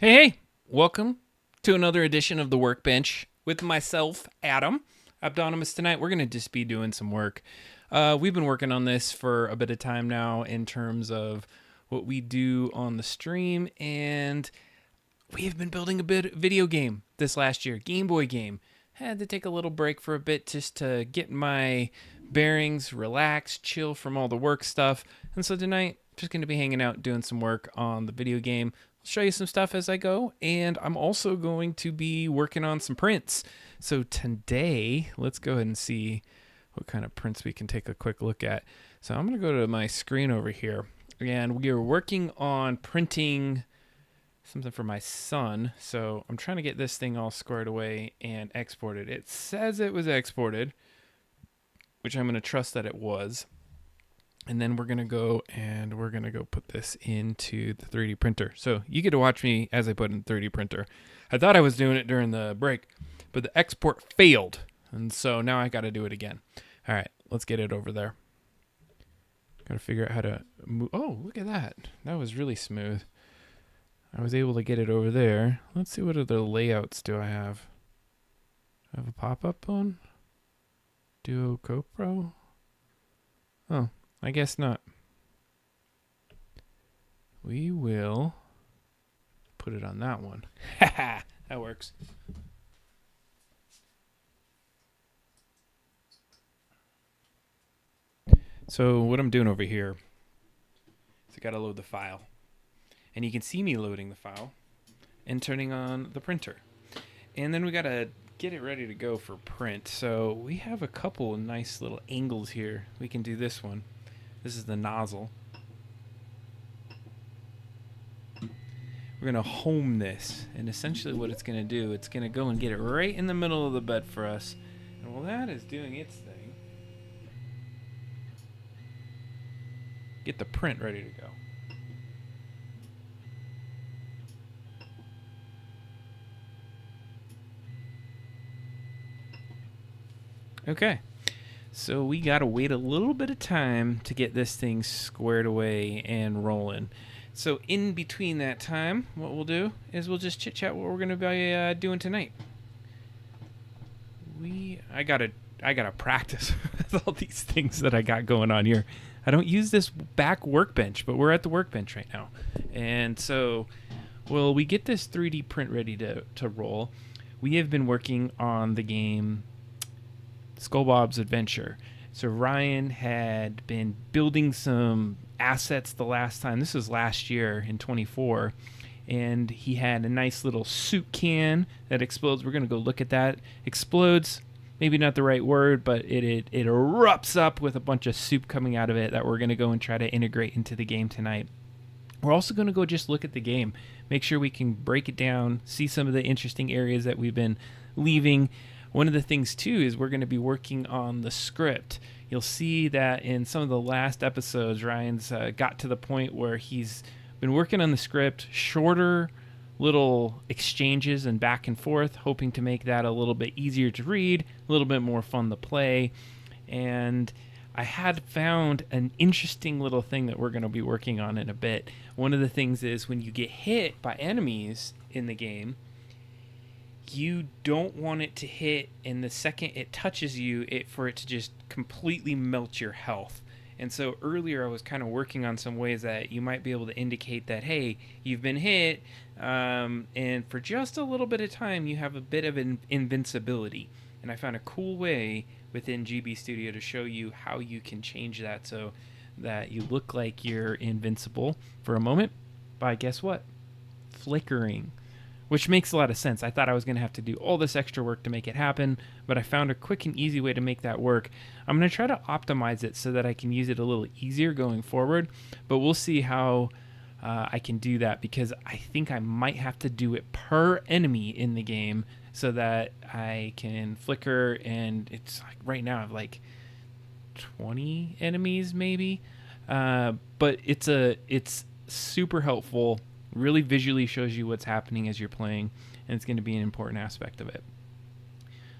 Hey, welcome to another edition of the Workbench with myself, Adam. Abdonimus tonight. We're going to just be doing some work. We've been working on this for a bit of time now in terms of what we do on the stream, and we have been building a bit video game this last year, Game Boy game. Had to take a little break for a bit just to get my bearings, relax, chill from all the work stuff. And so tonight, just going to be hanging out doing some work on the video game. I'll show you some stuff as I go, and I'm also going to be working on some prints. So today, let's go ahead and see what kind of prints we can take a quick look at. So I'm going to go to my screen over here, and we are working on printing something for my son. So I'm trying to get this thing all squared away and exported. It says it was exported, which I'm going to trust that it was. And then we're going to go put this into the 3D printer. So you get to watch me as I put in the 3D printer. I thought I was doing it during the break, but the export failed. And so now I got to do it again. All right, let's get it over there. Got to figure out how to move. Oh, look at that. That was really smooth. I was able to get it over there. Let's see, what other layouts do I have? Do I have a pop-up one? Duo GoPro? Oh, I guess not. We will put it on that one. Haha, that works. So what I'm doing over here is I gotta load the file. And you can see me loading the file and turning on the printer. And then we gotta get it ready to go for print. So we have a couple nice little angles here. We can do this one. This is the nozzle. We're gonna home this, and essentially what it's gonna do, it's gonna go and get it right in the middle of the bed for us. And while that is doing its thing, get the print ready to go. Okay, so we gotta wait a little bit of time to get this thing squared away and rolling. So in between that time, what we'll do is we'll just chit chat what we're gonna be doing tonight. I gotta practice with all these things that I got going on here. I don't use this back workbench, but we're at the workbench right now, and so we get this 3D print ready to roll. We have been working on the game Skullbob's Adventure. So Ryan had been building some assets the last time. This was last year in 24. And he had a nice little soup can that explodes. We're going to go look at that. Explodes, maybe not the right word, but it erupts up with a bunch of soup coming out of it that we're going to go and try to integrate into the game tonight. We're also going to go just look at the game, make sure we can break it down, see some of the interesting areas that we've been leaving. One of the things, too, is we're going to be working on the script. You'll see that in some of the last episodes, Ryan's got to the point where he's been working on the script, shorter little exchanges and back and forth, hoping to make that a little bit easier to read, a little bit more fun to play. And I had found an interesting little thing that we're going to be working on in a bit. One of the things is when you get hit by enemies in the game, you don't want it to hit, and the second it touches you, for it to just completely melt your health. And so earlier I was kind of working on some ways that you might be able to indicate that, hey, you've been hit, and for just a little bit of time you have a bit of invincibility. And I found a cool way within GB Studio to show you how you can change that so that you look like you're invincible for a moment by, guess what? Flickering. Which makes a lot of sense. I thought I was going to have to do all this extra work to make it happen, but I found a quick and easy way to make that work. I'm going to try to optimize it so that I can use it a little easier going forward, but we'll see how I can do that, because I think I might have to do it per enemy in the game so that I can flicker, and it's like right now I have like 20 enemies maybe, but it's super helpful. Really visually shows you what's happening as you're playing, and it's going to be an important aspect of it.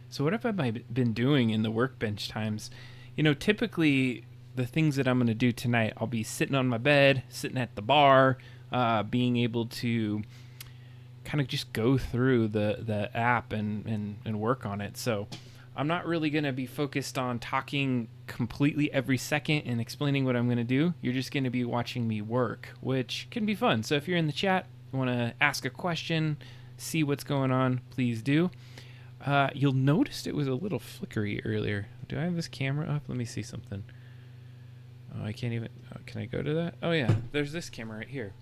So what have I been doing in the workbench times? Typically the things that I'm going to do tonight, I'll be sitting on my bed, sitting at the bar, being able to kind of just go through the app and work on it. So I'm not really going to be focused on talking completely every second and explaining what I'm going to do. You're just going to be watching me work, which can be fun. So if you're in the chat, want to ask a question, see what's going on, please do. You'll notice it was a little flickery earlier. Do I have this camera up? Let me see something. Oh, I can't even. Oh, can I go to that? Oh, yeah. There's this camera right here.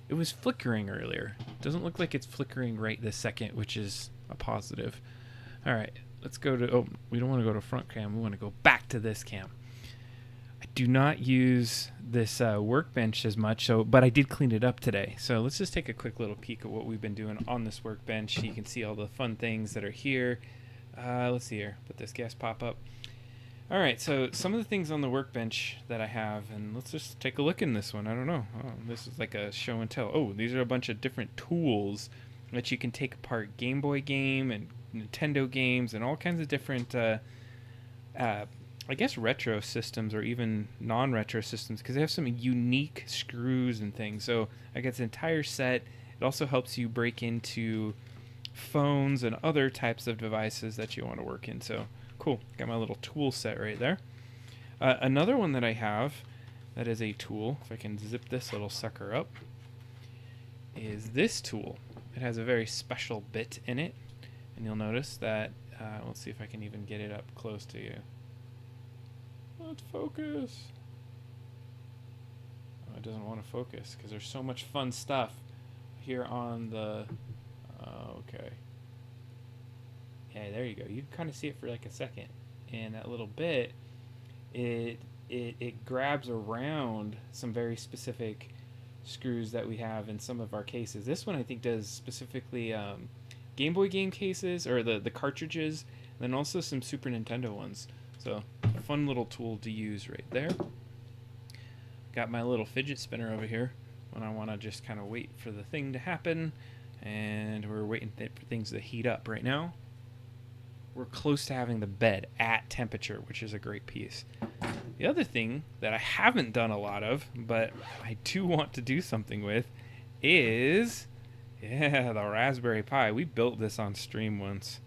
It was flickering earlier. Doesn't look like it's flickering right this second, which is a positive. All right. Let's go to. Oh, we don't want to go to front cam. We want to go back to this cam. I do not use this workbench as much, but I did clean it up today. So let's just take a quick little peek at what we've been doing on this workbench. You can see all the fun things that are here. Let's see here. Put this gas pop up. All right, so some of the things on the workbench that I have, and let's just take a look in this one. I don't know. Oh, this is like a show and tell. Oh, these are a bunch of different tools that you can take apart Game Boy game and Nintendo games and all kinds of different, I guess, retro systems or even non-retro systems, because they have some unique screws and things. So I got this entire set. It also helps you break into phones and other types of devices that you want to work in. So cool. Got my little tool set right there. Another one that I have that is a tool, if I can zip this little sucker up, is this tool. It has a very special bit in it. And you'll notice that, let's see if I can even get it up close to you. Let's focus. Oh, it doesn't want to focus because there's so much fun stuff here on the... okay. Yeah, there you go. You can kind of see it for like a second. And that little bit, it grabs around some very specific screws that we have in some of our cases. This one I think does specifically Game Boy game cases, or the cartridges, and then also some Super Nintendo ones. So, fun little tool to use right there. Got my little fidget spinner over here when I want to just kind of wait for the thing to happen. And we're waiting for things to heat up right now. We're close to having the bed at temperature, which is a great piece. The other thing that I haven't done a lot of, but I do want to do something with, is, yeah, the Raspberry Pi. We built this on stream once.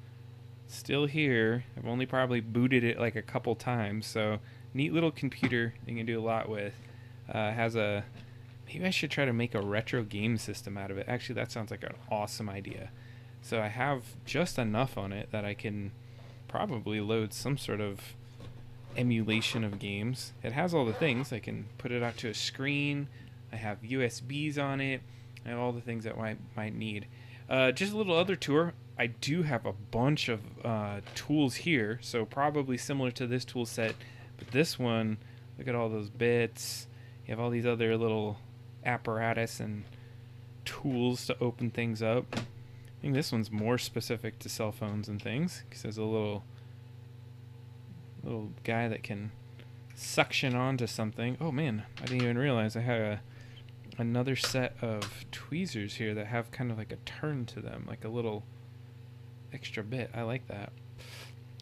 Still here. I've only probably booted it like a couple times, so neat little computer you can do a lot with. Has a, maybe I should try to make a retro game system out of it. Actually, that sounds like an awesome idea. So I have just enough on it that I can probably load some sort of emulation of games. It has all the things. I can put it out to a screen. I have USBs on it. I have all the things that I might need. Just a little other tour. I do have a bunch of tools here, so probably similar to this tool set. But this one, look at all those bits. You have all these other little apparatus and tools to open things up. I think this one's more specific to cell phones and things, because there's a little guy that can suction onto something. Oh man, I didn't even realize I had another set of tweezers here that have kind of like a turn to them, like a little extra bit. I like that.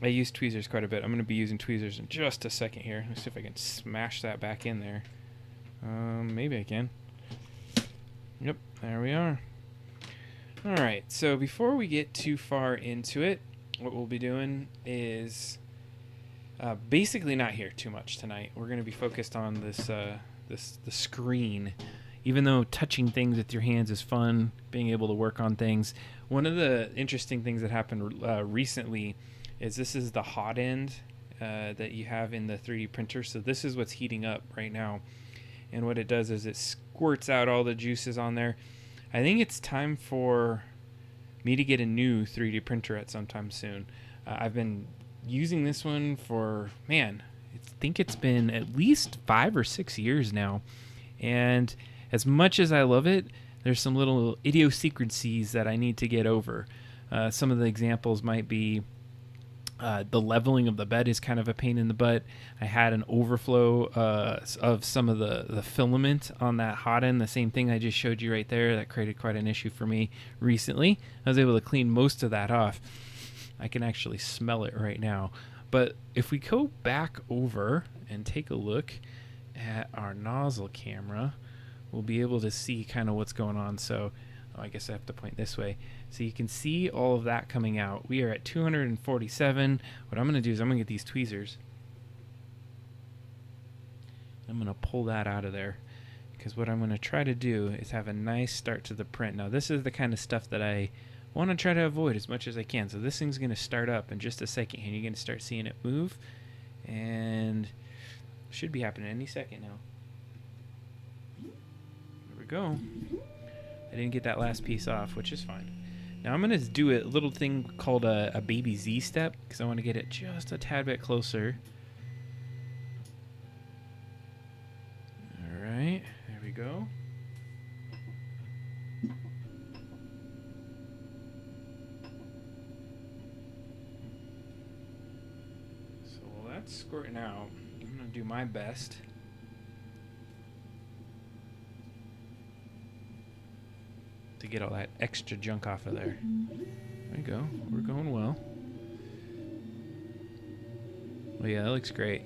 I use tweezers quite a bit. I'm going to be using tweezers in just a second here. Let's see if I can smash that back in there. Maybe I can. Yep, there we are. Alright, so before we get too far into it, what we'll be doing is basically not here too much tonight. We're going to be focused on the screen. Even though touching things with your hands is fun, being able to work on things, one of the interesting things that happened recently is this is the hot end that you have in the 3D printer. So this is what's heating up right now. And what it does is it squirts out all the juices on there. I think it's time for me to get a new 3D printer at some time soon. I've been using this one for, man, I think it's been at least 5 or 6 years now. And as much as I love it, there's some little idiosyncrasies that I need to get over. Some of the examples might be the leveling of the bed is kind of a pain in the butt. I had an overflow of some of the filament on that hot end, the same thing I just showed you right there. That created quite an issue for me recently. I was able to clean most of that off. I can actually smell it right now. But if we go back over and take a look at our nozzle camera, we'll be able to see kind of what's going on. So Oh, I guess I have to point this way. So you can see all of that coming out. We are at 247. What I'm going to do is I'm going to get these tweezers. I'm going to pull that out of there. Because what I'm going to try to do is have a nice start to the print. Now, this is the kind of stuff that I want to try to avoid as much as I can. So this thing's going to start up in just a second, and you're going to start seeing it move. And it should be happening any second now. There we go. I didn't get that last piece off, which is fine. Now I'm going to do a little thing called a baby Z step, because I want to get it just a tad bit closer. All right, there we go. So while that's squirting out, I'm going to do my best to get all that extra junk off of there. There we go. We're going well. Well, yeah, that looks great.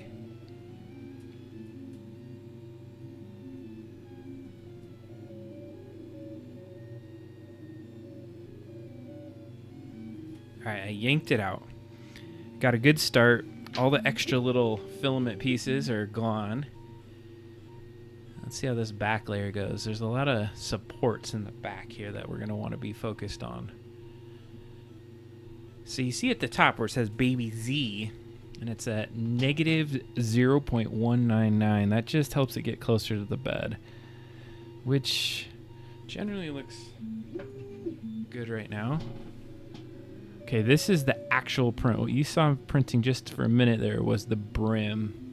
Alright, I yanked it out. Got a good start. All the extra little filament pieces are gone. Let's see how this back layer goes. There's a lot of supports in the back here that we're going to want to be focused on. So you see at the top where it says Baby Z, and it's at negative 0.199. That just helps it get closer to the bed, which generally looks good right now. Okay, this is the actual print. What you saw printing just for a minute there was the brim.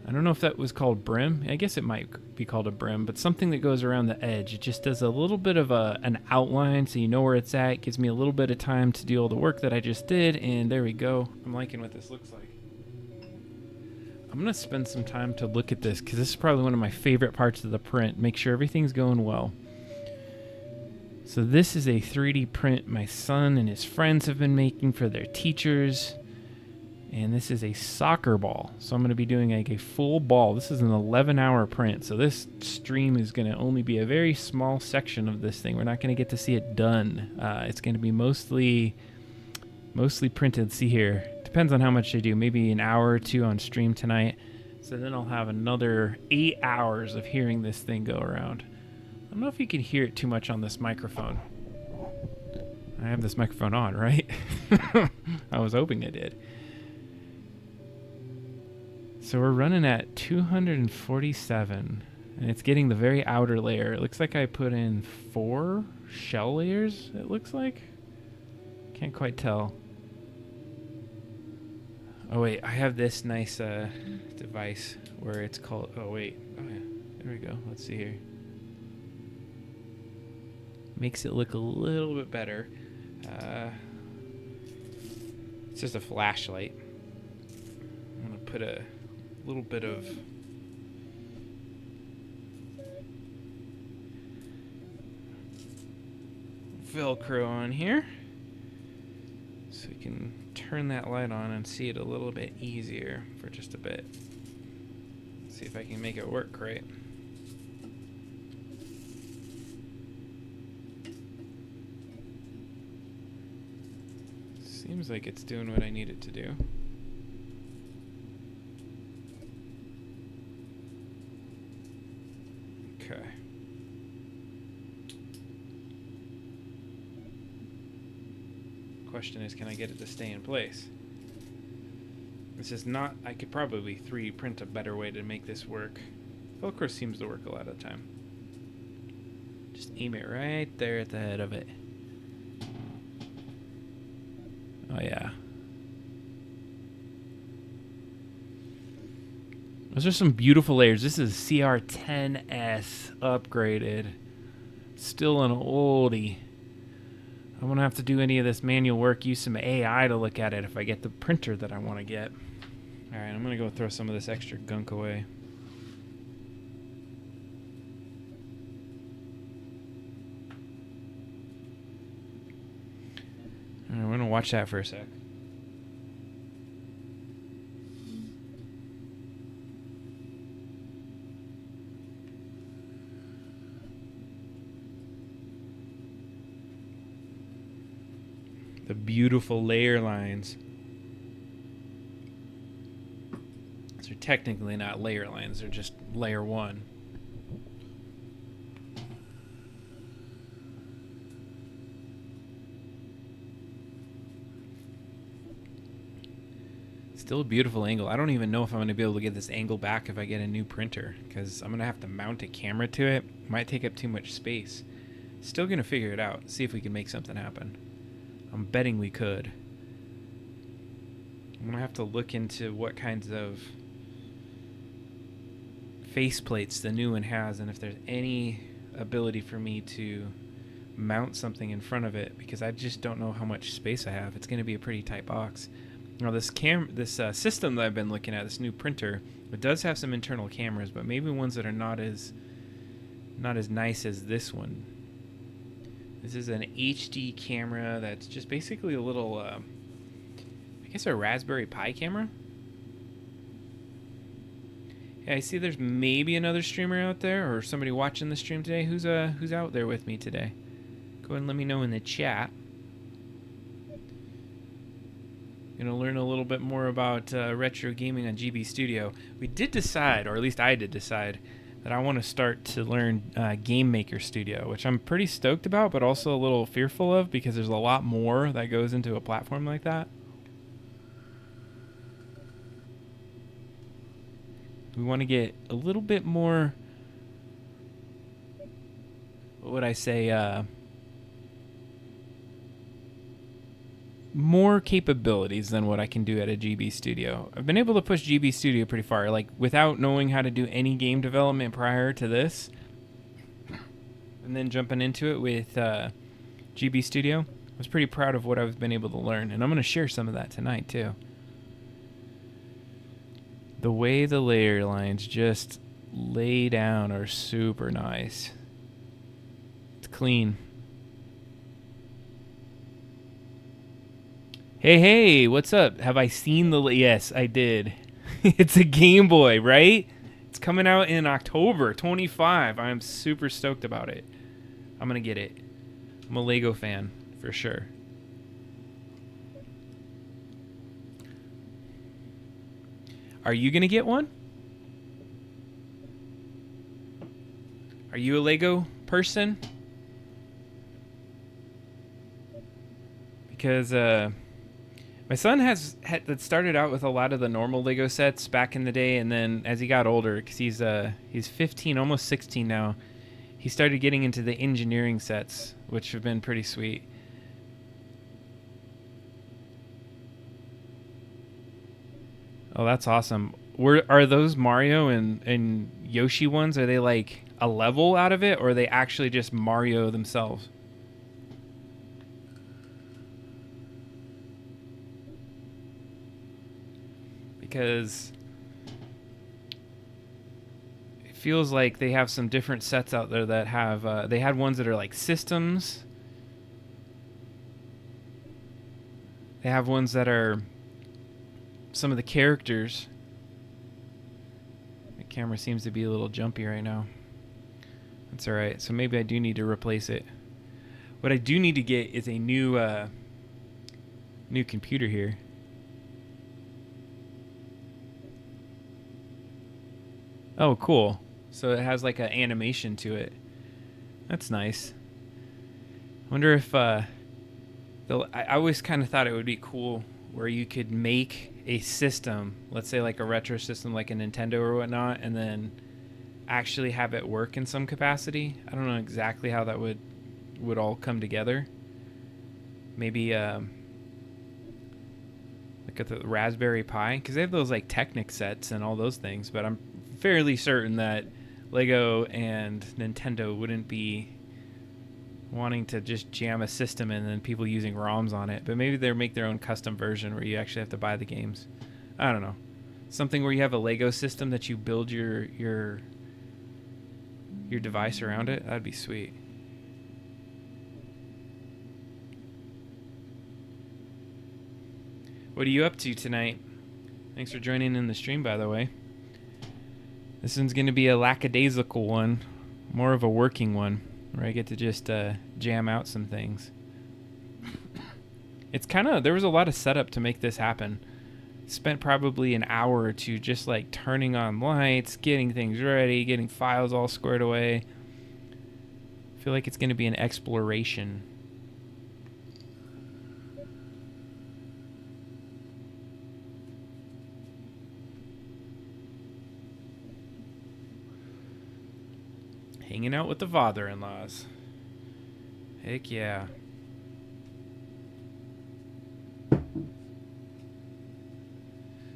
I don't know if that was called brim. I guess it might be called a brim, but something that goes around the edge. It just does a little bit of an outline so you know where it's at. It gives me a little bit of time to do all the work that I just did, and there we go. I'm liking what this looks like. I'm going to spend some time to look at this because this is probably one of my favorite parts of the print. Make sure everything's going well. So this is a 3D print my son and his friends have been making for their teachers. And this is a soccer ball. So I'm going to be doing like a full ball. This is an 11-hour print. So this stream is going to only be a very small section of this thing. We're not going to get to see it done. It's going to be mostly printed. See here. Depends on how much they do. Maybe an hour or two on stream tonight. So then I'll have another 8 hours of hearing this thing go around. I don't know if you can hear it too much on this microphone. I have this microphone on, right? I was hoping I did. So we're running at 247, and it's getting the very outer layer. It looks like I put in 4 shell layers, it looks like. Can't quite tell. Oh, wait, I have this nice device where it's called... Oh, wait. Oh, yeah. There we go. Let's see here. Makes it look a little bit better. It's just a flashlight. I'm going to put a little bit of Velcro on here so we can turn that light on and see it a little bit easier for just a bit. See if I can make it work right. Seems like it's doing what I need it to do. Okay. Question is, can I get it to stay in place? This is not... I could probably 3D print a better way to make this work. Velcro seems to work a lot of the time. Just aim it right there at the head of it. Oh yeah. Those are some beautiful layers. This is CR10S upgraded. Still an oldie. I won't have to do any of this manual work. Use some AI to look at it if I get the printer that I want to get. Alright, I'm going to go throw some of this extra gunk away. Alright, we're going to watch that for a sec. The beautiful layer lines. These are technically not layer lines, they're just layer 1. Still a beautiful angle. I don't even know if I'm going to be able to get this angle back if I get a new printer, because I'm going to have to mount a camera to it. Might take up too much space. Still going to figure it out. See if we can make something happen. I'm betting we could. I'm going to have to look into what kinds of faceplates the new one has, and if there's any ability for me to mount something in front of it, because I just don't know how much space I have. It's going to be a pretty tight box. Now this system that I've been looking at, this new printer, it does have some internal cameras, but maybe ones that are not as nice as this one. This is an HD camera that's just basically a little, I guess a Raspberry Pi camera. Yeah, I see there's maybe another streamer out there or somebody watching the stream today. Who's out there with me today? Go ahead and let me know in the chat. Gonna learn a little bit more about retro gaming on GB Studio. We did decide, or at least I did decide, that I want to start to learn Game Maker Studio, which I'm pretty stoked about, but also a little fearful of because there's a lot more that goes into a platform like that. We want to get a little bit more, what would I say, more capabilities than what I can do at a GB Studio. I've been able to push GB Studio pretty far, like without knowing how to do any game development prior to this, and then jumping into it with GB Studio. I was pretty proud of what I've been able to learn, and I'm going to share some of that tonight too. The way the layer lines just lay down are super nice. It's clean. Hey, what's up? Have I seen the... Yes, I did. It's a Game Boy, right? It's coming out in October 25. I'm super stoked about it. I'm going to get it. I'm a Lego fan, for sure. Are you going to get one? Are you a Lego person? Because, my son had started out with a lot of the normal Lego sets back in the day, and then as he got older, because he's 15, almost 16 now, he started getting into the engineering sets, which have been pretty sweet. Oh, that's awesome. Are those Mario and Yoshi ones? Are they like a level out of it, or are they actually just Mario themselves? Because it feels like they have some different sets out there that have they had ones that are like systems. They have ones that are some of the characters. The camera seems to be a little jumpy right now. That's alright, so maybe I do need to replace it. What I do need to get is a new computer here. Oh, cool. So it has like an animation to it. That's nice. Wonder if I always kind of thought it would be cool where you could make a system, let's say like a retro system like a Nintendo or whatnot, and then actually have it work in some capacity. I don't know exactly how that would all come together. Maybe like at the Raspberry Pi, because they have those like Technic sets and all those things, but I'm fairly certain that Lego and Nintendo wouldn't be wanting to just jam a system and then people using ROMs on it, but maybe they'll make their own custom version where you actually have to buy the games. I don't know. Something where you have a Lego system that you build your device around it. That'd be sweet. What are you up to tonight? Thanks for joining in the stream, by the way. This one's going to be a lackadaisical one, more of a working one, where I get to just jam out some things. It's kind of, there was a lot of setup to make this happen. Spent probably an hour or two just like turning on lights, getting things ready, getting files all squared away. I feel like it's going to be an exploration. Hanging out with the father-in-laws. Heck yeah.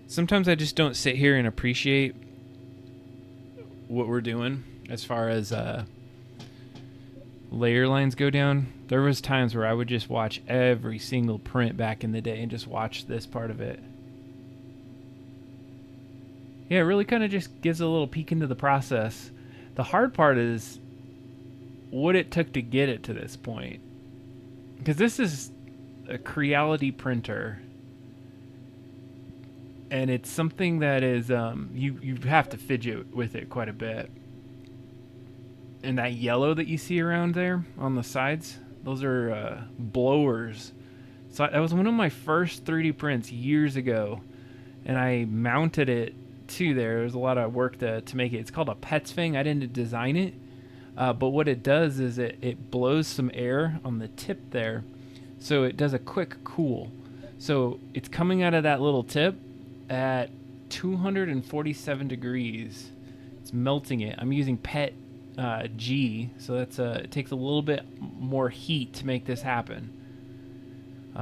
Sometimes I just don't sit here and appreciate what we're doing as far as layer lines go down. There was times where I would just watch every single print back in the day and just watch this part of it. Yeah, it really kind of just gives a little peek into the process. The hard part is what it took to get it to this point. Because this is a Creality printer. And it's something that is, you have to fidget with it quite a bit. And that yellow that you see around there on the sides, those are blowers. So that was one of my first 3D prints years ago. And I mounted it to there. There was a lot of work to make it. It's called a Petzfing. I didn't design it. But what it does is it blows some air on the tip there. So it does a quick cool. So it's coming out of that little tip at 247 degrees. It's melting it. I'm using PET G, so that's it takes a little bit more heat to make this happen.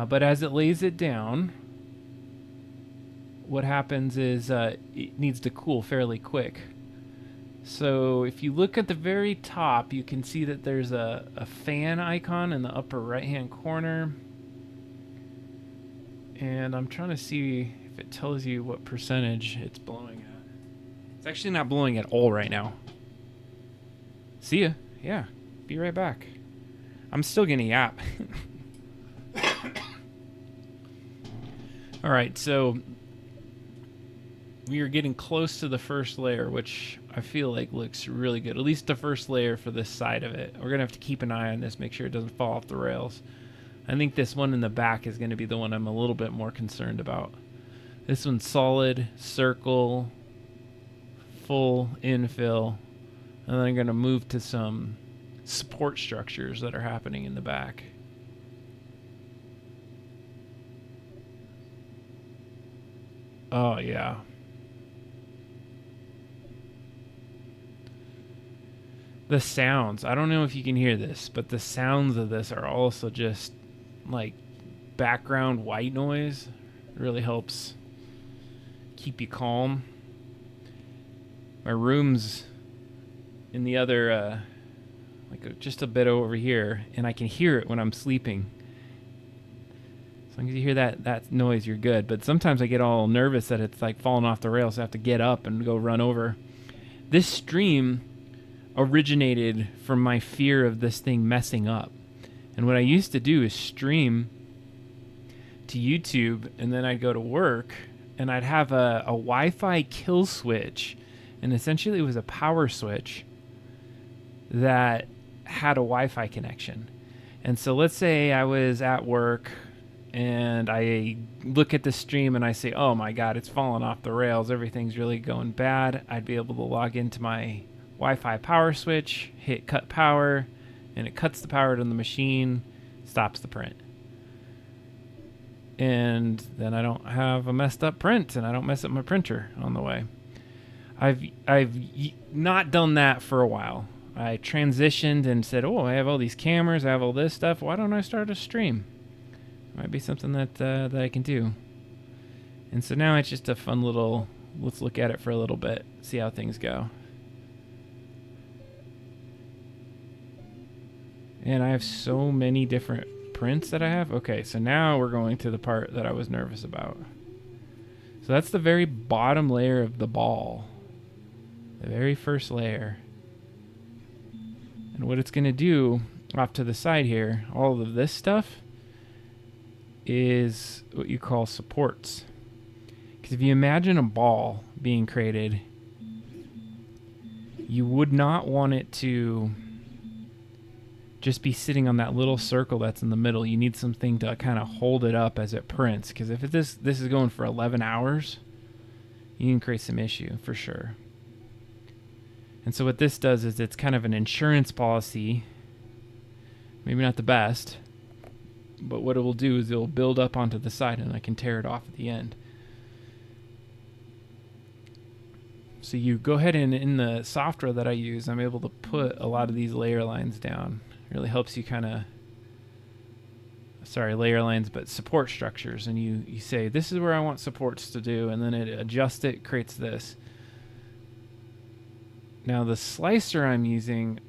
But as it lays it down, what happens is it needs to cool fairly quick. So if you look at the very top, you can see that there's a fan icon in the upper right hand corner. And I'm trying to see if it tells you what percentage it's blowing at. It's actually not blowing at all right now. See ya. Yeah, be right back. I'm still gonna yap. Alright, so we are getting close to the first layer, which I feel like looks really good. At least the first layer for this side of it. We're gonna have to keep an eye on this, make sure it doesn't fall off the rails. I think this one in the back is going to be the one I'm a little bit more concerned about. This one's solid, circle, full infill, and then I'm going to move to some support structures that are happening in the back. Oh, yeah. The sounds. I don't know if you can hear this, but the sounds of this are also just like background white noise. It really helps keep you calm. My room's in the other just a bit over here, and I can hear it when I'm sleeping. As long as you hear that noise, you're good. But sometimes I get all nervous that it's like falling off the rails, so I have to get up and go run over. This stream originated from my fear of this thing messing up. And what I used to do is stream to YouTube, and then I'd go to work, and I'd have a Wi-Fi kill switch, and essentially it was a power switch that had a Wi-Fi connection. And so let's say I was at work, and I look at the stream, and I say, oh my God, it's falling off the rails. Everything's really going bad. I'd be able to log into my Wi-Fi power switch, hit cut power, and it cuts the power to the machine, stops the print. And then I don't have a messed up print, and I don't mess up my printer on the way. I've not done that for a while. I transitioned and said, oh, I have all these cameras, I have all this stuff. Why don't I start a stream? Might be something that I can do. And so now it's just a fun little, let's look at it for a little bit, see how things go. And I have so many different prints that I have. Okay, so now we're going to the part that I was nervous about. So that's the very bottom layer of the ball. The very first layer. And what it's going to do off to the side here, all of this stuff is what you call supports. Because if you imagine a ball being created, you would not want it to just be sitting on that little circle that's in the middle. You need something to kind of hold it up as it prints, because if this is going for 11 hours, you can create some issue for sure. And so what this does is it's kind of an insurance policy. Maybe not the best, but what it will do is it will build up onto the side and I can tear it off at the end. So you go ahead and in the software that I use, I'm able to put a lot of these layer lines down. It really helps you layer lines, but support structures. And you say, this is where I want supports to do, and then it adjusts it, creates this. Now the slicer I'm using,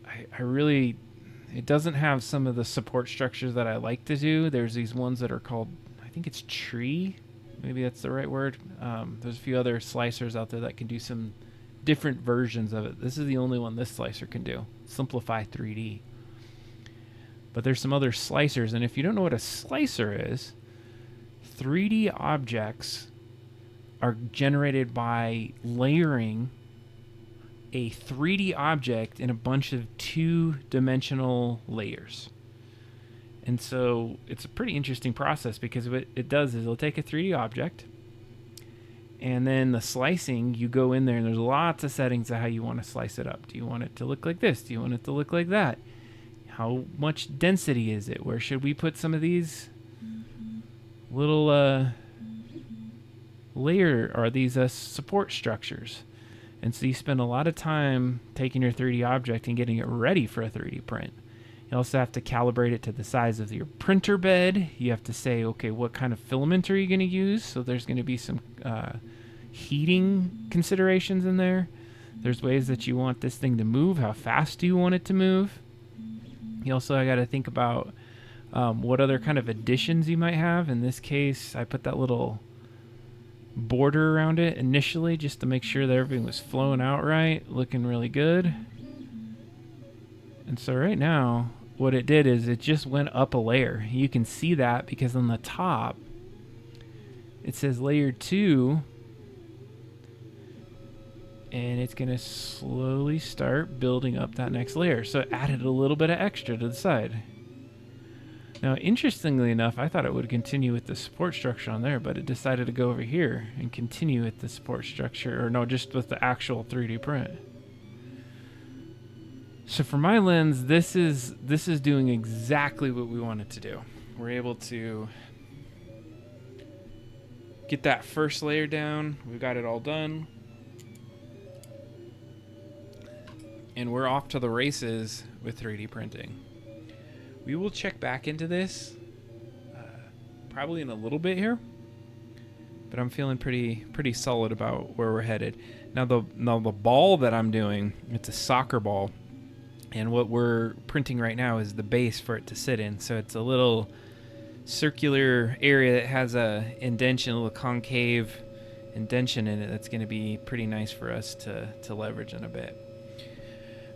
it doesn't have some of the support structures that I like to do. There's these ones that are called, I think it's tree. Maybe that's the right word. There's a few other slicers out there that can do some different versions of it. This is the only one this slicer can do. Simplify 3D. But there's some other slicers, and if you don't know what a slicer is, 3D objects are generated by layering a 3D object in a bunch of two-dimensional layers. And so it's a pretty interesting process, because what it does is it'll take a 3D object, and then the slicing, you go in there and there's lots of settings of how you want to slice it up. Do you want it to look like this? Do you want it to look like that? How much density is it? Where should we put some of these little layer or these support structures? And so you spend a lot of time taking your 3D object and getting it ready for a 3D print. You also have to calibrate it to the size of your printer bed. You have to say, okay, what kind of filament are you going to use? So there's going to be some heating considerations in there. There's ways that you want this thing to move. How fast do you want it to move? You also got to think about what other kind of additions you might have. In this case, I put that little border around it initially just to make sure that everything was flowing out right, looking really good. And so right now, what it did is it just went up a layer. You can see that because on the top, it says layer 2, and it's going to slowly start building up that next layer. So it added a little bit of extra to the side. Now, interestingly enough, I thought it would continue with the support structure on there, but it decided to go over here and continue with the support structure, or no, just with the actual 3D print. So for my lens, this is doing exactly what we want it to do. We're able to get that first layer down. We've got it all done. And we're off to the races with 3D printing. We will check back into this probably in a little bit here, but I'm feeling pretty solid about where we're headed. Now the ball that I'm doing, it's a soccer ball, and what we're printing right now is the base for it to sit in. So it's a little circular area that has a indentation, a little concave indentation in it. That's going to be pretty nice for us to leverage in a bit.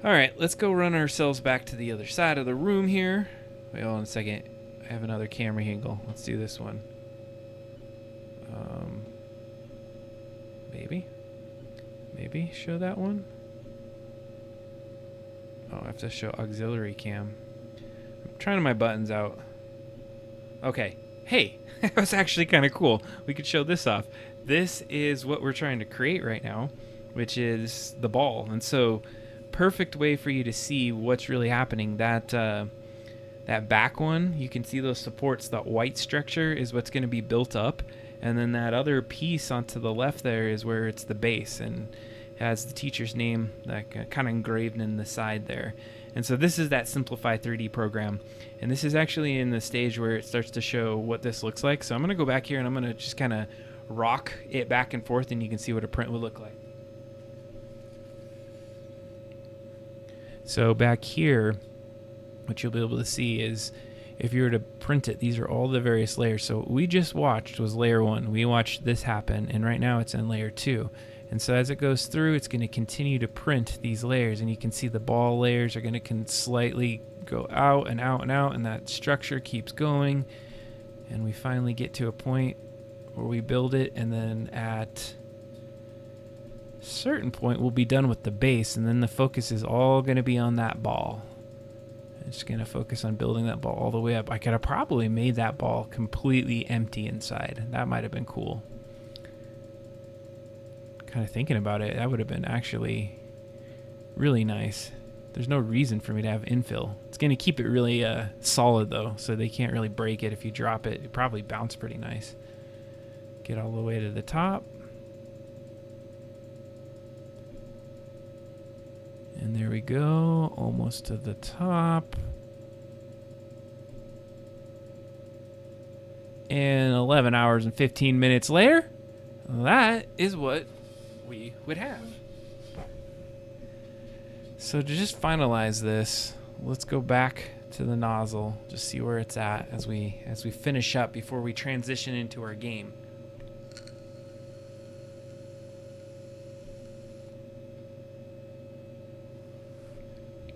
All right, let's go run ourselves back to the other side of the room here. Wait, hold on a second. I have another camera angle. Let's do this one. Maybe show that one. Oh, I have to show auxiliary cam. I'm trying my buttons out. Okay. Hey, that was actually kind of cool. We could show this off. This is what we're trying to create right now, which is the ball. And so perfect way for you to see what's really happening. That back one, you can see those supports. That white structure is what's going to be built up, and then that other piece onto the left there is where it's the base and has the teacher's name that kind of engraved in the side there. And so this is that Simplify 3D program, and this is actually in the stage where it starts to show what this looks like. So I'm going to go back here and I'm going to just kind of rock it back and forth, and you can see what a print would look like. So back here, what you'll be able to see is if you were to print it, these are all the various layers. So what we just watched was layer 1. We watched this happen, and right now it's in layer 2. And so as it goes through, it's going to continue to print these layers, and you can see the ball layers are going to slightly go out and out and out, and that structure keeps going. And we finally get to a point where we build it, and then at certain point we'll be done with the base, and then the focus is all going to be on that ball. I'm just going to focus on building that ball all the way up. I could have probably made that ball completely empty inside. That might have been cool. Kind of thinking about it, that would have been actually really nice. There's no reason for me to have infill. It's going to keep it really solid, though, so they can't really break it. If you drop it, it probably bounce pretty nice. Get all the way to the top. And there we go, almost to the top. And 11 hours and 15 minutes later, that is what we would have. So to just finalize this, let's go back to the nozzle, just see where it's at as we finish up before we transition into our game.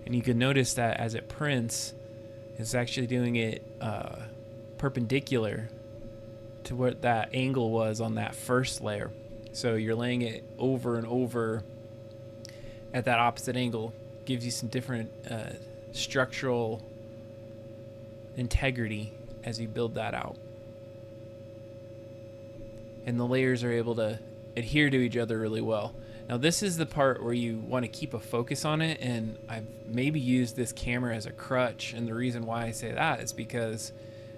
And you can notice that as it prints, it's actually doing it perpendicular to what that angle was on that first layer. So you're laying it over and over at that opposite angle. Gives you some different structural integrity as you build that out. And the layers are able to adhere to each other really well. Now this is the part where you want to keep a focus on it, and I've maybe used this camera as a crutch, and the reason why I say that is because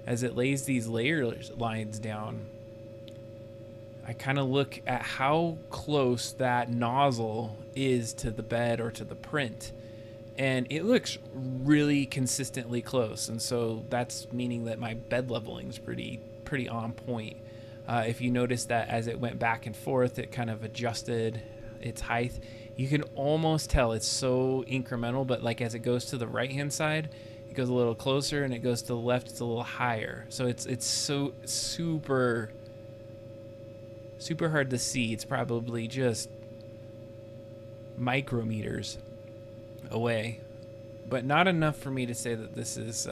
as it lays these layer lines down, I kind of look at how close that nozzle is to the bed or to the print, and it looks really consistently close, and so that's meaning that my bed leveling is pretty on point. If you notice that as it went back and forth, it kind of adjusted its height. You can almost tell it's so incremental, but like as it goes to the right hand side, it goes a little closer, and it goes to the left, it's a little higher. So it's so super hard to see. It's probably just micrometers away, but not enough for me to say that this is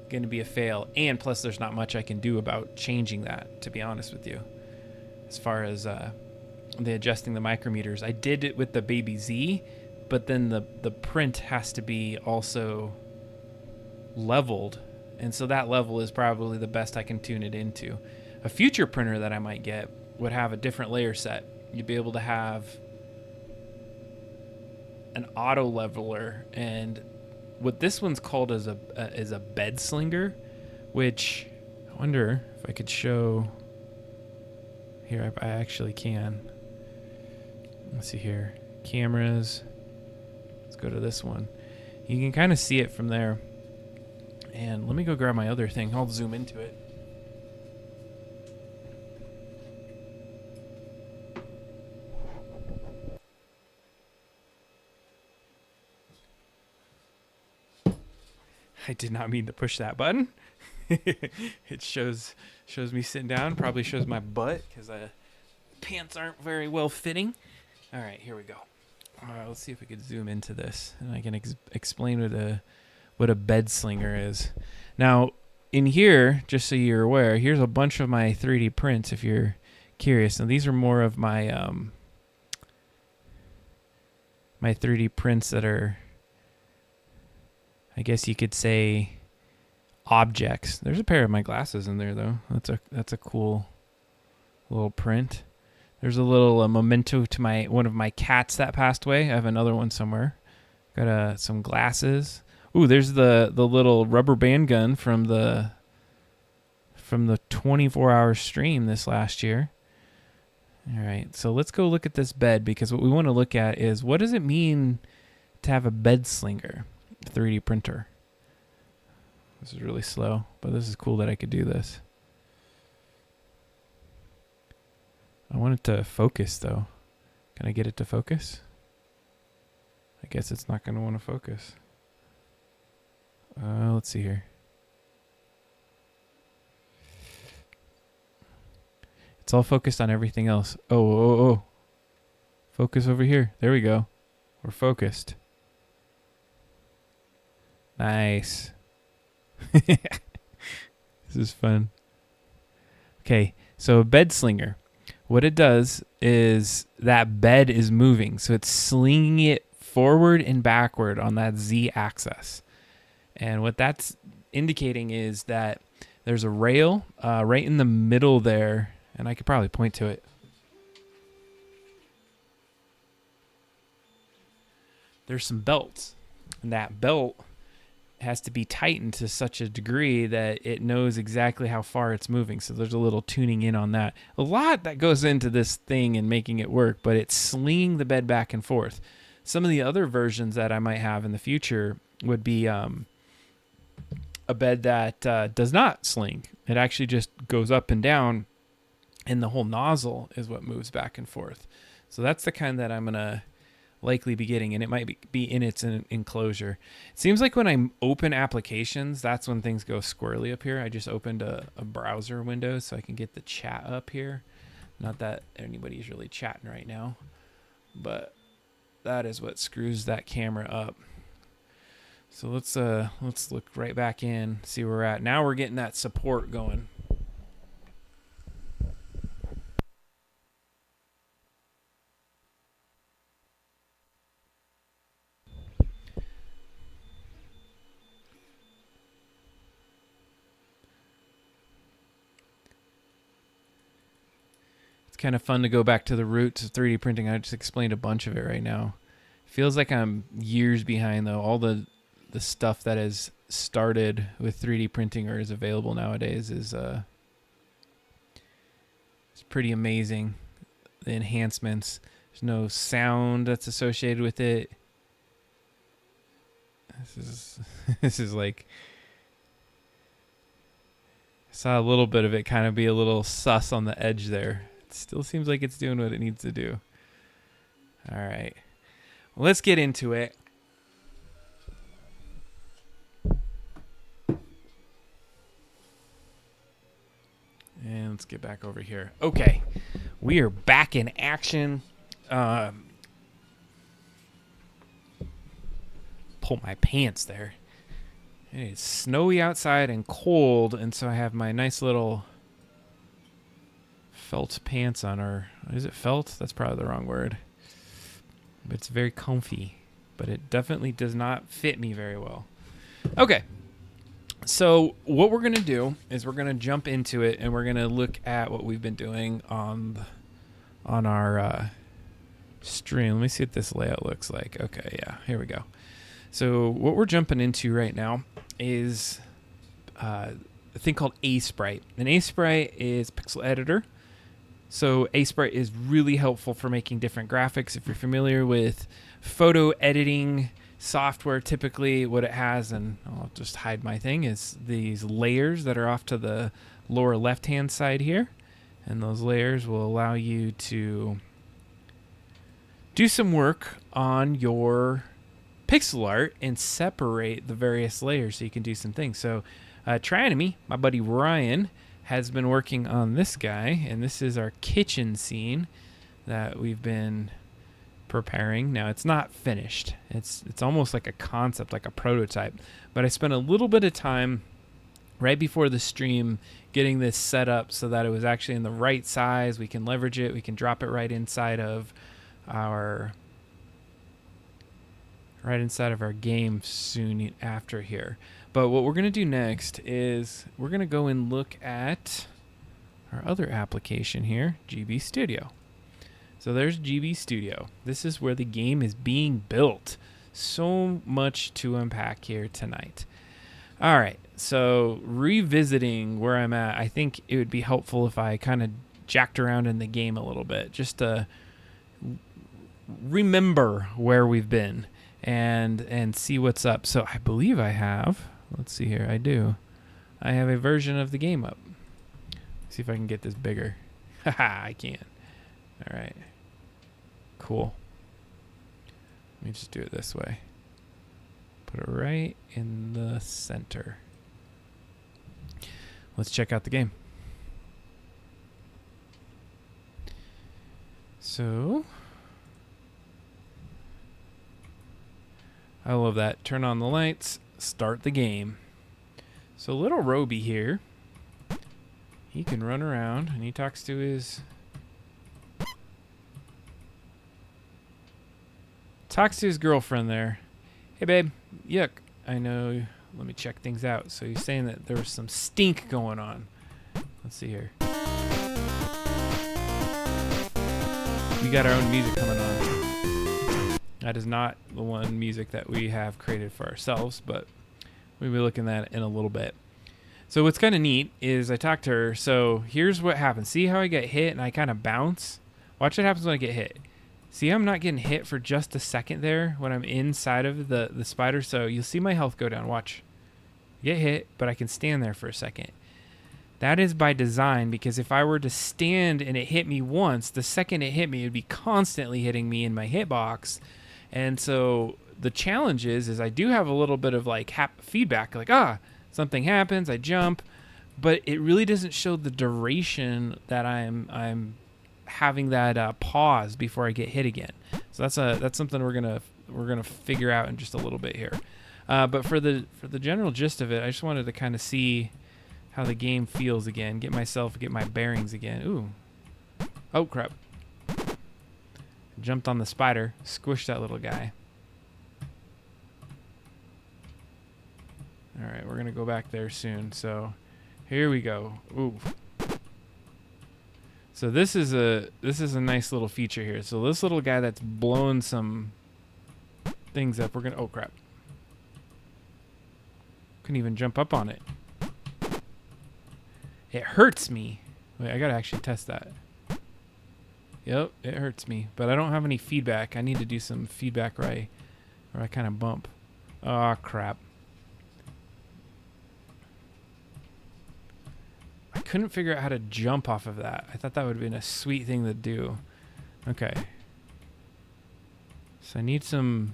going to be a fail. And plus there's not much I can do about changing that, to be honest with you, as far as the adjusting the micrometers. I did it with the Baby Z, but then the print has to be also leveled, and so that level is probably the best I can tune it into. A future printer that I might get would have a different layer set. You'd be able to have an auto leveler, and what this one's called is a bed slinger, which I wonder if I could show here. I actually can. Let's see here, cameras. Let's go to this one. You can kind of see it from there. And let me go grab my other thing. I'll zoom into it. I did not mean to push that button. It shows me sitting down. Probably shows my butt because pants aren't very well fitting. All right, here we go. Let's see if we could zoom into this, and I can explain what a bed slinger is. Now, in here, just so you're aware, here's a bunch of my 3D prints if you're curious. Now, these are more of my my 3D prints that are, I guess you could say, objects. There's a pair of my glasses in there, though. That's a cool little print. There's a little memento to one of my cats that passed away. I have another one somewhere. Got some glasses. Ooh, there's the little rubber band gun from the 24-hour stream this last year. All right, so let's go look at this bed, because what we want to look at is, what does it mean to have a bed slinger 3D printer? This is really slow, but this is cool that I could do this. I want it to focus, though. Can I get it to focus? I guess it's not going to want to focus. Let's see here. It's all focused on everything else. Oh. Focus over here. There we go. We're focused. Nice. This is fun. Okay, so a bed slinger. What it does is that bed is moving, so it's slinging it forward and backward on that Z axis. And what that's indicating is that there's a rail right in the middle there, and I could probably point to it. There's some belts, and that belt has to be tightened to such a degree that it knows exactly how far it's moving. So there's a little tuning in on that. A lot that goes into this thing and making it work, but it's slinging the bed back and forth. Some of the other versions that I might have in the future would be a bed that does not sling. It actually just goes up and down, and the whole nozzle is what moves back and forth. So that's the kind that I'm going to likely be getting, and it might be in its enclosure. It seems like when I open applications, that's when things go squirrely up here. I just opened a browser window so I can get the chat up here. Not that anybody's really chatting right now, but that is what screws that camera up. So let's look right back in, see where we're at. Now we're getting that support going. It's kind of fun to go back to the roots of 3D printing. I just explained a bunch of it right now. Feels like I'm years behind though. All the stuff that has started with 3D printing or is available nowadays is it's pretty amazing. The enhancements. There's no sound that's associated with it. This is like, I saw a little bit of it kind of be a little sus on the edge there. It still seems like it's doing what it needs to do. All right. Well, let's get into it. And let's get back over here. Okay. We are back in action. Pull my pants there. It's snowy outside and cold, and so I have my nice little felt pants on, or is it felt? That's probably the wrong word. But it's very comfy, but it definitely does not fit me very well. Okay. So what we're going to do is we're going to jump into it, and we're going to look at what we've been doing on our stream. Let me see what this layout looks like. Okay, yeah, here we go. So what we're jumping into right now is a thing called Sprite. And Sprite is pixel editor. So Sprite is really helpful for making different graphics. If you're familiar with photo editing software, typically what it has, and I'll just hide my thing, is these layers that are off to the lower left-hand side here. And those layers will allow you to do some work on your pixel art and separate the various layers so you can do some things. So Trienemy, my buddy Ryan, has been working on this guy, and this is our kitchen scene that we've been preparing. Now it's not finished. It's almost like a concept, like a prototype. But I spent a little bit of time right before the stream getting this set up so that it was actually in the right size. We can leverage it. We can drop it right inside of our game soon after here. But what we're going to do next is we're going to go and look at our other application here, GB Studio. So there's GB Studio. This is where the game is being built. So much to unpack here tonight. All right, so revisiting where I'm at, I think it would be helpful if I kind of jacked around in the game a little bit, just to remember where we've been and see what's up. So I believe I have, let's see here, I have a version of the game up. See if I can get this bigger. Haha, I can. All right. Cool. Let me just do it this way. Put it right in the center. Let's check out the game. So, I love that. Turn on the lights, start the game. So little Roby here, he can run around and he talks to his girlfriend there. Hey babe, yuck. I know let me check things out. So he's saying that there was some stink going on. Let's see here. We got our own music coming on. That is not the one music that we have created for ourselves, but we'll be looking at it in a little bit. So what's kind of neat is I talked to her. So here's what happens. See how I get hit and I kind of bounce? Watch what happens when I get hit. See how I'm not getting hit for just a second there when I'm inside of the spider? So you'll see my health go down. Watch. Get hit, but I can stand there for a second. That is by design, because if I were to stand and it hit me once, the second it hit me, it would be constantly hitting me in my hitbox. And so the challenge is I do have a little bit of like feedback, like, something happens, I jump, but it really doesn't show the duration that I'm having that pause before I get hit again. So that's something we're gonna figure out in just a little bit here. But for the general gist of it, I just wanted to kind of see how the game feels again, get my bearings again. Ooh. Oh, crap. Jumped on the spider, squished that little guy. All right, we're going to go back there soon. So here we go. Ooh. So this is a nice little feature here. So this little guy that's blowing some things up, we're going to, oh, crap. Couldn't even jump up on it. It hurts me. Wait, I gotta actually test that. Yep, it hurts me, but I don't have any feedback. I need to do some feedback where I kind of bump. Oh, crap. I couldn't figure out how to jump off of that. I thought that would have been a sweet thing to do. Okay. So I need some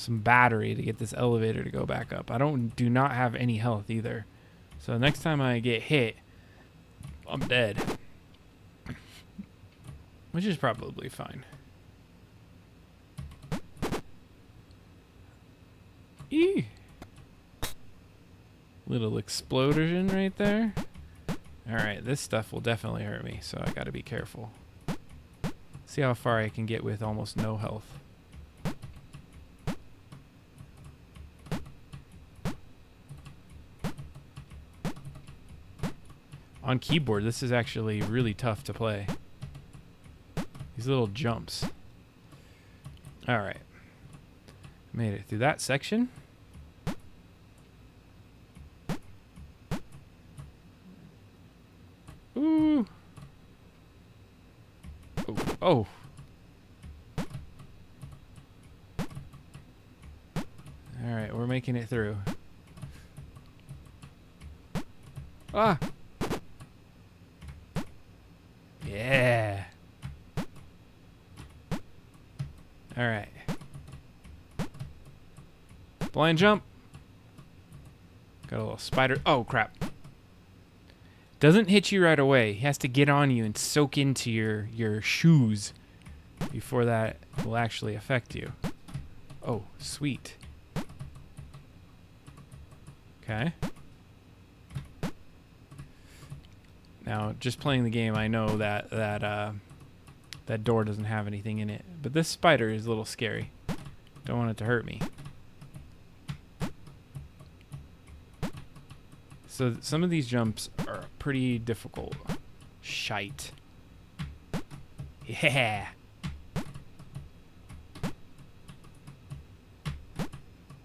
battery to get this elevator to go back up. I do not have any health either. So next time I get hit, I'm dead. Which is probably fine. Eee! Little explosion right there. Alright, this stuff will definitely hurt me, so I gotta be careful. See how far I can get with almost no health. On keyboard, this is actually really tough to play. These little jumps. All right. Made it through that section. Ooh. Oh. Oh. All right, we're making it through. Ah. Yeah. All right. Blind jump. Got a little spider. Oh, crap. Doesn't hit you right away. He has to get on you and soak into your shoes before that will actually affect you. Oh, sweet. Okay. Now, just playing the game, I know that that door doesn't have anything in it. But this spider is a little scary. Don't want it to hurt me. So some of these jumps are pretty difficult. Shite. Yeah.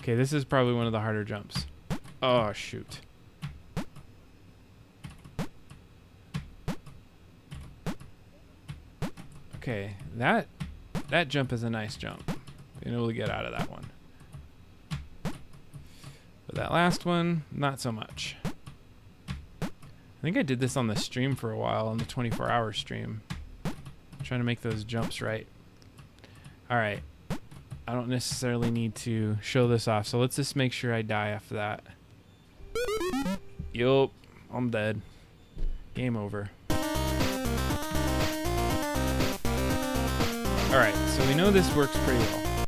Okay, this is probably one of the harder jumps. Oh, shoot. Okay, that jump is a nice jump. Being able to get out of that one. But that last one, not so much. I think I did this on the stream for a while, on the 24-hour stream. I'm trying to make those jumps right. Alright. I don't necessarily need to show this off, so let's just make sure I die after that. Yup, I'm dead. Game over. Alright, so we know this works pretty well.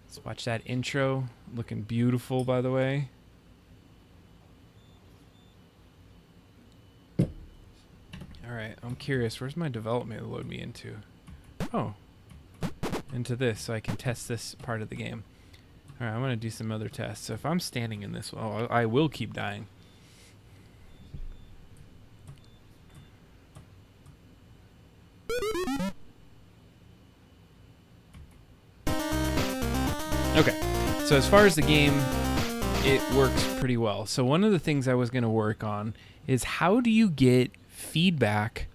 Let's watch that intro. Looking beautiful, by the way. Alright, I'm curious. Where's my development load me into? Oh. Into this, so I can test this part of the game. All right, I'm going to do some other tests. So if I'm standing in this, well, I will keep dying. Okay, so as far as the game, it works pretty well. So one of the things I was going to work on is how do you get feedback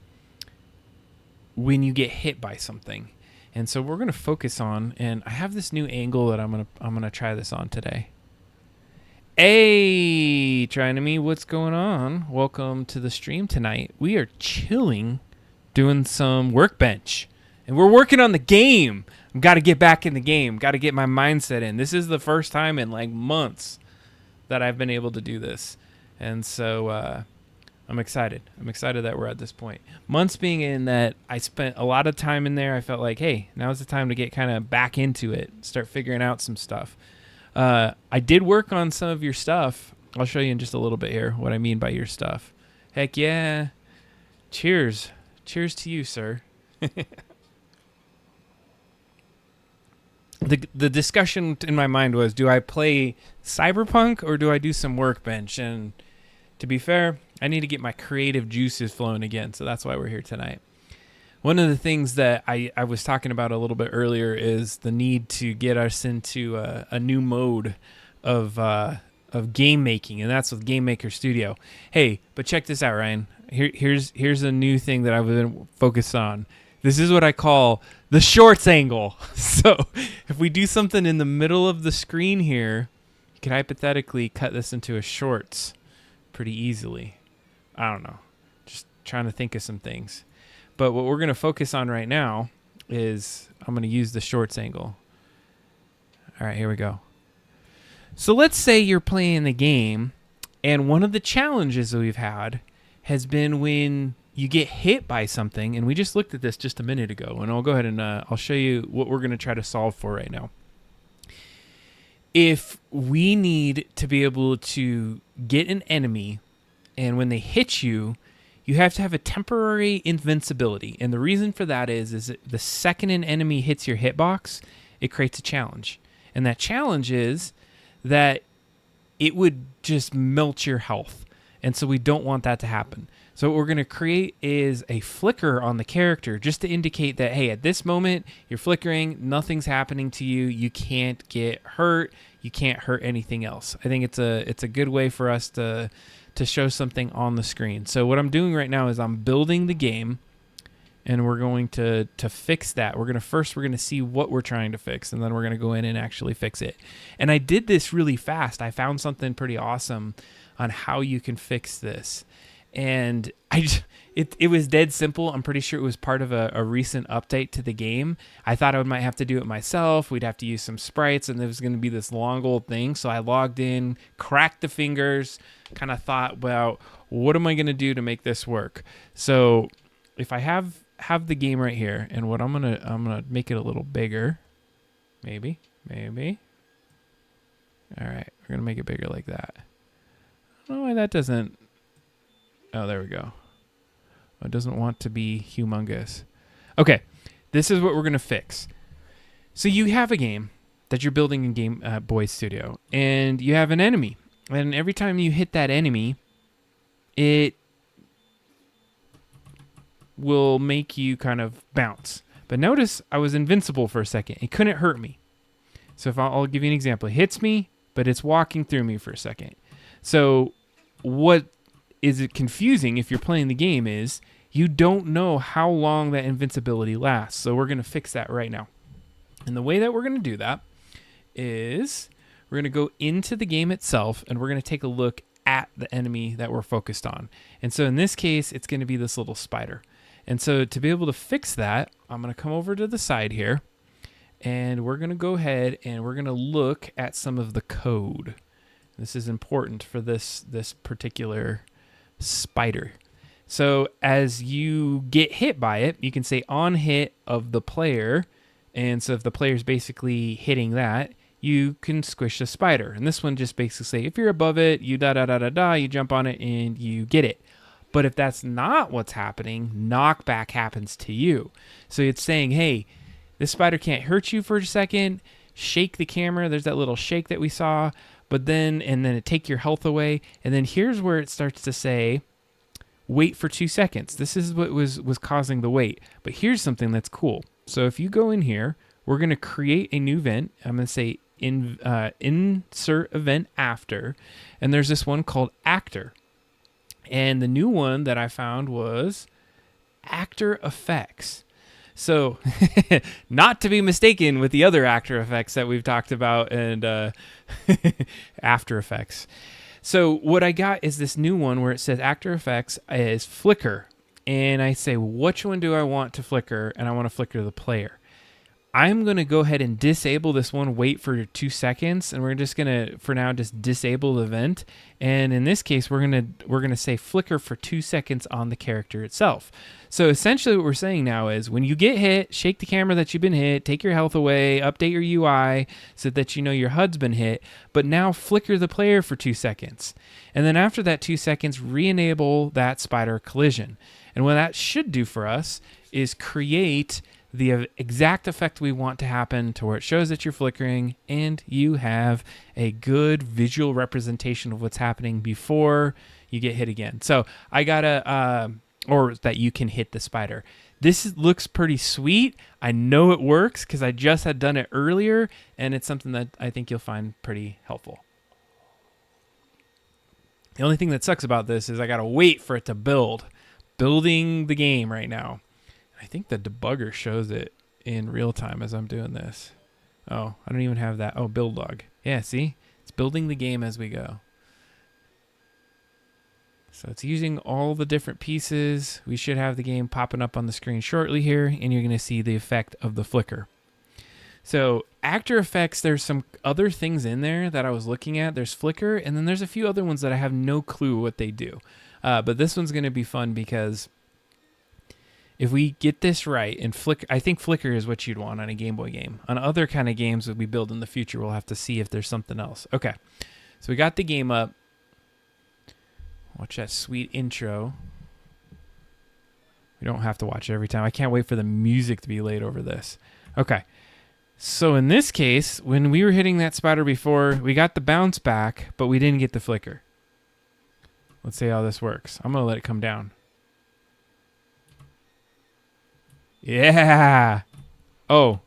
when you get hit by something? And so we're going to focus on, and I have this new angle that I'm going to try this on today. Hey, trying to me, what's going on? Welcome to the stream tonight. We are chilling, doing some Workbench, and we're working on the game. I've got to get back in the game. Got to get my mindset in. This is the first time in like months that I've been able to do this, and so I'm excited. I'm excited that we're at this point. Months being in that I spent a lot of time in there. I felt like, hey, now's the time to get kind of back into it, start figuring out some stuff. I did work on some of your stuff. I'll show you in just a little bit here what I mean by your stuff. Heck yeah. Cheers. Cheers to you, sir. The discussion in my mind was, do I play Cyberpunk or do I do some Workbench? And to be fair, I need to get my creative juices flowing again, so that's why we're here tonight. One of the things that I was talking about a little bit earlier is the need to get us into a new mode of game making, and that's with Game Maker Studio. Hey, but check this out, Ryan. Here's a new thing that I've been focused on. This is what I call the shorts angle. So if we do something in the middle of the screen here, you can hypothetically cut this into a shorts pretty easily. I don't know. Just trying to think of some things. But what we're going to focus on right now is I'm going to use the shorts angle. All right, here we go. So let's say you're playing the game, and one of the challenges that we've had has been when you get hit by something, and we just looked at this just a minute ago, and I'll go ahead and I'll show you what we're going to try to solve for right now. If we need to be able to get an enemy, and when they hit you, you have to have a temporary invincibility. And the reason for that is that the second an enemy hits your hitbox, it creates a challenge. And that challenge is that it would just melt your health. And so we don't want that to happen. So what we're going to create is a flicker on the character just to indicate that, hey, at this moment, you're flickering, nothing's happening to you, you can't get hurt, you can't hurt anything else. I think it's a good way for us to show something on the screen. So what I'm doing right now is I'm building the game, and we're going to fix that. We're going to see what we're trying to fix, and then we're going to go in and actually fix it. And I did this really fast. I found something pretty awesome on how you can fix this. And it was dead simple. I'm pretty sure it was part of a recent update to the game. I thought I might have to do it myself. We'd have to use some sprites, and there was going to be this long old thing. So I logged in, cracked the fingers, kind of thought, well, what am I going to do to make this work? So if I have the game right here, and what I'm gonna make it a little bigger, maybe. All right, we're gonna make it bigger like that. I don't know why that doesn't. Oh, there we go. It doesn't want to be humongous. Okay, this is what we're going to fix. So you have a game that you're building in Game Boy Studio, and you have an enemy. And every time you hit that enemy, it will make you kind of bounce. But notice I was invincible for a second. It couldn't hurt me. So if I'll give you an example. It hits me, but it's walking through me for a second. So what is it confusing if you're playing the game is you don't know how long that invincibility lasts. So we're going to fix that right now. And the way that we're going to do that is we're going to go into the game itself, and we're going to take a look at the enemy that we're focused on. And so in this case, it's going to be this little spider. And so to be able to fix that, I'm going to come over to the side here, and we're going to go ahead and we're going to look at some of the code. This is important for this particular spider. So as you get hit by it, you can say on hit of the player, and so if the player's basically hitting that, you can squish the spider. And this one just basically say if you're above it, you you jump on it and you get it. But if that's not what's happening, knockback happens to you. So it's saying, hey, this spider can't hurt you for a second. shake the camera. There's that little shake that we saw, but then it take your health away. And then here's where it starts to say, wait for 2 seconds. This is what was causing the wait. But here's something that's cool. So if you go in here, we're going to create a new event. I'm going to say insert event after. And there's this one called actor. And the new one that I found was actor effects. So not to be mistaken with the other actor effects that we've talked about and After Effects. So what I got is this new one where it says actor effects is flicker. And I say, which one do I want to flicker? And I want to flicker the player. I'm going to go ahead and disable this one, wait for 2 seconds, and we're just going to, for now, just disable the event. And in this case, we're going to say flicker for 2 seconds on the character itself. So essentially what we're saying now is when you get hit, shake the camera that you've been hit, take your health away, update your UI so that you know your HUD's been hit, but now flicker the player for 2 seconds. And then after that 2 seconds, re-enable that spider collision. And what that should do for us is create the exact effect we want to happen to where it shows that you're flickering and you have a good visual representation of what's happening before you get hit again. So I got or that you can hit the spider. This looks pretty sweet. I know it works because I just had done it earlier, and it's something that I think you'll find pretty helpful. The only thing that sucks about this is I got to wait for it to building the game right now. I think the debugger shows it in real time as I'm doing this. Oh, I don't even have that. Oh, build log. Yeah, see? It's building the game as we go. So it's using all the different pieces. We should have the game popping up on the screen shortly here, and you're going to see the effect of the flicker. So actor effects, there's some other things in there that I was looking at. There's flicker, and then there's a few other ones that I have no clue what they do. But this one's going to be fun because if we get this right, and I think flicker is what you'd want on a Game Boy game. On other kind of games that we build in the future, we'll have to see if there's something else. Okay, so we got the game up. Watch that sweet intro. We don't have to watch it every time. I can't wait for the music to be laid over this. Okay, so in this case, when we were hitting that spider before, we got the bounce back, but we didn't get the flicker. Let's see how this works. I'm going to let it come down. Yeah. Oh.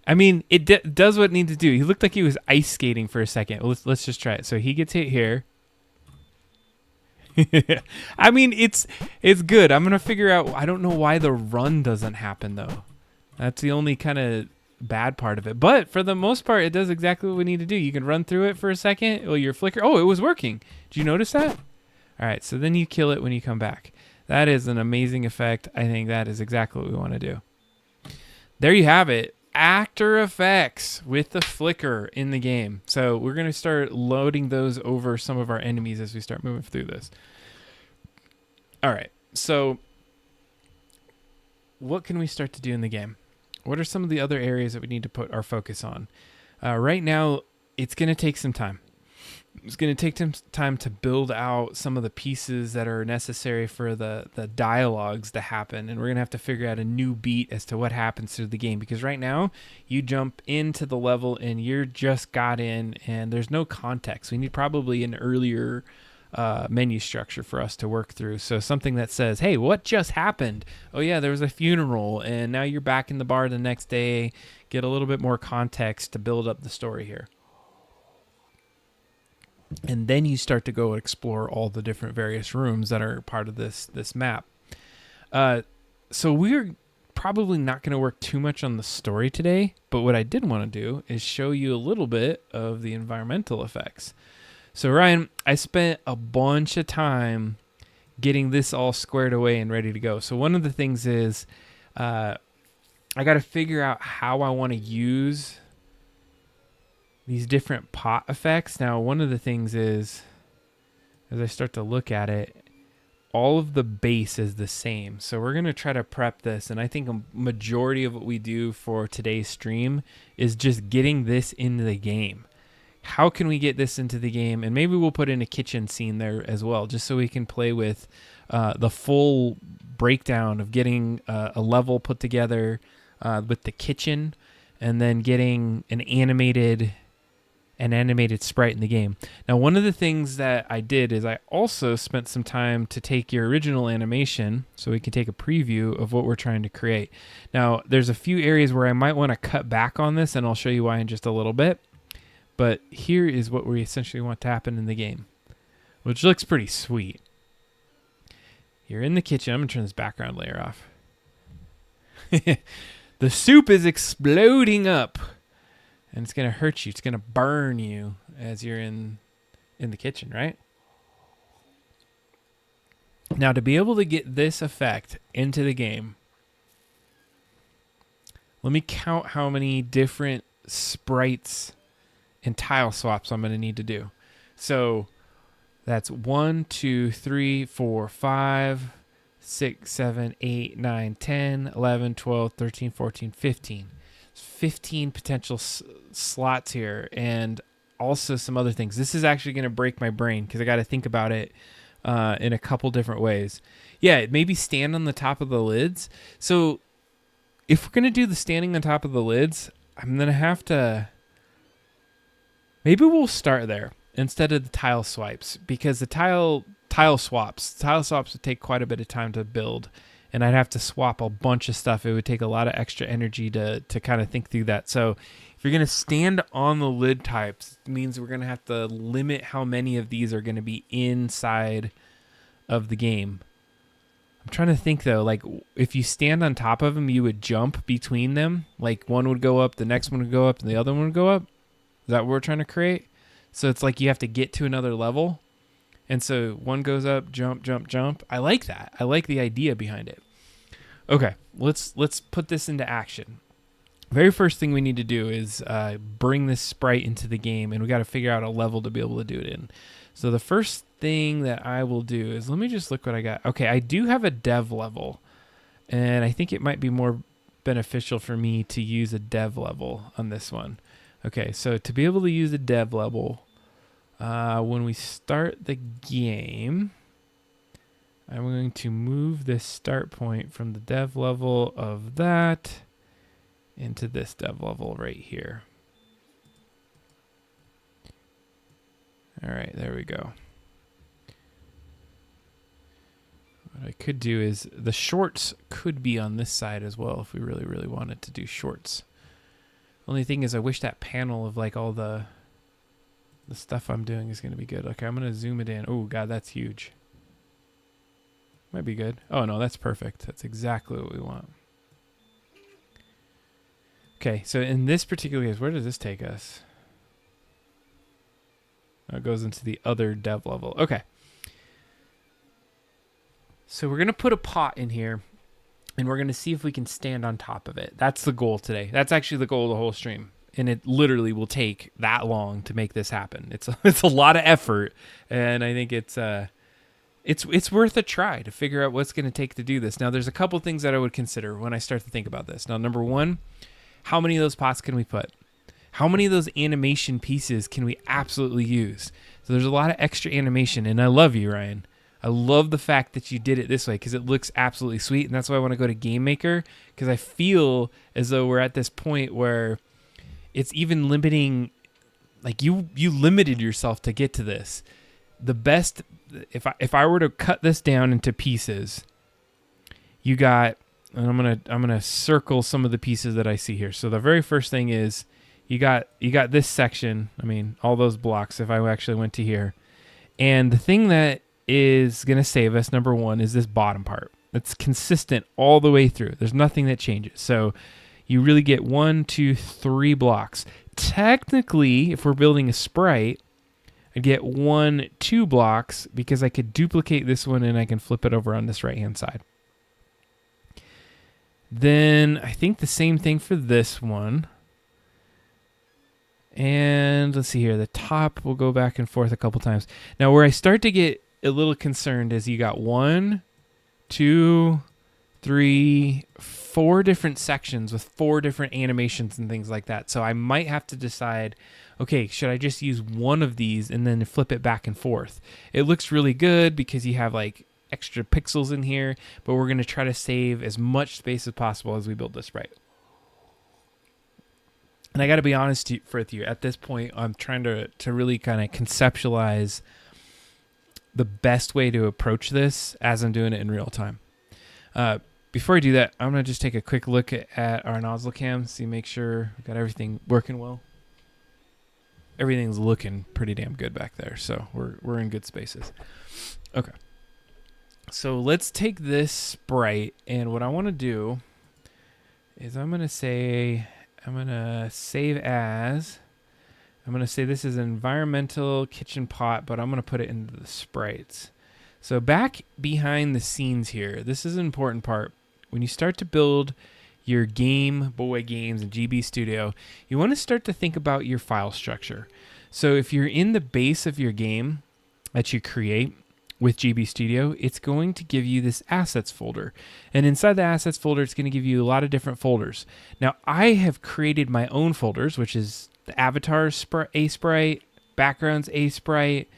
I mean, it does what it needs to do. He looked like he was ice skating for a second. Let's just try it. So he gets hit here. I mean, it's good. I'm going to figure out. I don't know why the run doesn't happen, though. That's the only kind of bad part of it. But for the most part, it does exactly what we need to do. You can run through it for a second. Well, your flicker. Oh, it was working. Did you notice that? All right. So then you kill it when you come back. That is an amazing effect. I think that is exactly what we want to do. There you have it. Actor effects with the flicker in the game. So we're going to start loading those over some of our enemies as we start moving through this. All right. So what can we start to do in the game? What are some of the other areas that we need to put our focus on? Right now, it's going to take some time. It's going to take some time to build out some of the pieces that are necessary for the dialogues to happen. And we're going to have to figure out a new beat as to what happens through the game. Because right now, you jump into the level and you're just got in and there's no context. We need probably an earlier menu structure for us to work through. So something that says, hey, what just happened? Oh, yeah, there was a funeral and now you're back in the bar the next day. Get a little bit more context to build up the story here. And then you start to go explore all the different various rooms that are part of this map. So we're probably not going to work too much on the story today, but what I did want to do is show you a little bit of the environmental effects. So Ryan, I spent a bunch of time getting this all squared away and ready to go. So one of the things is I got to figure out how I want to use these different pot effects. Now, one of the things is, as I start to look at it, all of the base is the same. So we're going to try to prep this. And I think a majority of what we do for today's stream is just getting this into the game. How can we get this into the game? And maybe we'll put in a kitchen scene there as well, just so we can play with the full breakdown of getting a level put together, with the kitchen, and then getting an animated sprite in the game. Now, one of the things that I did is I also spent some time to take your original animation so we can take a preview of what we're trying to create. Now, there's a few areas where I might want to cut back on this, and I'll show you why in just a little bit. But here is what we essentially want to happen in the game, which looks pretty sweet. You're in the kitchen. I'm going to turn this background layer off. The soup is exploding up. And it's going to hurt you. It's going to burn you as you're in the kitchen, right? Now, to be able to get this effect into the game, let me count how many different sprites and tile swaps I'm going to need to do. So that's 1, 2, 3, 4, 5, 6, 7, 8, 9, 10, 11, 12, 13, 14, 15. 15 potential slots here, and also some other things. This is actually going to break my brain because I got to think about it in a couple different ways. Yeah, maybe stand on the top of the lids. So if we're going to do the standing on top of the lids, I'm going to have to... Maybe we'll start there instead of the tile swipes, because the tile swaps would take quite a bit of time to build. And I'd have to swap a bunch of stuff. It would take a lot of extra energy to kind of think through that. So if you're going to stand on the lid types, it means we're going to have to limit how many of these are going to be inside of the game. I'm trying to think, though, like if you stand on top of them, you would jump between them. Like one would go up, the next one would go up, and the other one would go up. Is that what we're trying to create? So it's like you have to get to another level. And so one goes up, jump, jump, jump. I like that. I like the idea behind it. Okay, let's put this into action. Very first thing we need to do is bring this sprite into the game, and we got to figure out a level to be able to do it in. So the first thing that I will do is, let me just look what I got. Okay, I do have a dev level, and I think it might be more beneficial for me to use a dev level on this one. Okay, so to be able to use a dev level, when we start the game, I'm going to move this start point from the dev level of that into this dev level right here. All right, there we go. What I could do is the shorts could be on this side as well if we really, really wanted to do shorts. Only thing is I wish that panel of like all the stuff I'm doing is going to be good. Okay, I'm going to zoom it in. Oh, God, that's huge. Might be good. Oh, no, that's perfect. That's exactly what we want. Okay, so in this particular case, where does this take us? Oh, it goes into the other dev level. Okay. So we're going to put a pot in here, and we're going to see if we can stand on top of it. That's the goal today. That's actually the goal of the whole stream. And it literally will take that long to make this happen. It's a lot of effort, and I think it's worth a try to figure out what's going to take to do this. Now, there's a couple things that I would consider when I start to think about this. Now, number one, how many of those pots can we put? How many of those animation pieces can we absolutely use? So there's a lot of extra animation, and I love you, Ryan. I love the fact that you did it this way because it looks absolutely sweet, and that's why I want to go to Game Maker, because I feel as though we're at this point where it's even limiting, like you limited yourself to get to this. The best, if I were to cut this down into pieces, you got, and I'm gonna circle some of the pieces that I see here. So the very first thing is you got this section. I mean, all those blocks. If I actually went to here, and the thing that is gonna save us, number one, is this bottom part. It's consistent all the way through. There's nothing that changes. So you really get 1, 2, 3 blocks. Technically, if we're building a sprite, I'd get 1, 2 blocks because I could duplicate this one and I can flip it over on this right-hand side. Then I think the same thing for this one. And let's see here. The top will go back and forth a couple times. Now, where I start to get a little concerned is you got 1, 2, 3, 4 different sections with 4 different animations and things like that. So I might have to decide, okay, should I just use one of these and then flip it back and forth? It looks really good because you have like extra pixels in here, but we're going to try to save as much space as possible as we build this sprite. And I got to be honest with you, at this point, I'm trying to really kind of conceptualize the best way to approach this as I'm doing it in real time. Before I do that, I'm going to just take a quick look at our nozzle cam, make sure we got everything working well. Everything's looking pretty damn good back there, so we're in good spaces. Okay. So let's take this sprite, and what I want to do is I'm going to say this is an environmental kitchen pot, but I'm going to put it into the sprites. So back behind the scenes here, this is an important part. When you start to build your Game Boy games in GB Studio, you want to start to think about your file structure. So if you're in the base of your game that you create with GB Studio, it's going to give you this assets folder. And inside the assets folder, it's going to give you a lot of different folders. Now, I have created my own folders, which is the avatars A sprite, backgrounds A sprite,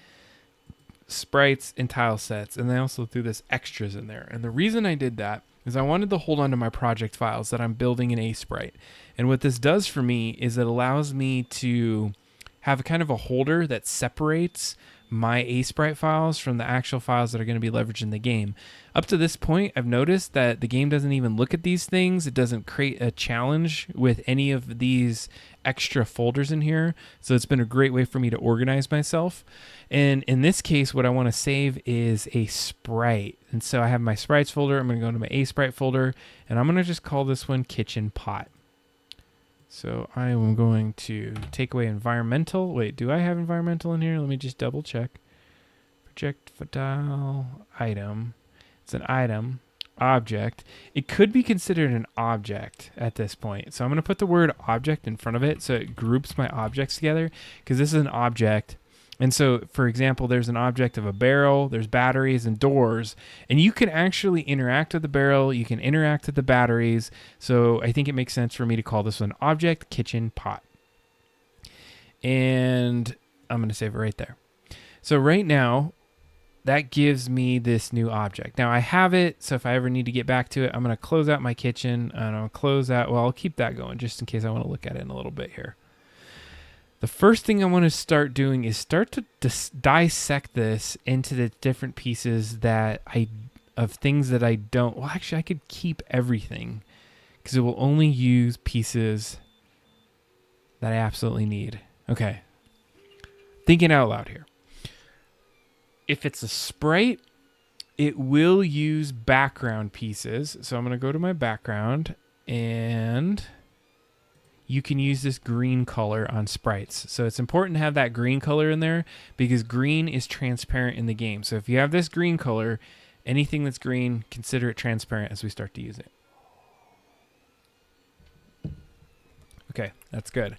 sprites, and tile sets. And I also threw this extras in there. And the reason I did that is I wanted to hold on to my project files that I'm building in A sprite. And what this does for me is it allows me to have a kind of a holder that separates my A sprite files from the actual files that are going to be leveraged in the game. Up to this point, I've noticed that the game doesn't even look at these things. It doesn't create a challenge with any of these extra folders in here. So it's been a great way for me to organize myself. And in this case, what I want to save is a sprite. And so I have my sprites folder. I'm going to go into my A sprite folder, and I'm going to just call this one kitchen pot. So I am going to take away environmental. Wait, do I have environmental in here? Let me just double check. Projectile item. It's an item. Object. It could be considered an object at this point. So I'm going to put the word object in front of it so it groups my objects together, because this is an object. And so, for example, there's an object of a barrel, there's batteries and doors, and you can actually interact with the barrel, you can interact with the batteries. So I think it makes sense for me to call this one object kitchen pot. And I'm going to save it right there. So right now, that gives me this new object. Now I have it, so if I ever need to get back to it, I'm going to close out my kitchen, and I'll close out, well, I'll keep that going just in case I want to look at it in a little bit here. The first thing I want to start doing is start to dissect this into the different pieces of things that I don't. Well, actually, I could keep everything because it will only use pieces that I absolutely need. Okay. Thinking out loud here. If it's a sprite, it will use background pieces. So I'm going to go to my background, and you can use this green color on sprites. So it's important to have that green color in there because green is transparent in the game. So if you have this green color, anything that's green, consider it transparent as we start to use it. Okay, that's good.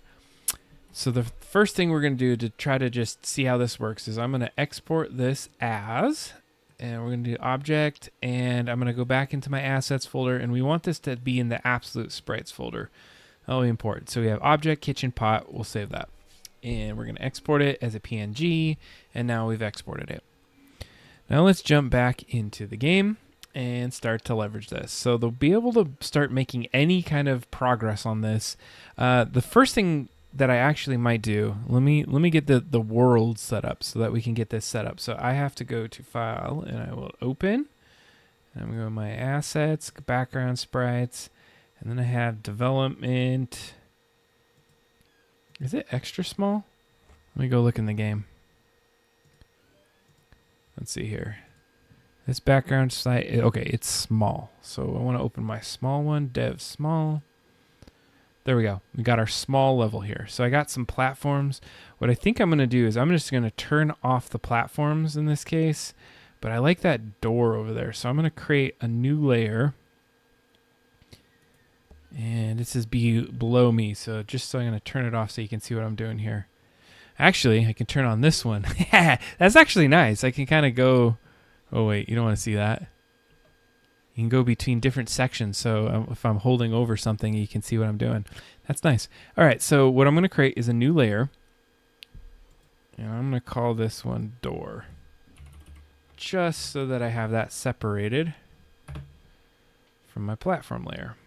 So the first thing we're going to do to try to just see how this works is I'm going to export this as, and we're going to do object, and I'm going to go back into my assets folder, and we want this to be in the absolute sprites folder. That'll be important. So we have object kitchen pot. We'll save that. And we're going to export it as a PNG. And now we've exported it. Now let's jump back into the game and start to leverage this. So they'll be able to start making any kind of progress on this. The first thing that I actually might do, let me get the world set up so that we can get this set up. So I have to go to file, and I will open. And I'm going to go to my assets, background sprites. And then I have development. Is it extra small? Let me go look in the game. Let's see here. This background site, okay, it's small. So I want to open my small one, dev small. There we go. We got our small level here. So I got some platforms. What I think I'm going to do is I'm just going to turn off the platforms in this case. But I like that door over there. So I'm going to create a new layer. And this is below me, so I'm going to turn it off so you can see what I'm doing here. Actually, I can turn on this one. That's actually nice. I can kind of go... Oh, wait, you don't want to see that? You can go between different sections, so if I'm holding over something, you can see what I'm doing. That's nice. All right, so what I'm going to create is a new layer. And I'm going to call this one door. Just so that I have that separated from my platform layer.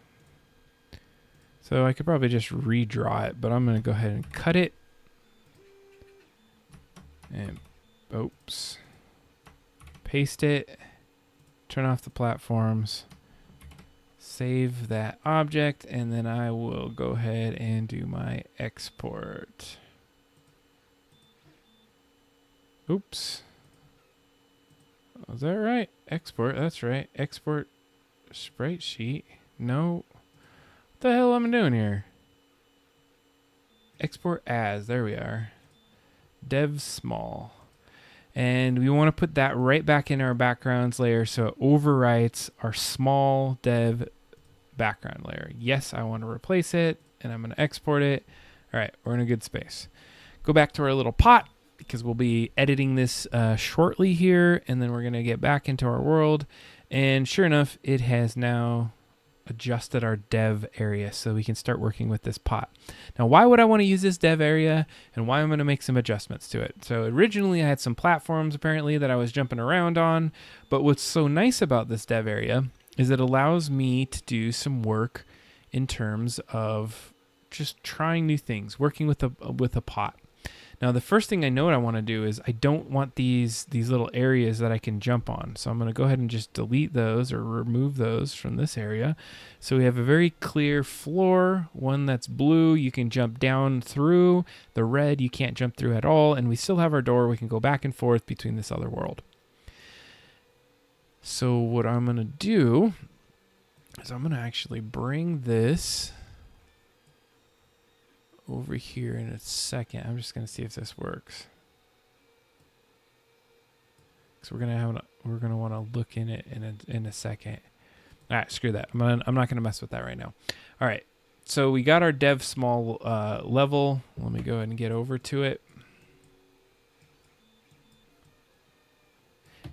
So I could probably just redraw it, but I'm going to go ahead and cut it. And, oops. Paste it. Turn off the platforms. Save that object, and then I will go ahead and do my export. Oops. Is that right? Export, that's right. Export sprite sheet. No. What the hell am I doing here? Export as, there we are. Dev small. And we want to put that right back in our backgrounds layer so it overwrites our small dev background layer. Yes, I want to replace it, and I'm going to export it. All right, we're in a good space. Go back to our little pot because we'll be editing this shortly here, and then we're going to get back into our world. And sure enough, it has now adjusted our dev area so we can start working with this pot. Now, why would I want to use this dev area and why I'm going to make some adjustments to it? So originally I had some platforms apparently that I was jumping around on, but what's so nice about this dev area is it allows me to do some work in terms of just trying new things, working with a pot. Now, the first thing I know what I want to do is I don't want these little areas that I can jump on. So I'm going to go ahead and just delete those or remove those from this area. So we have a very clear floor, one that's blue you can jump down through, the red you can't jump through at all, and we still have our door. We can go back and forth between this other world. So what I'm going to do is I'm going to actually bring this over here in a second. I'm just going to see if this works. So we're going to want to look in it in a second. All right, screw that. I'm not going to mess with that right now. All right. So we got our dev small level. Let me go ahead and get over to it.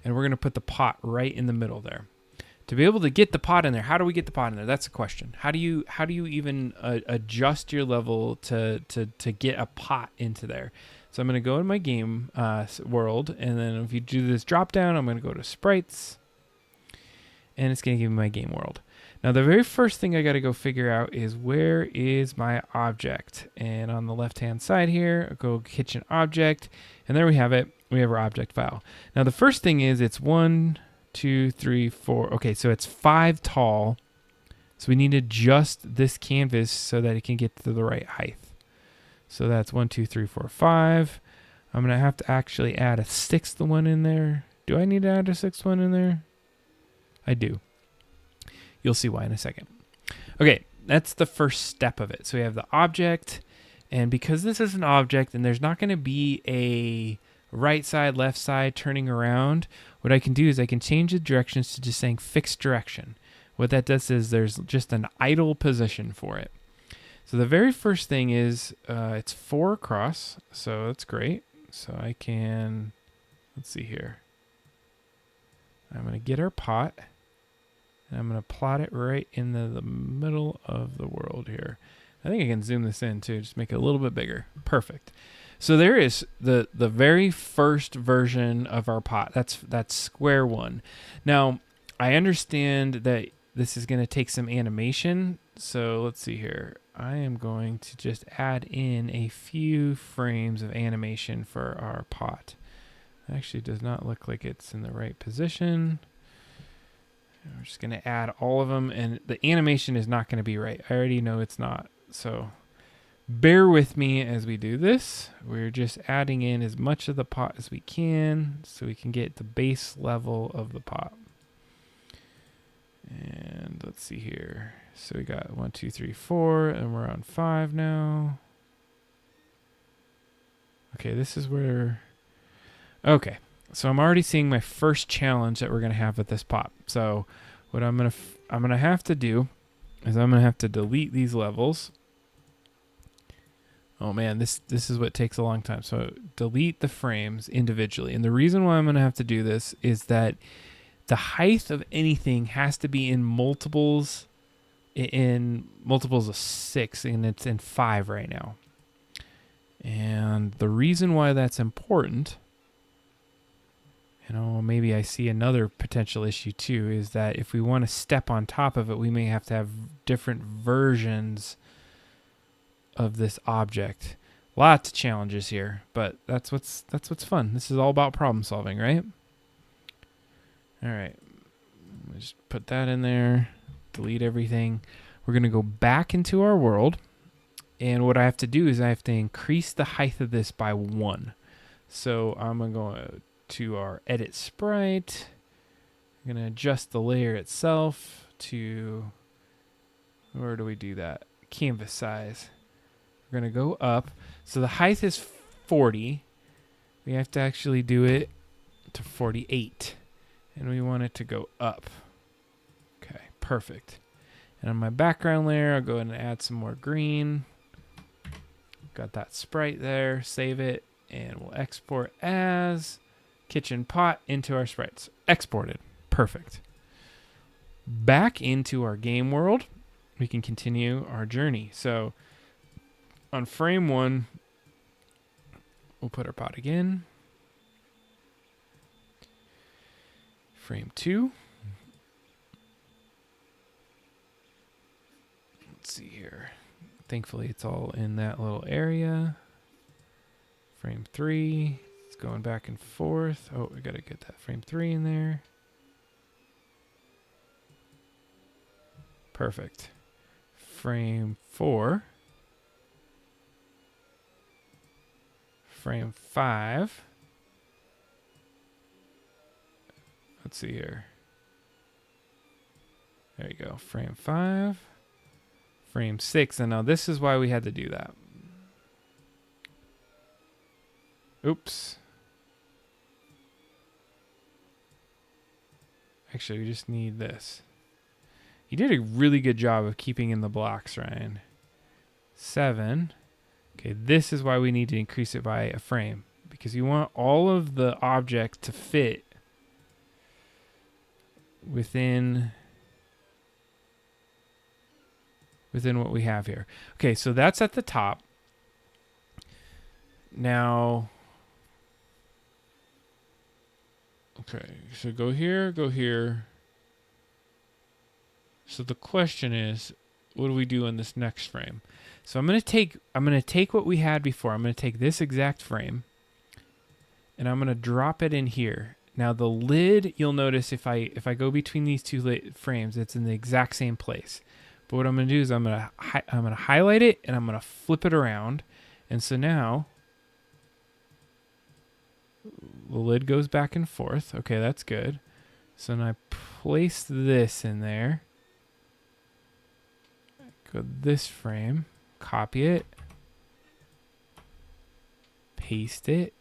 And we're going to put the pot right in the middle there. To be able to get the pot in there, how do we get the pot in there? That's the question. How do you even adjust your level to get a pot into there? So I'm going to go in my game world, and then if you do this drop down, I'm going to go to sprites, and it's going to give me my game world. Now the very first thing I got to go figure out is where is my object, and on the left hand side here, I'll go kitchen object, and there we have it. We have our object file. Now the first thing is it's 1, 2, 3, 4. Okay, so it's 5 tall. So we need to adjust this canvas so that it can get to the right height. So that's 1, 2, 3, 4, 5. I'm gonna have to actually add a 6th one in there. Do I need to add a 6th one in there? I do. You'll see why in a second. Okay, that's the first step of it. So we have the object, and because this is an object and there's not gonna be a right side, left side, turning around, what I can do is I can change the directions to just saying fixed direction. What that does is there's just an idle position for it. So the very first thing is it's 4 across, so that's great. So I can, let's see here. I'm going to get our pot, and I'm going to plot it right in the middle of the world here. I think I can zoom this in too, just make it a little bit bigger. Perfect. So there is the very first version of our pot. That's square one. Now, I understand that this is going to take some animation. So let's see here. I am going to just add in a few frames of animation for our pot. It actually does not look like it's in the right position. I'm just going to add all of them, and the animation is not going to be right. I already know it's not. So bear with me as we do this. We're just adding in as much of the pot as we can so we can get the base level of the pot. And let's see here. So we got 1, 2, 3, 4, and we're on 5 now. Okay, this is where... Okay, so I'm already seeing my first challenge that we're going to have with this pot. So what I'm going to have to do is I'm going to have to delete these levels. Oh man, this is what takes a long time. So delete the frames individually. And the reason why I'm going to have to do this is that the height of anything has to be in multiples of 6, and it's in 5 right now. And the reason why that's important, maybe I see another potential issue too, is that if we want to step on top of it, we may have to have different versions of this object. Lots of challenges here, but that's what's fun. This is all about problem solving, right? All right. Just put that in there. Delete everything. We're going to go back into our world. And what I have to do is I have to increase the height of this by 1. So I'm going to go to our edit sprite. I'm going to adjust the layer itself to, where do we do that? Canvas size. We're going to go up. So the height is 40. We have to actually do it to 48. And we want it to go up. Okay, perfect. And on my background layer, I'll go ahead and add some more green. Got that sprite there. Save it. And we'll export as kitchen pot into our sprites. Exported. Perfect. Back into our game world, we can continue our journey. So on frame 1, we'll put our pot again. Frame 2. Let's see here. Thankfully, it's all in that little area. Frame 3. It's going back and forth. Oh, we got to get that frame 3 in there. Perfect. Frame 4. Frame 5. Let's see here. There you go. Frame 5. Frame 6. And now this is why we had to do that. Oops. Actually, we just need this. You did a really good job of keeping in the blocks, Ryan. 7. Okay, this is why we need to increase it by a frame. Because you want all of the object to fit within what we have here. Okay, so that's at the top. Now, okay, so go here, go here. So the question is, what do we do in this next frame? So I'm going to take what we had before. I'm going to take this exact frame and I'm going to drop it in here. Now the lid, you'll notice if I go between these two frames, it's in the exact same place. But what I'm going to do is I'm going to highlight it and I'm going to flip it around. And so now the lid goes back and forth. Okay, that's good. So then I place this in there. Go this frame, copy it, paste it,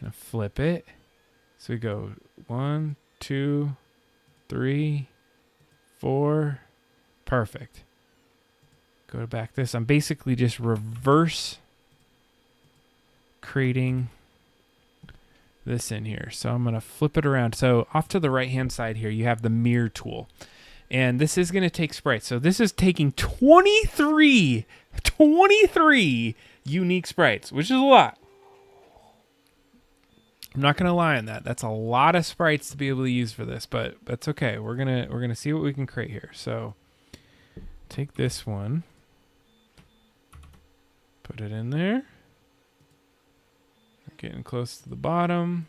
and flip it. So we go 1, 2, 3, 4. Perfect. Go back this. I'm basically just reverse creating this in here. So I'm going to flip it around. So off to the right hand side here, you have the mirror tool. And this is going to take sprites. So this is taking 23 unique sprites, which is a lot. I'm not going to lie on that. That's a lot of sprites to be able to use for this, but that's okay. We're going to see what we can create here. So take this one, put it in there. Getting close to the bottom.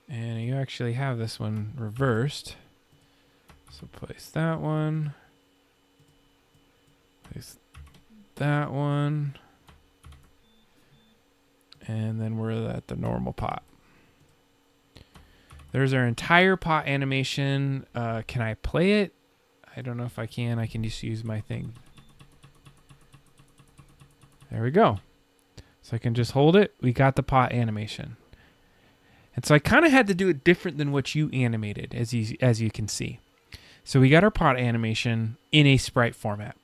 And you actually have this one reversed. So place that one. Place that one. And then we're at the normal pot. There's our entire pot animation. Can I play it? I don't know if I can. I can just use my thing. There we go. So I can just hold it. We got the pot animation. And so I kind of had to do it different than what you animated, as you can see. So we got our pot animation in a sprite format.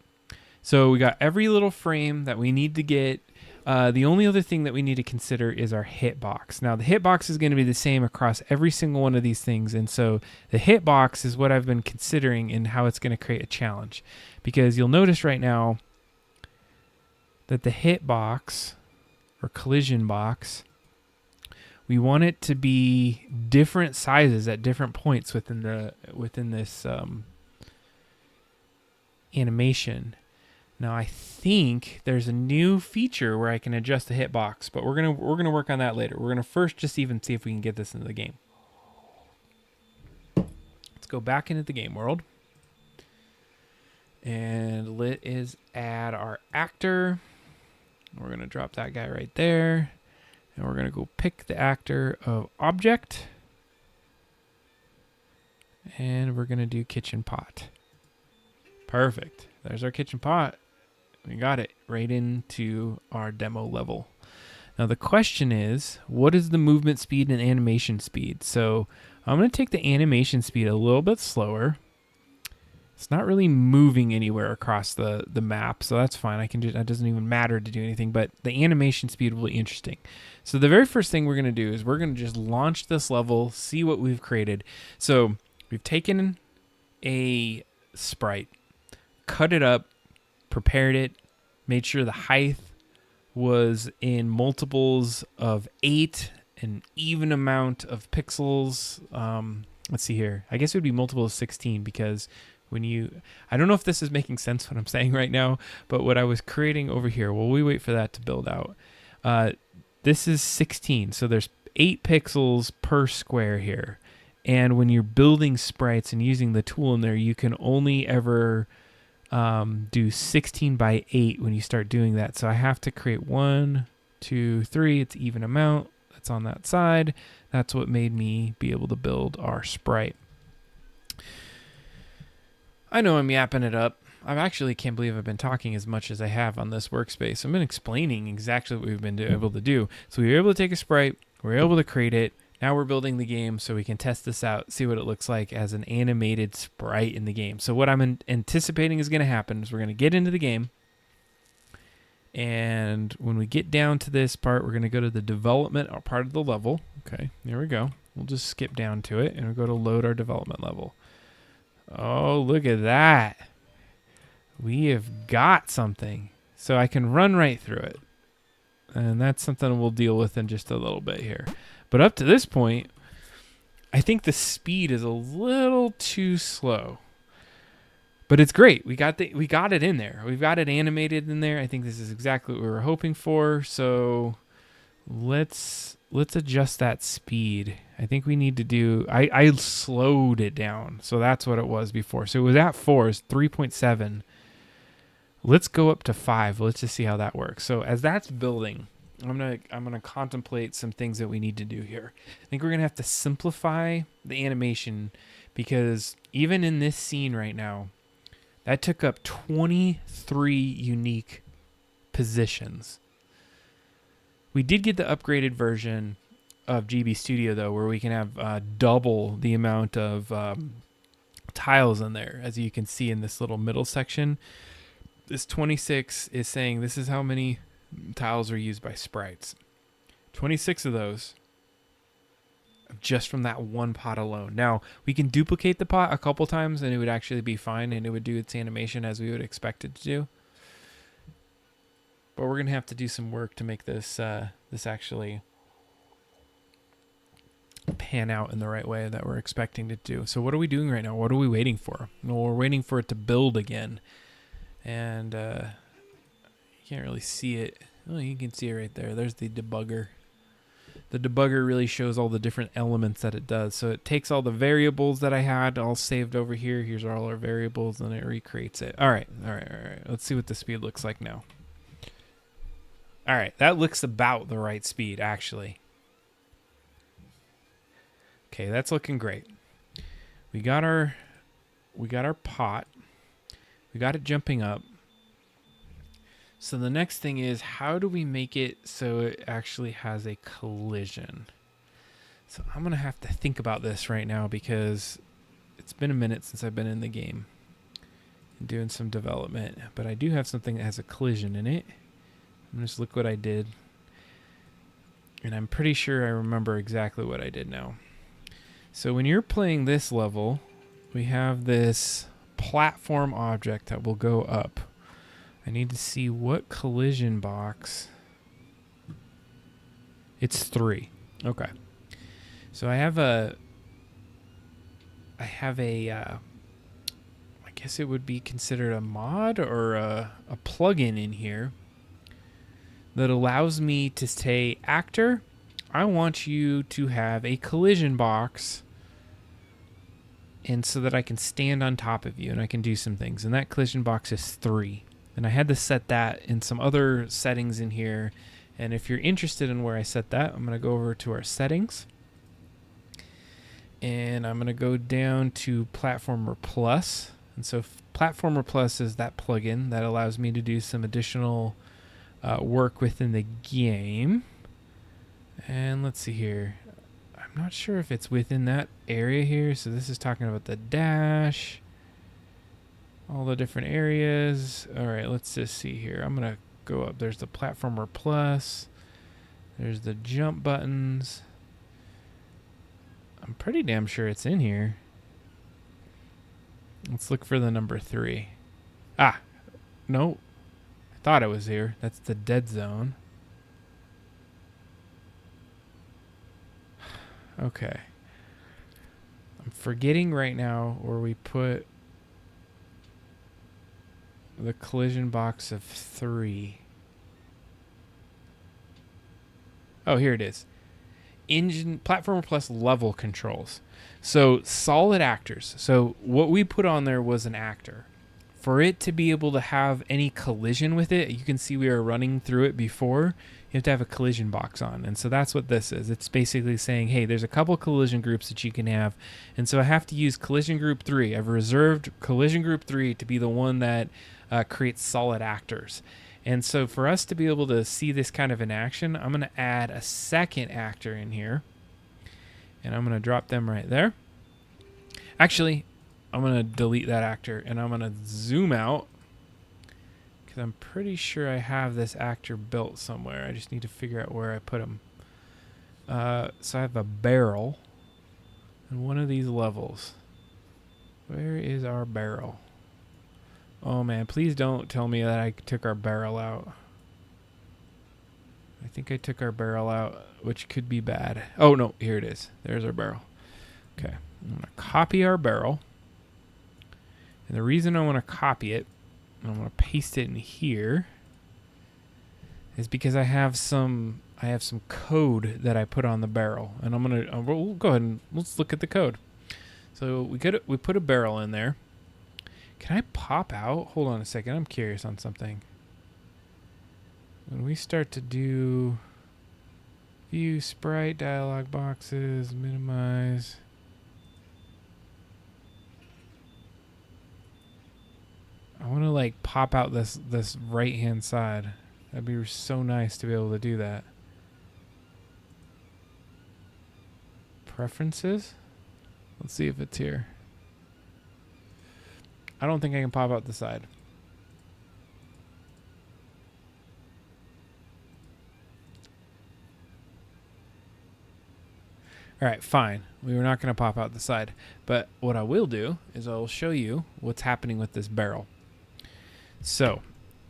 So we got every little frame that we need to get. The only other thing that we need to consider is our hitbox. Now the hitbox is going to be the same across every single one of these things. And so the hitbox is what I've been considering in how it's going to create a challenge. Because you'll notice right now that the hitbox or collision box, we want it to be different sizes at different points within this animation. Now I think there's a new feature where I can adjust the hitbox, but we're gonna work on that later. We're gonna first just even see if we can get this into the game. Let's go back into the game world. And let is add our actor. We're going to drop that guy right there. And we're going to go pick the actor of object. And we're going to do kitchen pot. Perfect. There's our kitchen pot. We got it right into our demo level. Now the question is, what is the movement speed and animation speed? So I'm going to take the animation speed a little bit slower. It's not really moving anywhere across the map, so that's fine. That doesn't even matter to do anything, but the animation speed will be interesting. So the very first thing we're going to do is we're going to just launch this level, see what we've created. So we've taken a sprite, cut it up, prepared it, made sure the height was in multiples of 8, an even amount of pixels. Let's see here. I guess it would be multiples of 16 because I don't know if this is making sense what I'm saying right now, but what I was creating over here, while we wait for that to build out, this is 16. So there's 8 pixels per square here. And when you're building sprites and using the tool in there, you can only ever do 16 by 8 when you start doing that. So I have to create 1, 2, 3. It's even amount. That's on that side. That's what made me be able to build our sprite. I know I'm yapping it up. I actually can't believe I've been talking as much as I have on this workspace. I've been explaining exactly what we've been able to do. So we were able to take a sprite. We were able to create it. Now we're building the game so we can test this out, see what it looks like as an animated sprite in the game. So what I'm anticipating is going to happen is we're going to get into the game. And when we get down to this part, we're going to go to the development part of the level. Okay, there we go. We'll just skip down to it and we'll go to load our development level. Oh, look at that. We have got something. So I can run right through it. And that's something we'll deal with in just a little bit here. But up to this point, I think the speed is a little too slow. But it's great. We got it in there. We've got it animated in there. I think this is exactly what we were hoping for. So let's adjust that speed. I think we need to do, I slowed it down. So that's what it was before. So it was at 4, it's 3.7. Let's go up to 5. Let's just see how that works. So as that's building, I'm gonna contemplate some things that we need to do here. I think we're gonna have to simplify the animation because even in this scene right now, that took up 23 unique positions. We did get the upgraded version of GB Studio though, where we can have double the amount of tiles in there, as you can see in this little middle section. This 26 is saying this is how many tiles are used by sprites. 26 of those just from that one pot alone. Now, we can duplicate the pot a couple times and it would actually be fine and it would do its animation as we would expect it to do. But we're going to have to do some work to make this this actually pan out in the right way that we're expecting it to do. So what are we doing right now? What are we waiting for? Well, we're waiting for it to build again. And you can't really see it. Oh, you can see it right there. There's the debugger. The debugger really shows all the different elements that it does. So it takes all the variables that I had all saved over here. Here's all our variables, and it recreates it. All right. Let's see what the speed looks like now. All right, that looks about the right speed, actually. Okay, that's looking great. We got our pot. We got it jumping up. So the next thing is, how do we make it so it actually has a collision? So I'm going to have to think about this right now because it's been a minute since I've been in the game and doing some development. But I do have something that has a collision in it. Just look what I did. And I'm pretty sure I remember exactly what I did now. So when you're playing this level, we have this platform object that will go up. I need to see what collision box. It's 3. Okay. So I have a my guess it would be considered a mod or a plugin in here that allows me to say, actor, I want you to have a collision box, and so that I can stand on top of you and I can do some things. And that collision box is 3. And I had to set that in some other settings in here. And if you're interested in where I set that, I'm going to go over to our settings. And I'm going to go down to Platformer Plus. And so Platformer Plus is that plugin that allows me to do some additional work within the game. And let's see here. I'm not sure if it's within that area here. So this is talking about the dash, all the different areas. All right, let's just see here. I'm going to go up. There's the Platformer Plus. There's the jump buttons. I'm pretty damn sure it's in here. Let's look for the number 3. Ah, no. I thought it was here. That's the dead zone. Okay. I'm forgetting right now where we put the collision box of 3. Oh, here it is. Engine Platformer Plus level controls. So solid actors. So what we put on there was an actor. For it to be able to have any collision with it, you can see we were running through it before, you have to have a collision box on. And so that's what this is. It's basically saying, hey, there's a couple collision groups that you can have. And so I have to use collision group 3. I've reserved collision group 3 to be the one that creates solid actors. And so for us to be able to see this kind of in action, I'm going to add a second actor in here. And I'm going to drop them right there. Actually, I'm going to delete that actor and I'm going to zoom out because I'm pretty sure I have this actor built somewhere. I just need to figure out where I put him. So I have a barrel in one of these levels. Where is our barrel? Oh man, please don't tell me that I took our barrel out. I think I took our barrel out, which could be bad. Oh no, here it is. There's our barrel. Okay, I'm going to copy our barrel. And the reason I want to copy it, and I'm going to paste it in here, is because I have some code that I put on the barrel, and I'm going to we'll go ahead and let's look at the code. So we put a barrel in there. Can I pop out? Hold on a second. I'm curious on something. When we start to do view sprite dialog boxes, minimize. I want to like pop out this right hand side. That'd be so nice to be able to do that. Preferences. Let's see if it's here. I don't think I can pop out the side. All right, fine. We were not going to pop out the side. But what I will do is I'll show you what's happening with this barrel. So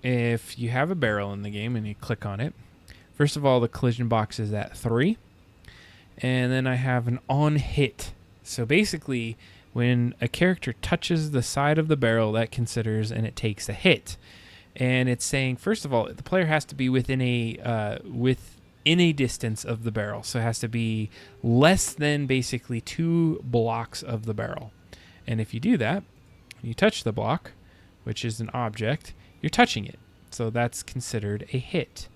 if you have a barrel in the game and you click on it, first of all, the collision box is at 3. And then I have an on hit. So basically, when a character touches the side of the barrel, that considers and it takes a hit. And it's saying, first of all, the player has to be within a distance of the barrel. So it has to be less than basically 2 blocks of the barrel. And if you do that, you touch the block, which is an object, you're touching it. So that's considered a hit.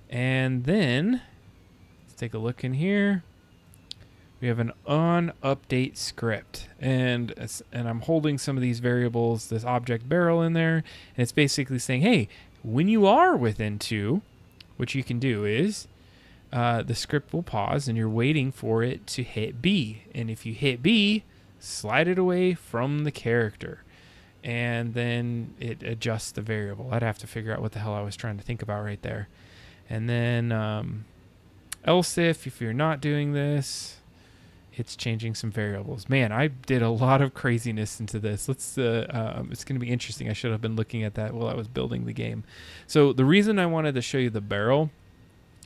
And then, let's take a look in here. We have an on update script, and I'm holding some of these variables, this object barrel in there, and it's basically saying, hey, when you are within 2, what you can do is the script will pause and you're waiting for it to hit B. And if you hit B, slide it away from the character. And then it adjusts the variable. I'd have to figure out what the hell I was trying to think about right there. And then else if you're not doing this, it's changing some variables. Man, I did a lot of craziness into this. It's going to be interesting. I should have been looking at that while I was building the game. So the reason I wanted to show you the barrel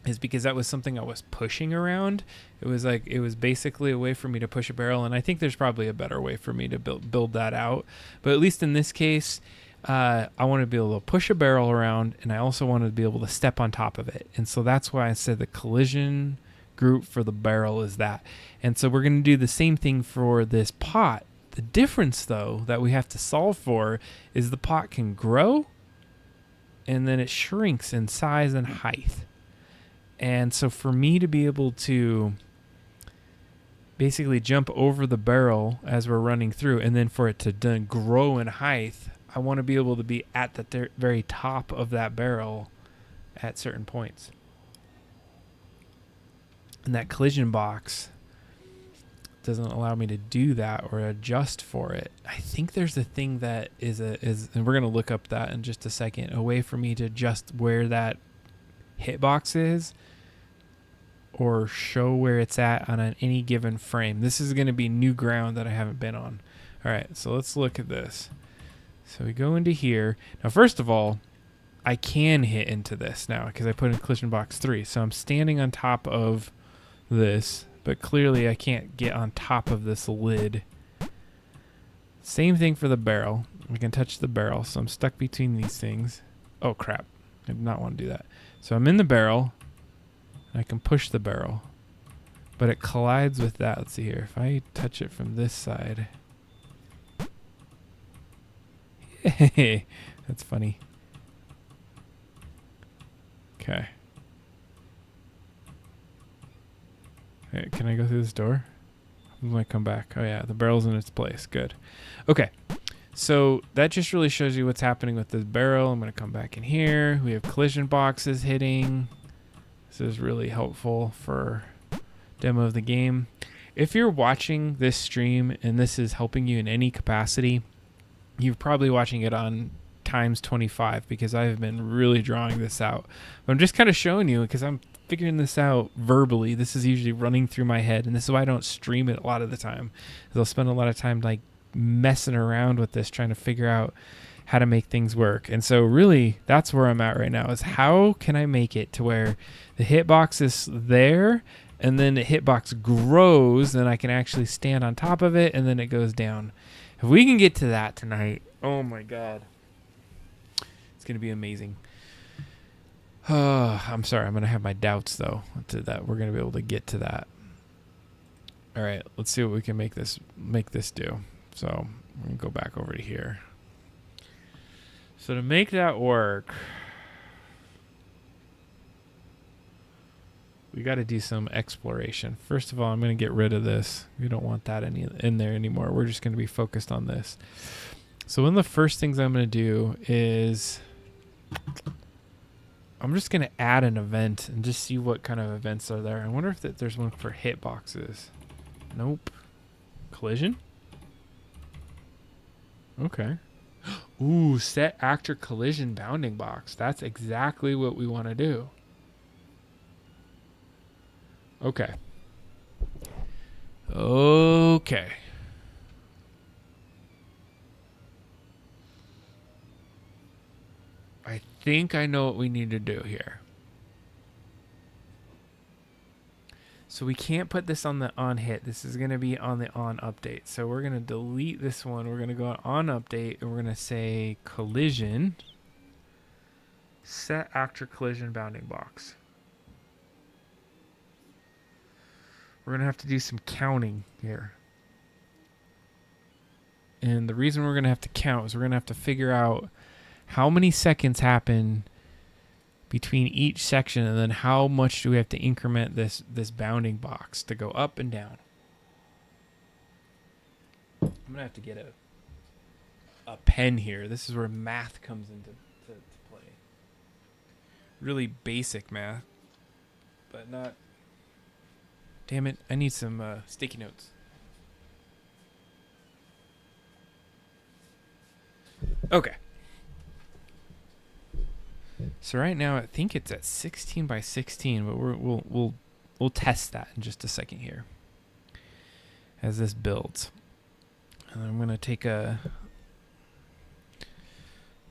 is because that was something I was pushing around. It was basically a way for me to push a barrel, and I think there's probably a better way for me to build that out. But at least in this case, I want to be able to push a barrel around, and I also wanted to be able to step on top of it. And so that's why I said the collision group for the barrel is that. And so we're going to do the same thing for this pot. The difference, though, that we have to solve for is the pot can grow, and then it shrinks in size and height. And so for me to be able to basically jump over the barrel as we're running through, and then for it to then grow in height, I want to be able to be at the very top of that barrel at certain points. And that collision box doesn't allow me to do that or adjust for it. I think there's a thing that is and we're going to look up that in just a second, a way for me to adjust where that hitbox is or show where it's at on any given frame. This is going to be new ground that I haven't been on. All right, so let's look at this. So we go into here. Now, first of all, I can hit into this now because I put in collision box 3. So I'm standing on top of this, but clearly I can't get on top of this lid. Same thing for the barrel. I can touch the barrel, so I'm stuck between these things. Oh, crap. I did not want to do that. So I'm in the barrel. I can push the barrel, but it collides with that. Let's see here. If I touch it from this side. Hey, that's funny. Okay. Hey, can I go through this door? I'm going to come back. Oh, yeah. The barrel's in its place. Good. Okay. So that just really shows you what's happening with this barrel. I'm going to come back in here. We have collision boxes hitting. This is really helpful for demo of the game. If you're watching this stream and this is helping you in any capacity, you're probably watching it on times 25 because I've been really drawing this out. But I'm just kind of showing you because I'm figuring this out verbally. This is usually running through my head, and this is why I don't stream it a lot of the time. I'll spend a lot of time like messing around with this, trying to figure out how to make things work. And so really that's where I'm at right now, is how can I make it to where the hitbox is there and then the hitbox grows and I can actually stand on top of it and then it goes down. If we can get to that tonight, oh my God, it's going to be amazing. I'm sorry, I'm going to have my doubts though to that we're going to be able to get to that. All right, let's see what we can make this do. So I'm going to go back over to here. So to make that work, we got to do some exploration. First of all, I'm going to get rid of this. We don't want that in there anymore. We're just going to be focused on this. So one of the first things I'm going to do is I'm just going to add an event and just see what kind of events are there. I wonder if there's one for hitboxes. Nope. Collision? Okay. Ooh, set actor collision bounding box. That's exactly what we want to do. Okay. Okay. I think I know what we need to do here. So we can't put this on the on hit. This is going to be on the on update. So we're going to delete this one. We're going to go on update and we're going to say collision. Set actor collision bounding box. We're going to have to do some counting here. And the reason we're going to have to count is we're going to have to figure out how many seconds happen between each section, and then how much do we have to increment this bounding box to go up and down. I'm gonna have to get a pen here. This is where math comes into play. Really basic math, but not. Damn it! I need some sticky notes. Okay. So right now I think it's at 16 by 16, but we'll test that in just a second here as this builds. And I'm gonna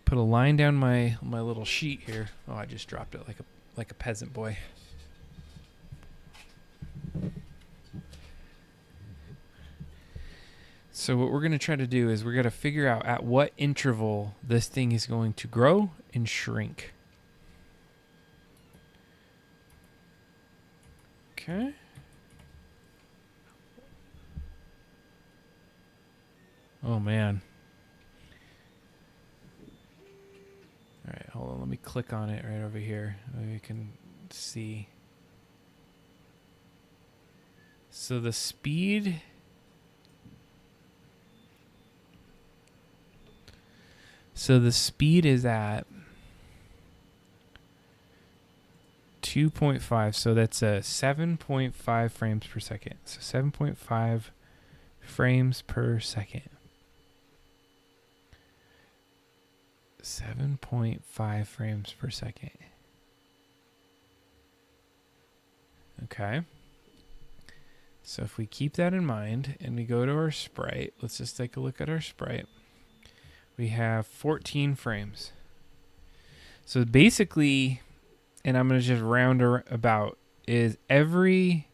put a line down my little sheet here. Oh, I just dropped it like a peasant boy. So what we're going to try to do is we're going to figure out at what interval this thing is going to grow and shrink. Okay. Oh, man. All right, hold on. Let me click on it right over here. Maybe we can see. So the speed... So the speed is at 2.5. So that's a 7.5 frames per second. So 7.5 frames per second. 7.5 frames per second. Okay. So if we keep that in mind and we go to our sprite, let's just take a look at our sprite. We have 14 frames. So basically, and I'm going to just round about, is every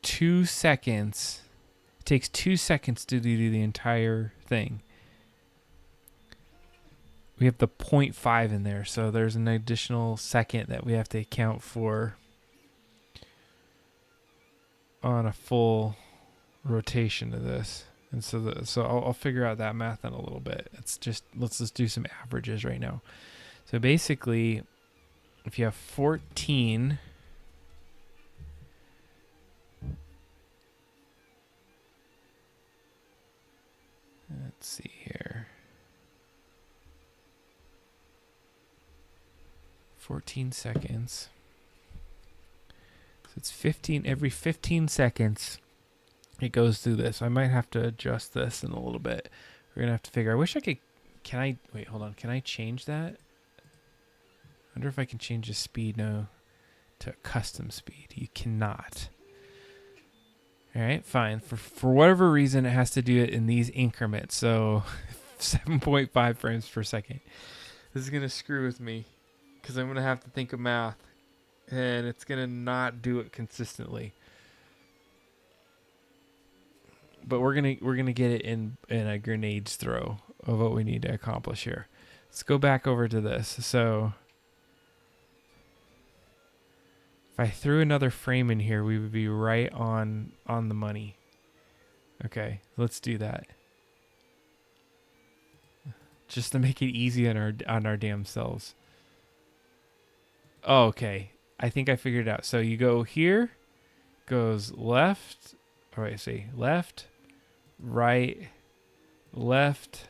2 seconds, it takes 2 seconds to do the entire thing. We have the 0.5 in there, so there's an additional second that we have to account for on a full rotation of this. And so I'll figure out that math in a little bit. Let's just do some averages right now. So basically, if you have 14, let's see here. 14 seconds. So it's 15 every 15 seconds. It goes through this. I might have to adjust this in a little bit. We're gonna have to figure. I wish I could. Can I wait? Hold on. Can I change that? I wonder if I can change the speed. No, to custom speed. You cannot. All right, fine. For whatever reason, it has to do it in these increments. So 7.5 frames per second. This is gonna screw with me because I'm gonna have to think of math, and it's gonna not do it consistently. But we're gonna get it in a grenade's throw of what we need to accomplish here. Let's go back over to this. So if I threw another frame in here, we would be right on the money. Okay, let's do that. Just to make it easy on our damn selves. Oh, okay. I think I figured it out. So you go here, goes left. All right, see, left, right, left.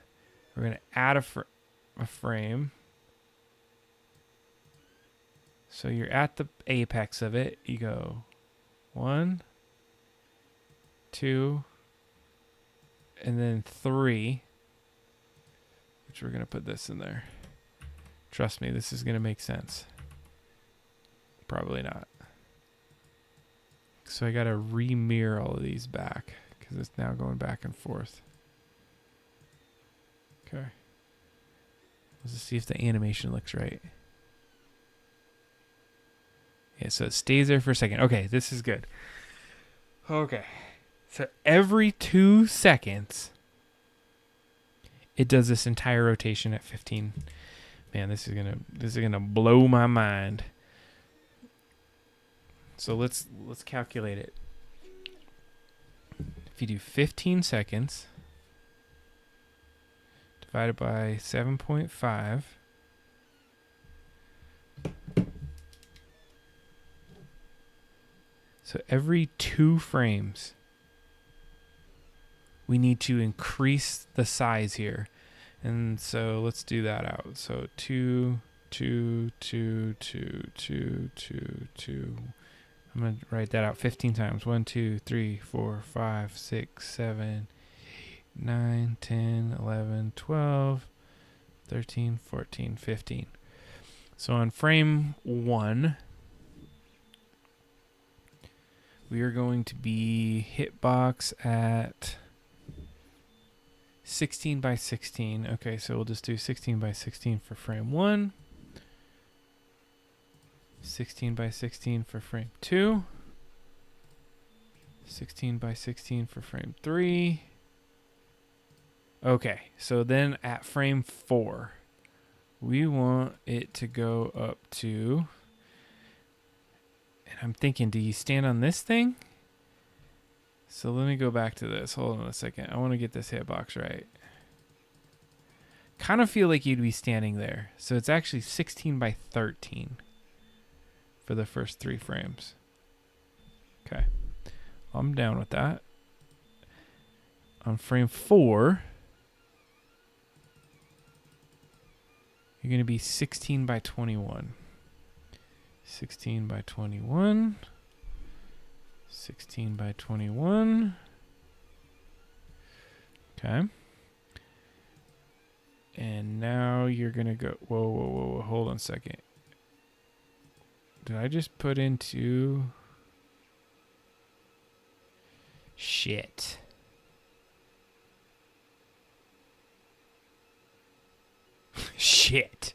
We're going to add a frame. So you're at the apex of it. You go 1, 2, and then 3, which we're going to put this in there. Trust me, this is going to make sense. Probably not. So I got to re-mirror all of these back because it's now going back and forth. Okay. Let's just see if the animation looks right. Yeah, so it stays there for a second. Okay, this is good. Okay. So every 2 seconds, it does this entire rotation at 15. Man, this is gonna blow my mind. So let's calculate it. If you do 15 seconds divided by 7.5, so every 2 frames, we need to increase the size here. And so let's do that out. So 2, 2, 2, 2, 2, 2, 2. I'm going to write that out 15 times. 1, 2, 3, 4, 5, 6, 7, 9, 10, 11, 12, 13, 14, 15. So on frame 1, we are going to be hitbox at 16 by 16. Okay, so we'll just do 16 by 16 for frame 1. 16 by 16 for frame 2. 16 by 16 for frame 3. Okay, so then at frame 4, we want it to go up to, and I'm thinking, do you stand on this thing? So let me go back to this. Hold on a second. I want to get this hitbox right. Kind of feel like you'd be standing there. So it's actually 16 by 13 for the first 3 frames. Okay. I'm down with that. On frame 4, you're going to be 16 by 21. 16 by 21. 16 by 21. Okay. And now you're going to go... Whoa, whoa, whoa, whoa. Hold on a second. Did I just put into... Shit. Shit.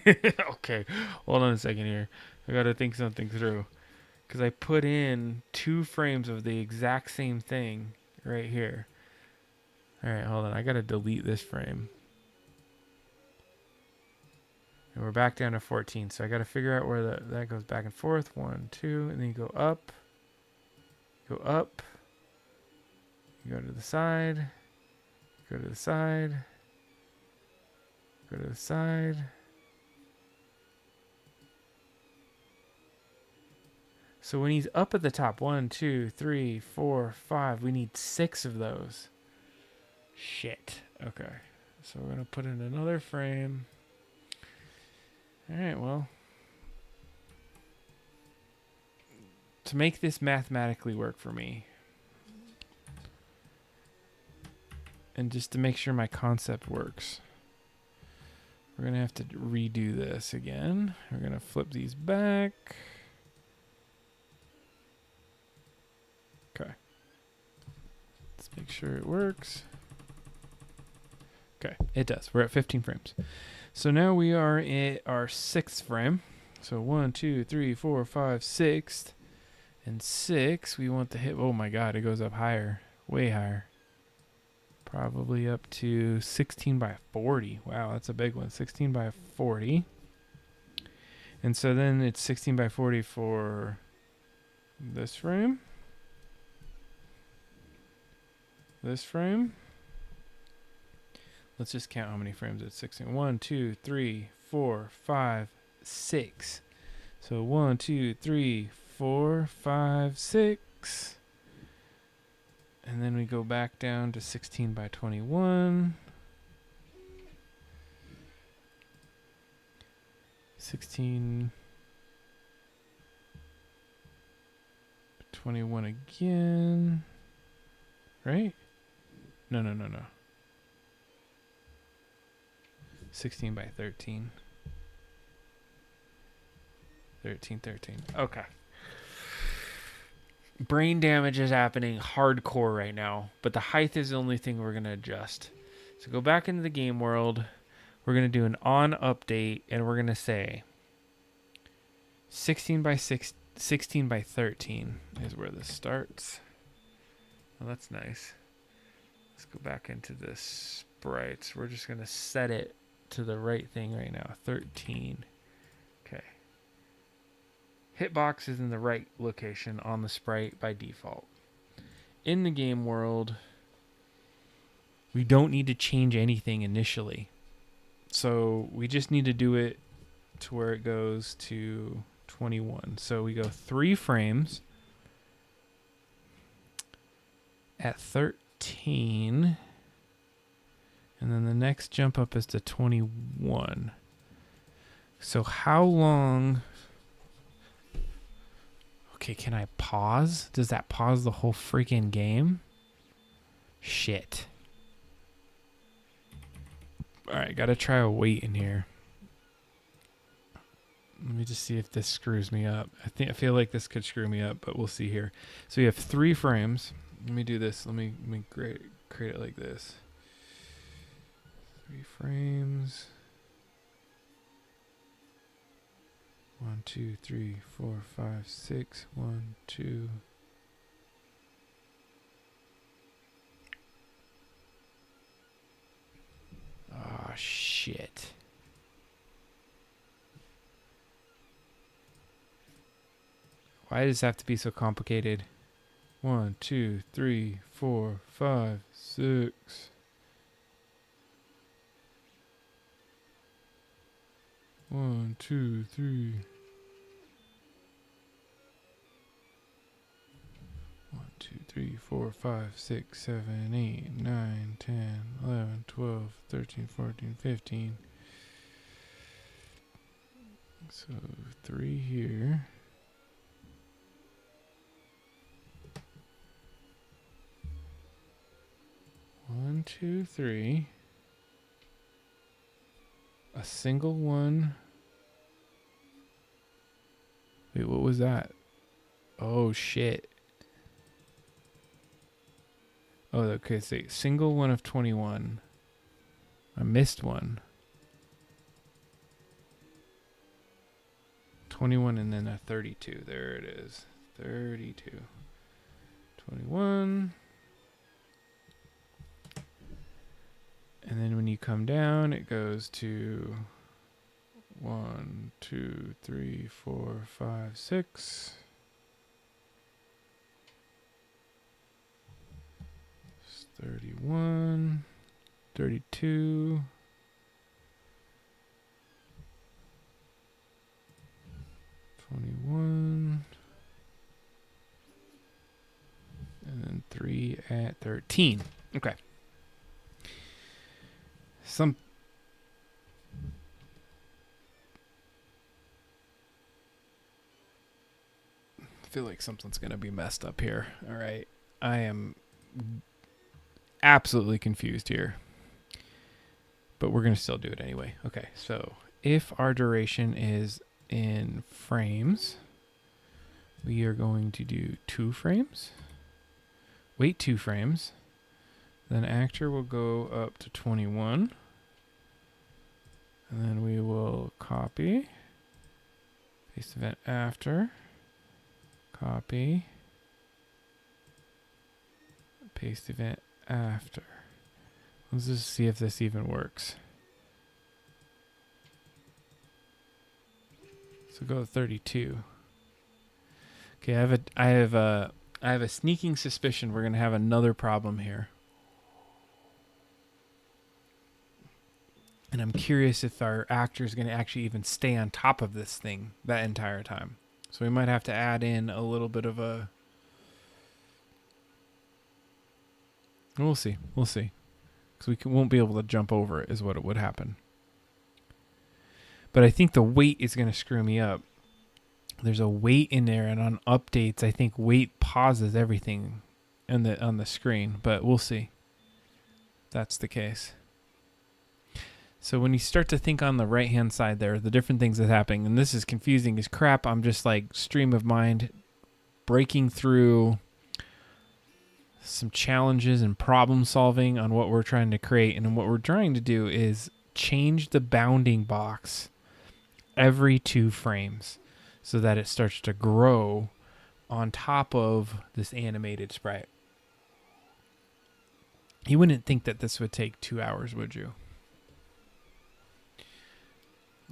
Okay. Hold on a second here. I got to think something through. Because I put in 2 frames of the exact same thing right here. Alright, hold on. I got to delete this frame. And we're back down to 14. So I got to figure out where that goes back and forth. 1, 2, and then you go up. Go up. You go to the side. Go to the side. Go to the side. So when he's up at the top, 1, 2, 3, 4, 5, we need 6 of those. Shit. Okay. So we're going to put in another frame. All right, well. To make this mathematically work for me, and just to make sure my concept works, we're going to have to redo this again. We're going to flip these back. Okay. Let's make sure it works. Okay, it does. We're at 15 frames. So now we are at our 6th frame. So 1, 2, 3, 4, 5, 6. And 6, we want to hit... Oh my god, it goes up higher. Way higher. Probably up to 16 by 40. Wow, that's a big one. 16 by 40. And so then it's 16 by 40 for this frame. This frame. Let's just count how many frames it's 16. 1, 2, 3, 4, 5, 6. So 1, 2, 3, 4, 5, 6. And then we go back down to 16 by 21. 16, 21 again. Right? No. 16 by 13. 13. Okay. Brain damage is happening hardcore right now, but the height is the only thing we're going to adjust. So go back into the game world. We're going to do an on update, and we're going to say 16 by 13 is where this starts. Well, that's nice. Let's go back into this sprites. We're just going to set it to the right thing right now. 13. Okay. Hitbox is in the right location on the sprite by default. In the game world, we don't need to change anything initially. So we just need to do it to where it goes to 21. So we go 3 frames at 13. And then the next jump up is to 21. So how long... Okay, can I pause? Does that pause the whole freaking game? Shit. Alright, gotta try a wait in here. Let me just see if this screws me up. I feel like this could screw me up, but we'll see here. So we have 3 frames. Let me do this. Let me create it like this. 3 frames. 1, 2, 3, 4, 5, 6. 1, 2. shit. Why does it have to be so complicated? 1, 2, 3, 4, 5, 6. One, two, three. 1, 2, 3, 4, 5, 6, 7, 8, 9, 10, 11, 12, 13, 14, 15. So 3 here. One, two, three. A single one. Wait, what was that? Oh, shit. Oh, okay, so single one of 21. I missed one. 21 and then a 32. There it is. 32. 21. And then when you come down, it goes to 1, 2, 3, 4, 5, 6. It's 31, 32. 21. And then 3 at 13. Okay. I feel like something's going to be messed up here. All right. I am absolutely confused here. But we're going to still do it anyway. Okay. So if our duration is in frames, we are going to do 2 frames. Wait 2 frames. Then actor will go up to 21. And then we will copy. Paste event after. Copy. Paste event after. Let's just see if this even works. So go to 32. Okay, I have a sneaking suspicion we're gonna have another problem here. And I'm curious if our actor is going to actually even stay on top of this thing that entire time. So we might have to add in a little bit of a... We'll see. We'll see. Because won't be able to jump over it is what it would happen. But I think the wait is going to screw me up. There's a wait in there, and on updates, I think wait pauses everything on the screen. But we'll see. That's the case. So when you start to think on the right-hand side there, the different things that's happening, and this is confusing as crap. I'm just like stream of mind breaking through some challenges and problem solving on what we're trying to create. And what we're trying to do is change the bounding box every 2 frames so that it starts to grow on top of this animated sprite. You wouldn't think that this would take 2 hours, would you?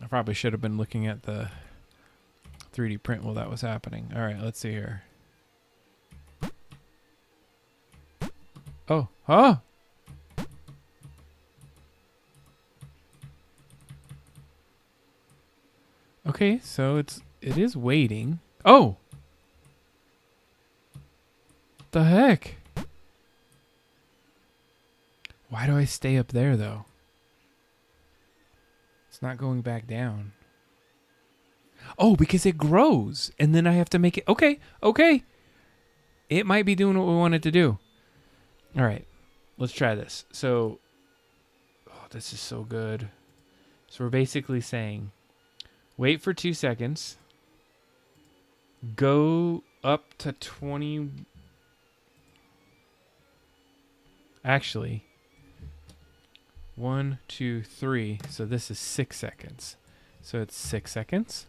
I probably should have been looking at the 3D print while that was happening. All right, let's see here. Oh, huh? Okay, so it is waiting. Oh! The heck? Why do I stay up there though? It's not going back down. Oh, because it grows. And then I have to make it... Okay, okay. It might be doing what we want it to do. All right, let's try this. So, oh, this is so good. So we're basically saying, wait for 2 seconds. Go up to 20... Actually... 1, 2, 3. So this is 6 seconds. So it's 6 seconds.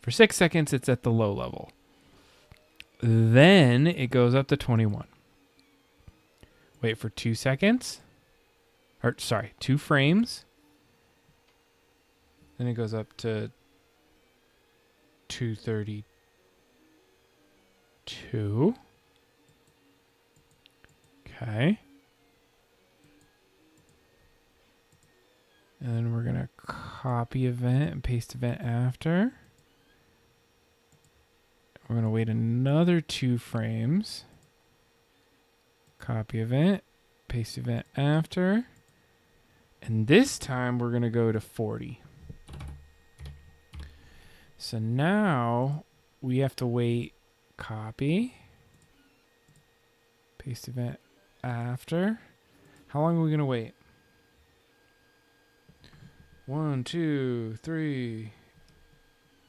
For 6 seconds, it's at the low level. Then it goes up to 21. Wait for 2 seconds. or sorry, 2 frames. Then it goes up to 232. Okay. And then we're going to copy event and paste event after. We're going to wait another 2 frames. Copy event, paste event after. And this time we're going to go to 40. So now we have to wait, copy, paste event after. How long are we going to wait? 1, 2, 3.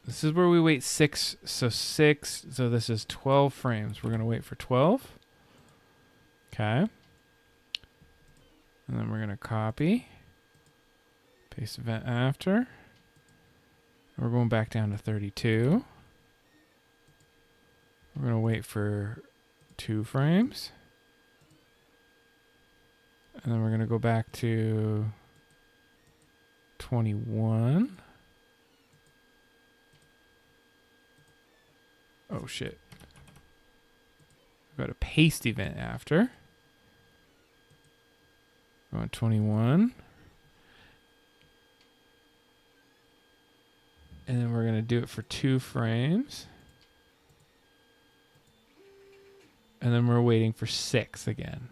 This is where we wait 6. So 6. So this is 12 frames. We're going to wait for 12. Okay. And then we're going to copy, paste event after. We're going back down to 32. We're going to wait for 2 frames. And then we're going to go back to 21. Oh, shit. We've got a paste event after. Go on 21. And then we're going to do it for 2 frames. And then we're waiting for 6 again.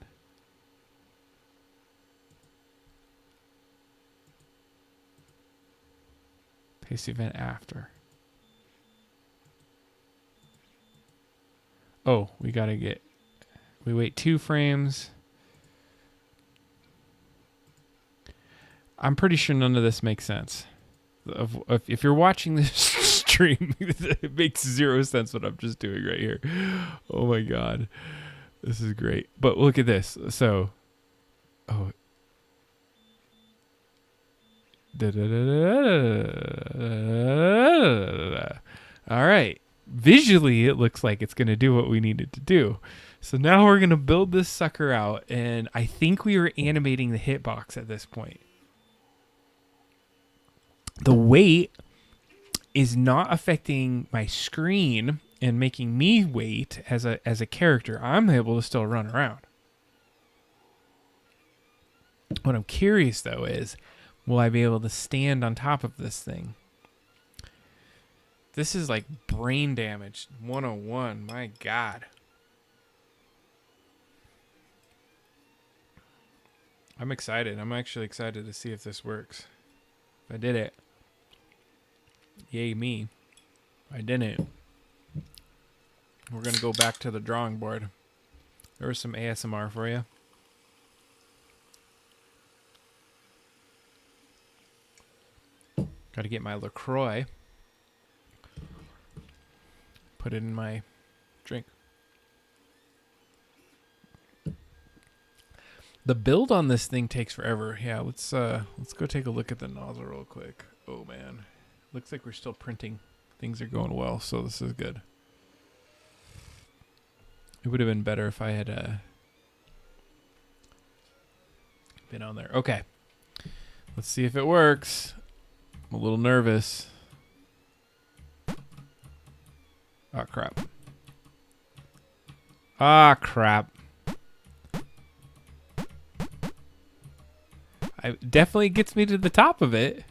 Paste event after. Oh, we wait 2 frames. I'm pretty sure none of this makes sense. If you're watching this stream, it makes 0 sense what I'm just doing right here. Oh my God. This is great. But look at this. So, oh. All right. Visually, it looks like it's going to do what we need it to do. So now we're going to build this sucker out, and I think we are animating the hitbox at this point. The weight is not affecting my screen and making me wait as a character. I'm able to still run around. What I'm curious, though, is will I be able to stand on top of this thing? This is like brain damage 101. My God. I'm excited. I'm actually excited to see if this works. If I did it, yay me. If I didn't, we're going to go back to the drawing board. There was some ASMR for you. Got to get my LaCroix. Put it in my drink. The build on this thing takes forever. Yeah, let's go take a look at the nozzle real quick. Oh man, looks like we're still printing. Things are going well, so this is good. It would have been better if I had been on there. Okay, let's see if it works. I'm a little nervous. Oh, crap. Ah, crap. It definitely gets me to the top of it.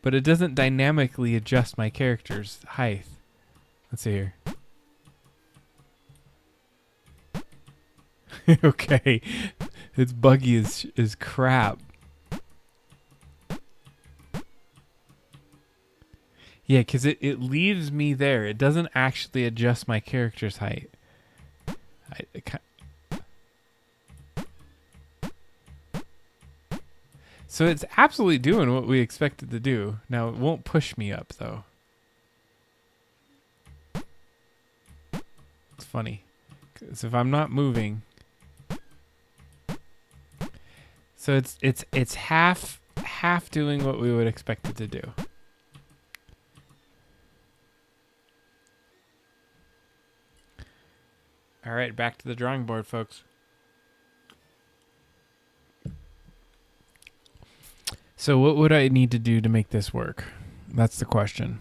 But it doesn't dynamically adjust my character's height. Let's see here. Okay. It's buggy as crap. Yeah, because it leaves me there. It doesn't actually adjust my character's height. So it's absolutely doing what we expected to do. Now, it won't push me up, though. It's funny. Because if I'm not moving... So it's half doing what we would expect it to do. All right, back to the drawing board, folks. So what would I need to do to make this work? That's the question.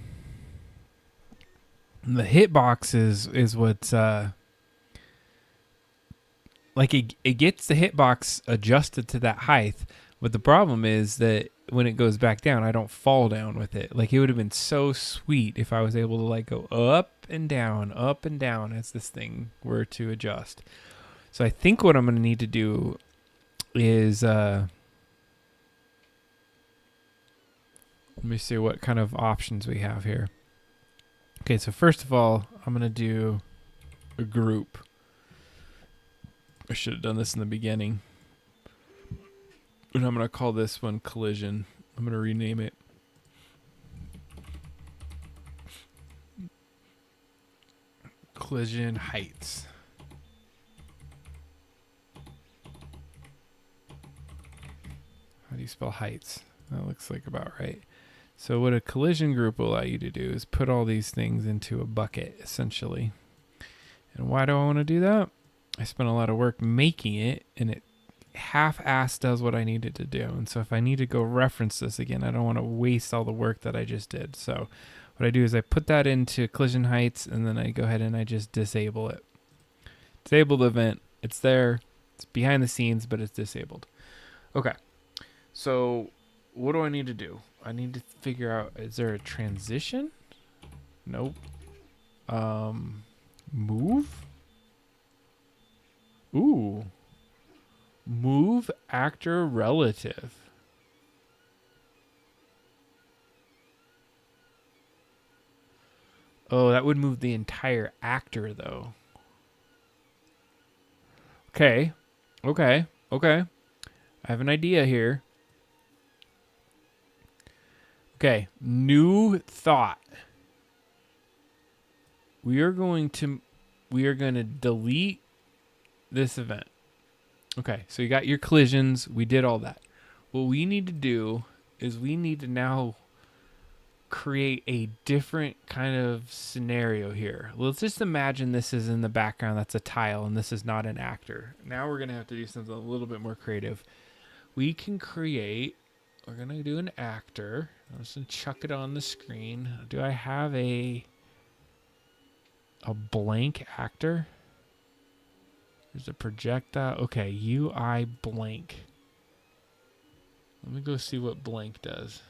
The hitbox is what's like it gets the hitbox adjusted to that height, but the problem is that when it goes back down, I don't fall down with it. Like, it would have been so sweet if I was able to like go up and down as this thing were to adjust. So I think what I'm going to need to do is let me see what kind of options we have here. Okay, so first of all, I'm going to do a group. I should have done this in the beginning. And I'm going to call this one collision. I'm going to rename it. Collision heights. How do you spell heights? That looks like about right. So what a collision group will allow you to do is put all these things into a bucket, essentially. And why do I want to do that? I spent a lot of work making it, and it half-assed does what I needed to do. And so if I need to go reference this again, I don't want to waste all the work that I just did. So what I do is I put that into collision heights, and then I go ahead and I just disable it. Disable the event. It's there. It's behind the scenes, but it's disabled. Okay. So what do I need to do? I need to figure out, is there a transition? Nope. Move? Ooh. Move actor relative. Oh, that would move the entire actor, though. Okay. I have an idea here. Okay, new thought. We are going to delete this event. Okay, so you got your collisions. We did all that. What we need to do is we need to now create a different kind of scenario here. Let's just imagine this is in the background. That's a tile, and this is not an actor. Now we're going to have to do something a little bit more creative. We can create... We're going to do an actor. I'm just going to chuck it on the screen. Do I have a blank actor? There's a projectile. Okay, UI blank. Let me go see what blank does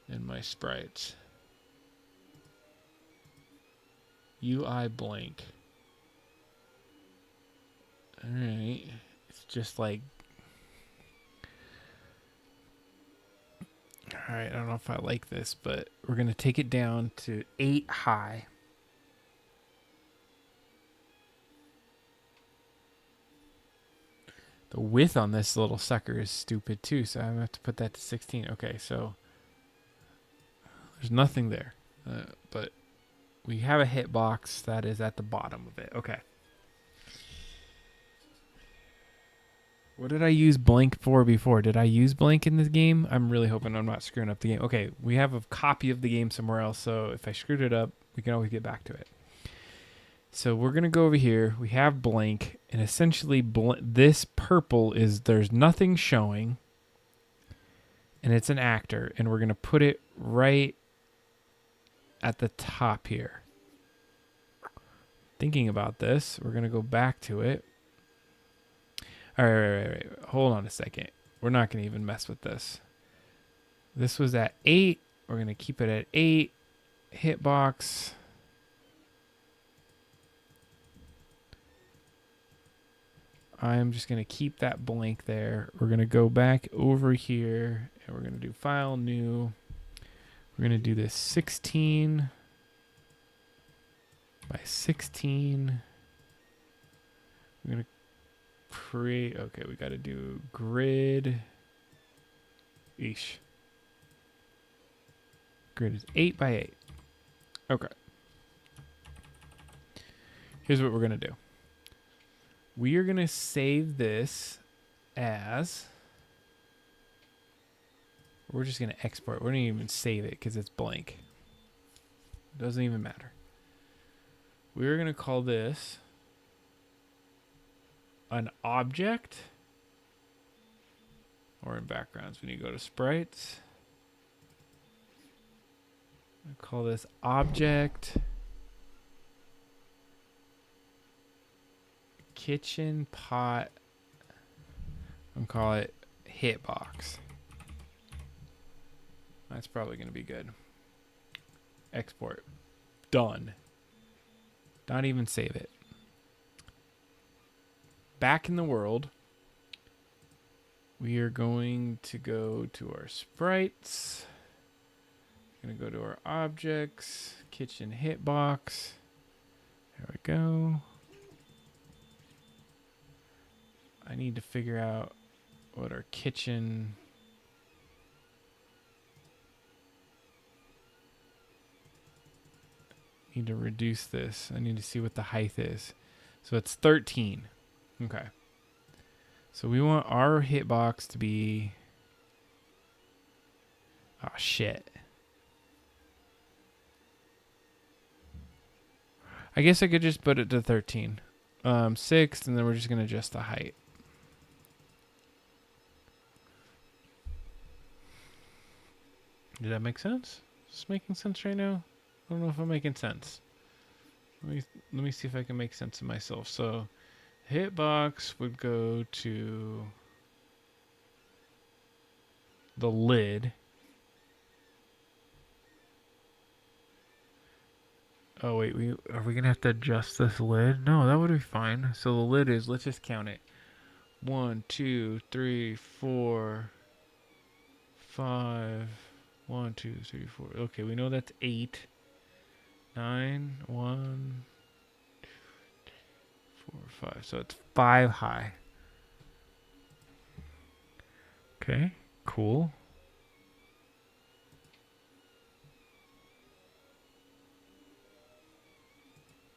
in my sprites. UI blank. All right. It's just like... All right, I don't know if I like this, but we're going to take it down to 8 high. The width on this little sucker is stupid too, so I'm going to have to put that to 16. Okay, so there's nothing there, but we have a hitbox that is at the bottom of it. Okay. What did I use blank for before? Did I use blank in this game? I'm really hoping I'm not screwing up the game. Okay, we have a copy of the game somewhere else, so if I screwed it up, we can always get back to it. So we're going to go over here. We have blank, and essentially this purple is there's nothing showing, and it's an actor, and we're going to put it right at the top here. Thinking about this, we're going to go back to it. All right. Hold on a second. We're not going to even mess with this. This was at 8. We're going to keep it at 8. Hitbox. I'm just going to keep that blank there. We're going to go back over here, and we're going to do File, New. We're going to do this 16 by 16. We're going to create, okay, we got to do grid. Eesh. Grid is 8 by 8. Okay. Here's what we're going to do. We are going to save this as, we're just going to export. We're not even save it because it's blank. It doesn't even matter. We're going to call this an object. or in backgrounds. We need to go to sprites. I'll call this object kitchen pot. I'm call it hitbox. That's probably going to be good. Export. Done. Not even save it. Back in the world, we are going to go to our sprites. Going to go to our objects, kitchen hitbox. There we go. I need to figure out what our kitchen... Need to reduce this. I need to see what the height is. So it's 13. Okay. So we want our hitbox to be... Oh, shit. I guess I could just put it to 13. 6, and then we're just going to adjust the height. Did that make sense? Is this making sense right now? I don't know if I'm making sense. Let me see if I can make sense of myself. So, hitbox would go to the lid. Oh wait, are we gonna have to adjust this lid? No, that would be fine. So the lid is, let's just count it. 1, 2, 3, 4, 5. 1, 2, 3, 4. Okay, we know that's 8. 9, 1, 2, 3, 4, 5. So it's 5 high. Okay, cool.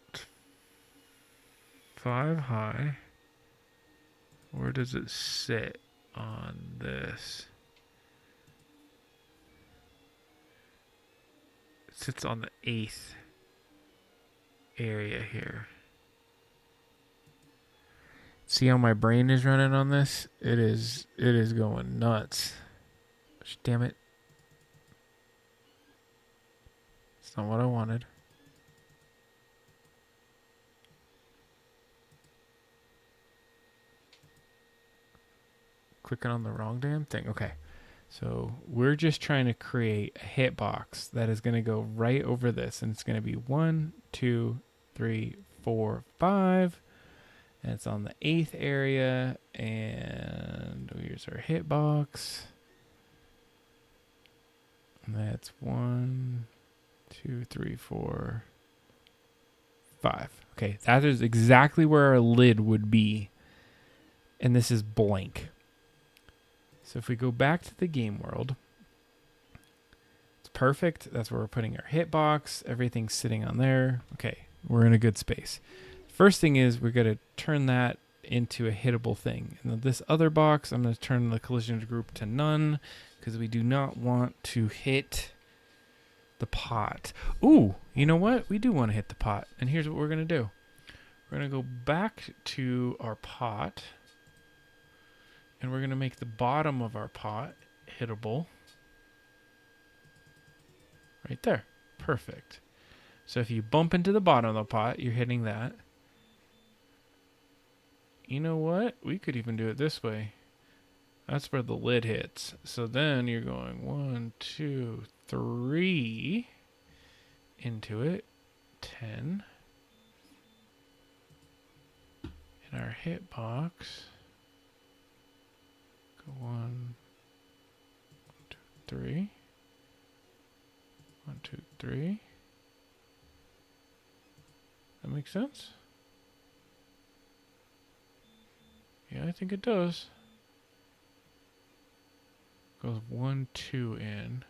It's 5 high. Where does it sit on this? It sits on the 8th area here. See how my brain is running on this? It is going nuts. Damn it. It's not what I wanted. Clicking on the wrong damn thing. Okay. So we're just trying to create a hitbox that is going to go right over this. And it's going to be 1, 2, 3, 4, 5. And it's on the 8th area. And here's our hitbox. And that's 1, 2, 3, 4, 5. Okay, that is exactly where our lid would be. And this is blank. So if we go back to the game world, it's perfect. That's where we're putting our hitbox. Everything's sitting on there. Okay, we're in a good space. First thing is we're going to turn that into a hittable thing. And then this other box, I'm going to turn the collision group to none because we do not want to hit the pot. Ooh, you know what? We do want to hit the pot. And here's what we're going to do. We're going to go back to our pot. And we're going to make the bottom of our pot hittable. Right there. Perfect. So if you bump into the bottom of the pot, you're hitting that. You know what? We could even do it this way. That's where the lid hits. So then you're going 1, 2, 3 into it. 10. In our hitbox. 1, 2, 3. 1, 2, 3. That makes sense? Yeah, I think it does. Goes 1, 2 in.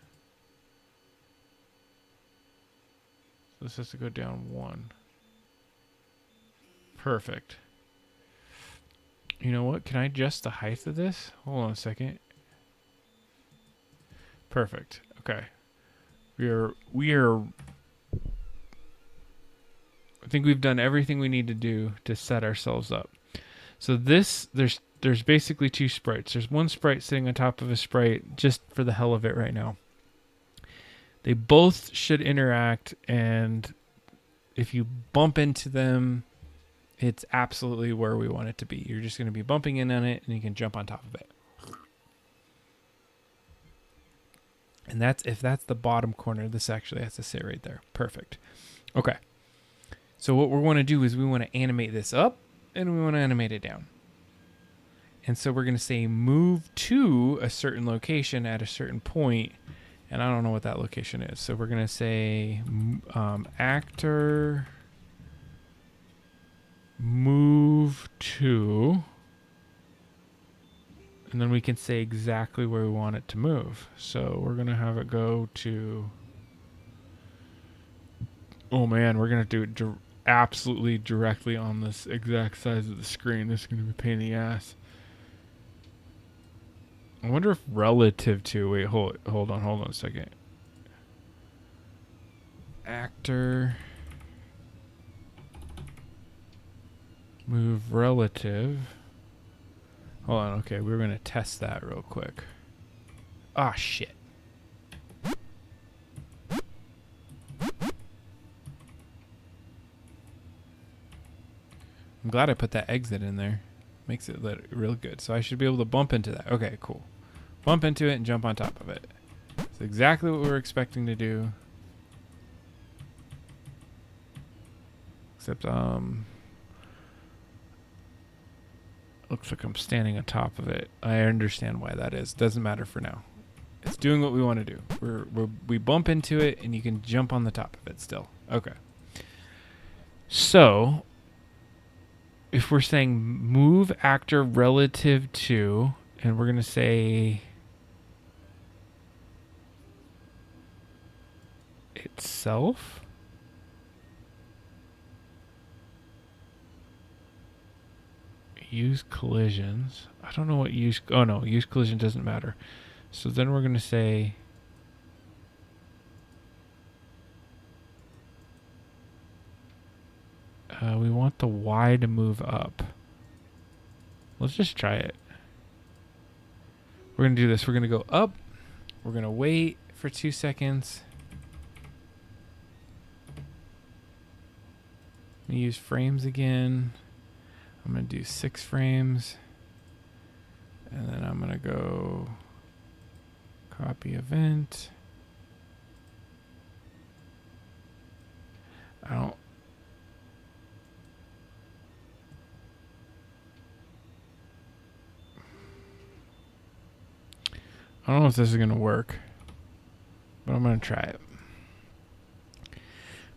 So this has to go down 1. Perfect. You know what? Can I adjust the height of this? Hold on a second. Perfect. Okay. We are I think we've done everything we need to do to set ourselves up. So there's there's basically two sprites. There's one sprite sitting on top of a sprite just for the hell of it right now. They both should interact, and if you bump into them, it's absolutely where we want it to be. You're just going to be bumping in on it, and you can jump on top of it. And if that's the bottom corner, this actually has to sit right there. Perfect. Okay. So what we want to do is we want to animate this up, and we want to animate it down. And so we're going to say move to a certain location at a certain point, and I don't know what that location is. So we're going to say actor move to, and then we can say exactly where we want it to move. So we're going to have it go to, oh man, we're going to do it absolutely directly on this exact size of the screen. This is going to be a pain in the ass. I wonder if relative to, wait, hold on a second. Actor move relative. Hold on, okay, we're going to test that real quick. Ah, shit. I'm glad I put that exit in there. Makes it real good. So I should be able to bump into that. Okay, cool. Bump into it and jump on top of it. That's exactly what we were expecting to do. Except, looks like I'm standing on top of it. I understand why that is. Doesn't matter for now. It's doing what we want to do. We bump into it and you can jump on the top of it still. Okay. So if we're saying move actor relative to, and we're going to say itself. Use collisions. I don't know what use. Oh no, use collision doesn't matter. So then we're going to say we want the Y to move up. Let's just try it. We're going to do this. We're going to go up. We're going to wait for 2 seconds. I'm going to use frames again. I'm going to do 6 frames. And then I'm going to go copy event. I don't know if this is going to work, but I'm going to try it.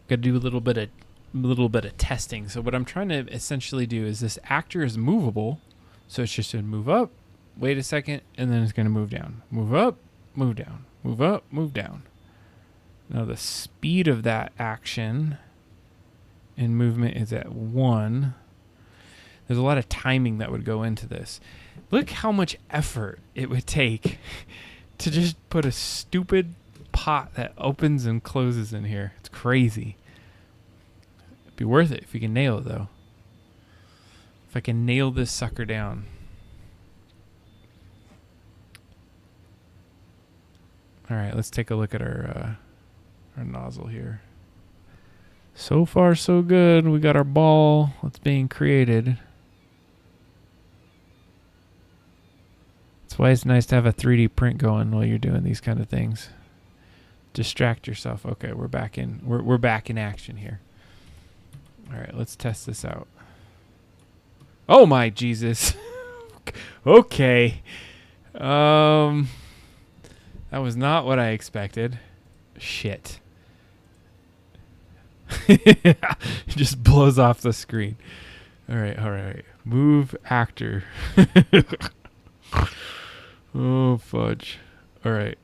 Got to do a little bit of testing. So what I'm trying to essentially do is this actor is movable, so it's just going to move up, wait a second, and then it's going to move down. Move up, move down. Move up, move down. Now the speed of that action and movement is at 1. There's a lot of timing that would go into this. Look how much effort it would take to just put a stupid pot that opens and closes in here. It's crazy. It'd be worth it if we can nail it, though. If I can nail this sucker down. All right, let's take a look at our nozzle here. So far, so good. We got our ball that's being created. That's why it's nice to have a 3D print going while you're doing these kind of things. Distract yourself. Okay, we're back in. We're back in action here. All right, let's test this out. Oh my Jesus. Okay. That was not what I expected. Shit. It just blows off the screen. All right. Move actor. Oh fudge. All right.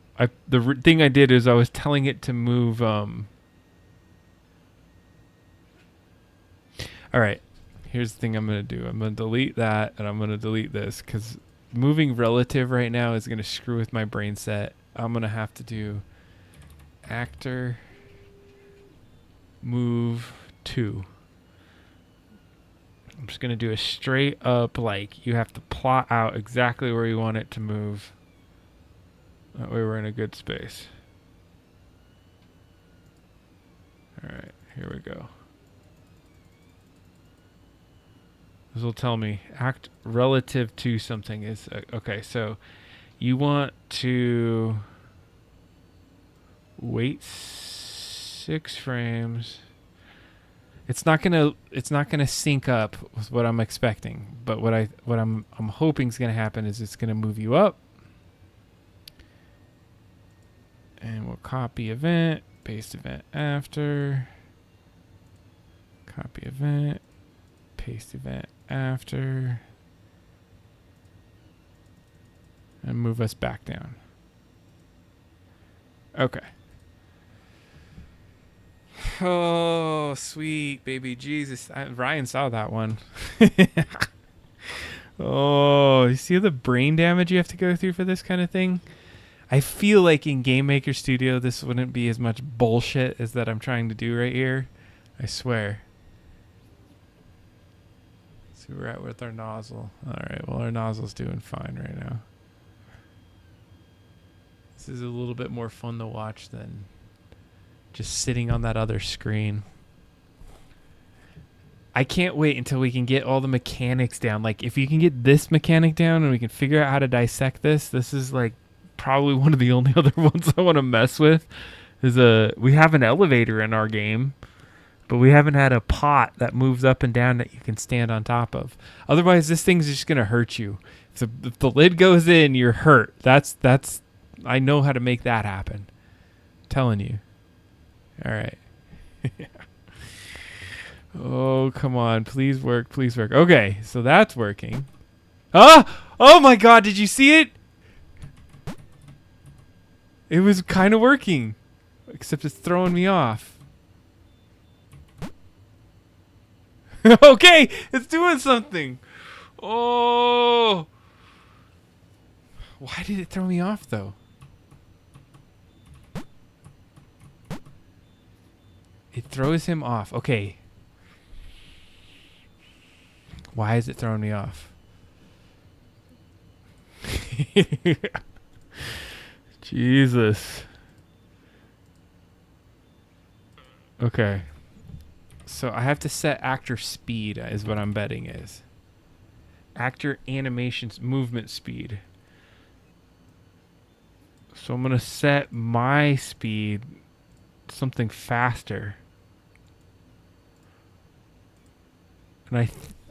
The thing I did is I was telling it to move. All right. Here's the thing I'm going to do. I'm going to delete that and I'm going to delete this because moving relative right now is going to screw with my brain set. I'm going to have to do actor move to. just going to do a straight up, like, you have to plot out exactly where you want it to move. That way we're in a good space. All right, here we go. This will tell me act relative to something is okay. So you want to wait 6 frames. It's not gonna sync up with what I'm expecting, but what I'm hoping is gonna happen is it's gonna move you up, and we'll copy event, paste event after, copy event, paste event after, and move us back down. Okay. Oh, sweet baby Jesus. Ryan saw that one. Oh, you see the brain damage you have to go through for this kind of thing? I feel like in Game Maker Studio, this wouldn't be as much bullshit as that I'm trying to do right here. I swear. Let's see where we're at with our nozzle. All right, well, our nozzle's doing fine right now. This is a little bit more fun to watch than just sitting on that other screen. I can't wait until we can get all the mechanics down. Like, if you can get this mechanic down and we can figure out how to dissect this, this is like probably one of the only other ones I want to mess with. We have an elevator in our game, but we haven't had a pot that moves up and down that you can stand on top of. Otherwise, this thing's just gonna hurt you. If the lid goes in, you're hurt. That's I know how to make that happen. I'm telling you. All right. Oh, come on. Please work. Please work. Okay, so that's working. Ah! Oh my God, did you see it? It was kind of working, except it's throwing me off. Okay, it's doing something. Oh. Why did it throw me off, though? It throws him off. Okay. Why is it throwing me off? Jesus. Okay. So I have to set actor speed is what I'm betting is. Actor animations movement speed. So I'm going to set my speed something faster. And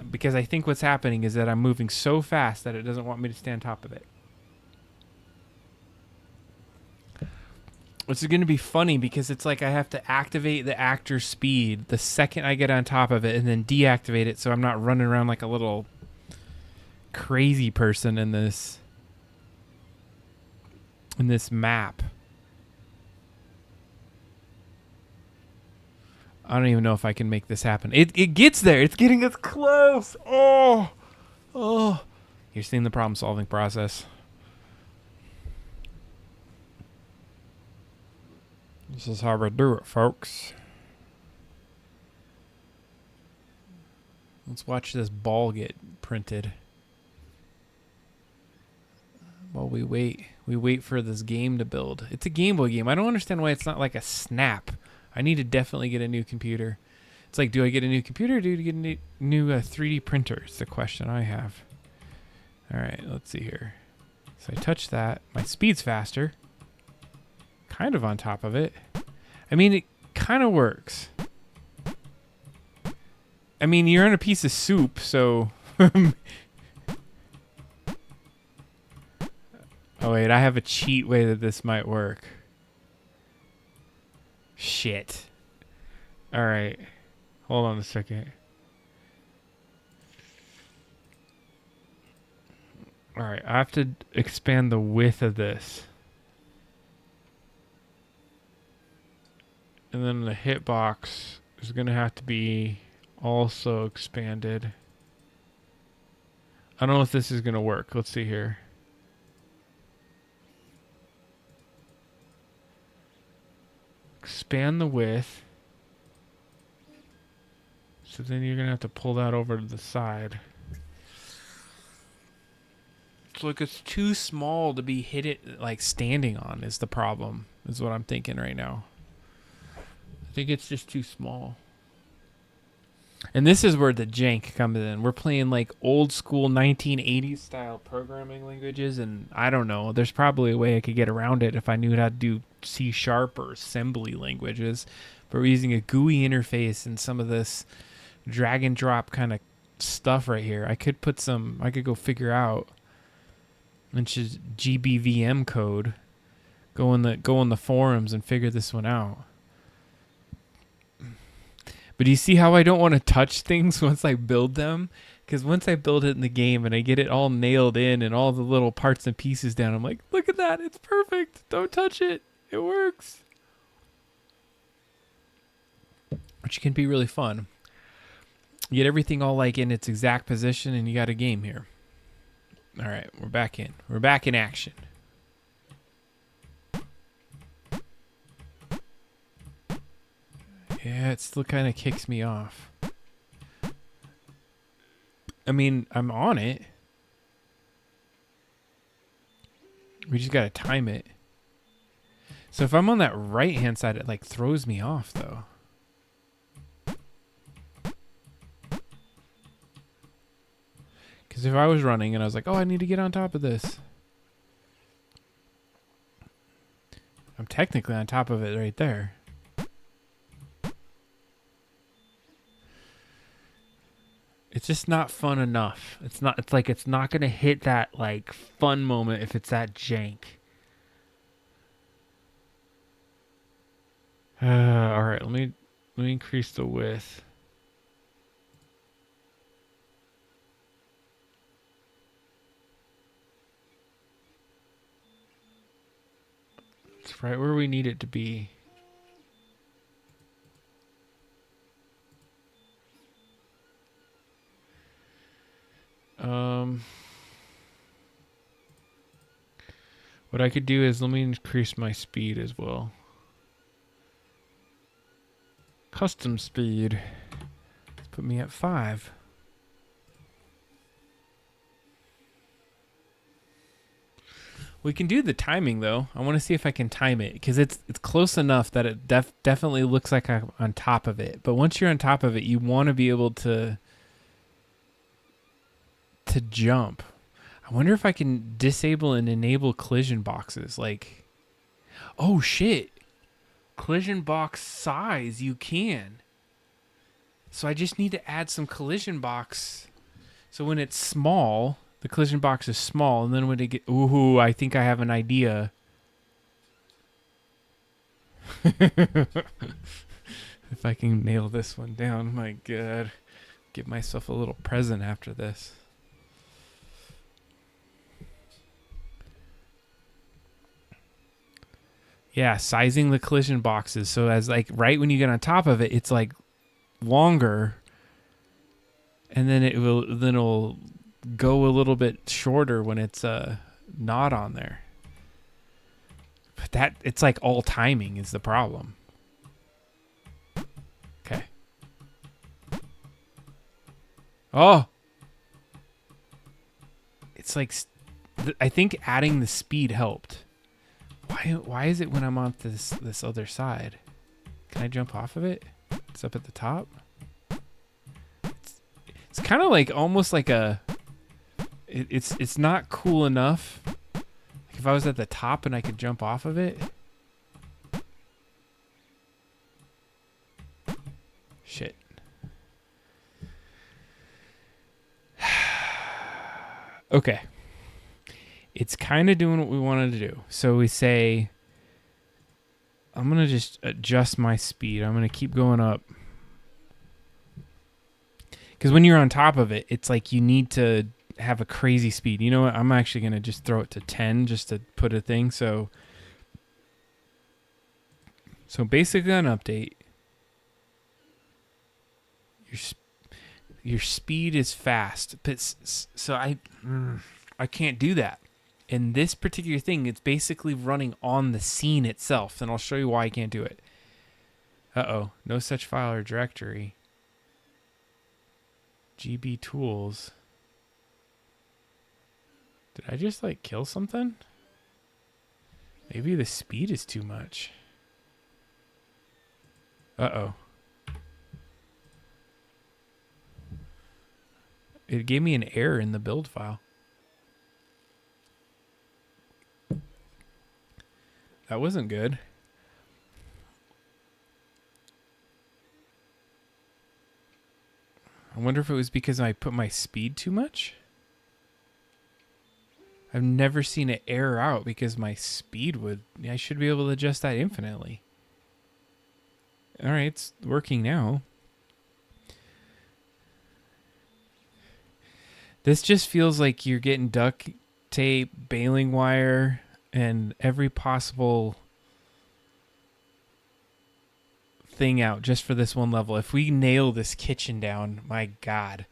because I think what's happening is that I'm moving so fast that it doesn't want me to stay on top of it. Which is going to be funny because it's like I have to activate the actor speed the second I get on top of it and then deactivate it so I'm not running around like a little crazy person in this map. I don't even know if I can make this happen. It gets there. It's getting us close. Oh. You're seeing the problem solving process. This is how we do it, folks. Let's watch this ball get printed. While we wait for this game to build. It's a Game Boy game. I don't understand why it's not like a Snap. I need to definitely get a new computer. It's like, do I get a new computer or do I get a new 3D printer? It's the question I have. All right, let's see here. So I touch that. My speed's faster. Kind of on top of it. I mean, it kind of works. I mean, you're in a piece of soup, so... Oh, wait, I have a cheat way that this might work. Shit. All right. Hold on a second. All right, I have to expand the width of this. And then the hitbox is going to have to be also expanded. I don't know if this is going to work. Let's see here. Expand the width. So then you're going to have to pull that over to the side. It's like it's too small to be like standing on is the problem, is what I'm thinking right now. I think it's just too small. And this is where the jank comes in. We're playing like old school 1980s style programming languages, and I don't know. There's probably a way I could get around it if I knew how to do C# or assembly languages. But we're using a GUI interface and some of this drag and drop kind of stuff right here. I could go figure out, which is GBVM code. Go in the forums and figure this one out. But do you see how I don't want to touch things once I build them? Because once I build it in the game and I get it all nailed in and all the little parts and pieces down, I'm like, look at that. It's perfect. Don't touch it. It works. Which can be really fun. You get everything all like in its exact position and you got a game here. All right, we're back in. We're back in action. Yeah, it still kind of kicks me off. I mean, I'm on it. We just got to time it. So if I'm on that right-hand side, it like throws me off, though. Because if I was running and I was like, oh, I need to get on top of this. I'm technically on top of it right there. It's just not fun enough. It's not going to hit that like fun moment if it's that jank. All right, let me increase the width. It's right where we need it to be. What I could do is let me increase my speed as well. Custom speed. Let's put me at 5. We can do the timing though. I want to see if I can time it because it's close enough that it definitely looks like I'm on top of it. But once you're on top of it, you want to be able to jump. I wonder if I can disable and enable collision boxes. Like, oh shit. Collision box size, you can. So I just need to add some collision box. So when it's small, the collision box is small. And then when it get, ooh, I think I have an idea. If I can nail this one down, my God. Give myself a little present after this. Yeah, sizing the collision boxes. So as like right when you get on top of it, it's like longer. And then it'll go a little bit shorter when it's not on there. But it's like all timing is the problem. Okay. Oh. It's like I think adding the speed helped. Why is it when I'm on this other side? Can I jump off of it? It's up at the top. It's kind of like almost like it's not cool enough. Like if I was at the top and I could jump off of it. Shit. Okay. It's kind of doing what we wanted to do. So we say, I'm going to just adjust my speed. I'm going to keep going up. Because when you're on top of it, it's like you need to have a crazy speed. You know what? I'm actually going to just throw it to 10 just to put a thing. So basically on update, your speed is fast. But so I can't do that. In this particular thing, it's basically running on the scene itself, and I'll show you why I can't do it. Uh-oh, no such file or directory. GB tools. Did I just like kill something? Maybe the speed is too much. Uh-oh. It gave me an error in the build file. That wasn't good. I wonder if it was because I put my speed too much? I've never seen it error out because my speed would... I should be able to adjust that infinitely. Alright, it's working now. This just feels like you're getting duct tape, baling wire, and every possible thing out just for this one level. If we nail this kitchen down, my God.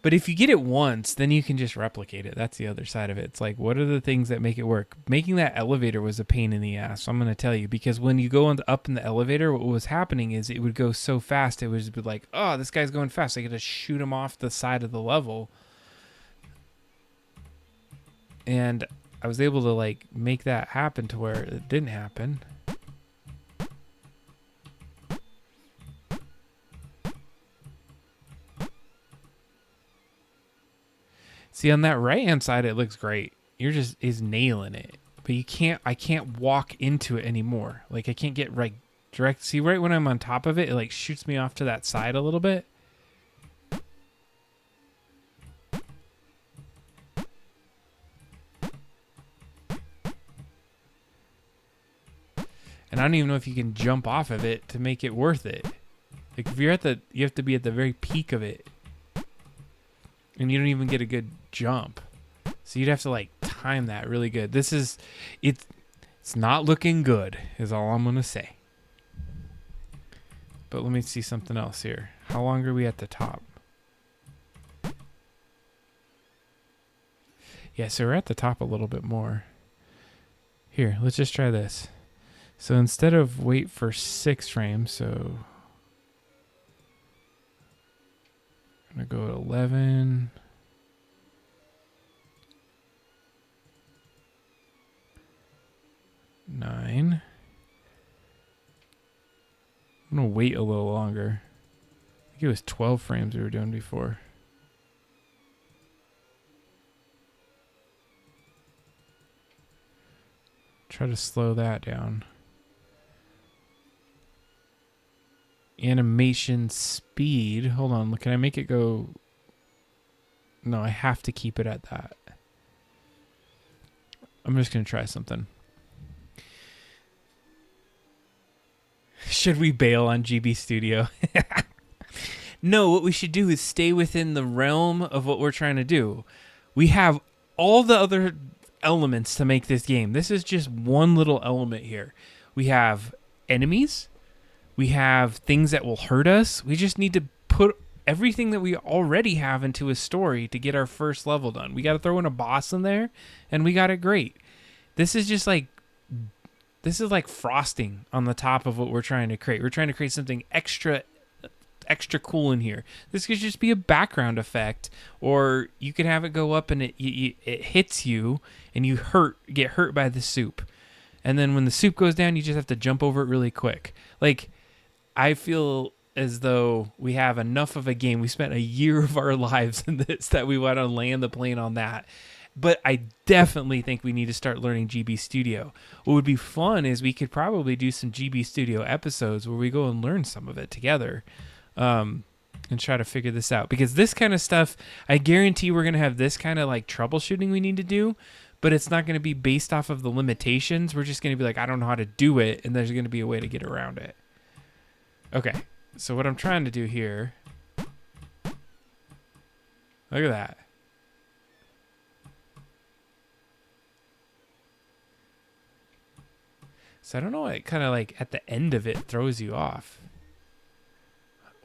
But if you get it once, then you can just replicate it. That's the other side of it. It's like, what are the things that make it work? Making that elevator was a pain in the ass. So I'm going to tell you, because when you go up in the elevator, what was happening is it would go so fast. It would be like, oh, this guy's going fast. I got to shoot him off the side of the level. And I was able to like make that happen to where it didn't happen. See, on that right-hand side, it looks great. You're just is nailing it. But I can't walk into it anymore. Like I can't get right direct. See, right when I'm on top of it, it like shoots me off to that side a little bit. And I don't even know if you can jump off of it to make it worth it. Like if you're you have to be at the very peak of it. And you don't even get a good jump. So you'd have to like time that really good. It's not looking good is all I'm going to say. But let me see something else here. How long are we at the top? Yeah, so we're at the top a little bit more. Here, let's just try this. So instead of wait for 6 frames, so I'm going to go at 11. Nine. I'm going to wait a little longer. I think it was 12 frames we were doing before. Try to slow that down. Animation speed. Hold on. Can I make it go? No, I have to keep it at that. I'm just going to try something. Should we bail on GB Studio? No, what we should do is stay within the realm of what we're trying to do. We have all the other elements to make this game. This is just one little element here. We have enemies. We have things that will hurt us. We just need to put everything that we already have into a story to get our first level done. We got to throw in a boss in there, and we got it great. This is like frosting on the top of what we're trying to create. We're trying to create something extra cool in here. This could just be a background effect, or you could have it go up and it hits you, and you get hurt by the soup. And then when the soup goes down, you just have to jump over it really quick. Like, I feel as though we have enough of a game. We spent a year of our lives in this that we want to land the plane on that. But I definitely think we need to start learning GB Studio. What would be fun is we could probably do some GB Studio episodes where we go and learn some of it together and try to figure this out. Because this kind of stuff, I guarantee we're going to have this kind of like troubleshooting we need to do, but it's not going to be based off of the limitations. We're just going to be like, I don't know how to do it, and there's going to be a way to get around it. Okay, so what I'm trying to do here, look at that. So I don't know why it kind of like at the end of it throws you off.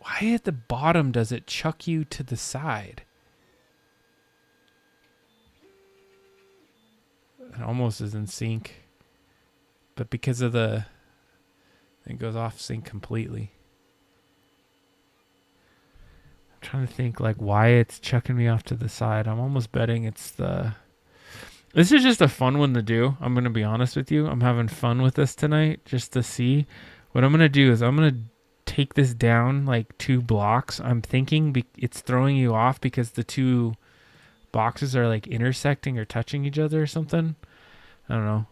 Why at the bottom does it chuck you to the side? It almost is in sync. But because of it goes off sync completely. I'm trying to think like why it's chucking me off to the side. I'm almost betting it's the... This is just a fun one to do. I'm going to be honest with you. I'm having fun with this tonight just to see. What I'm going to do is I'm going to take this down like 2 blocks. I'm thinking it's throwing you off because the 2 boxes are like intersecting or touching each other or something. I don't know.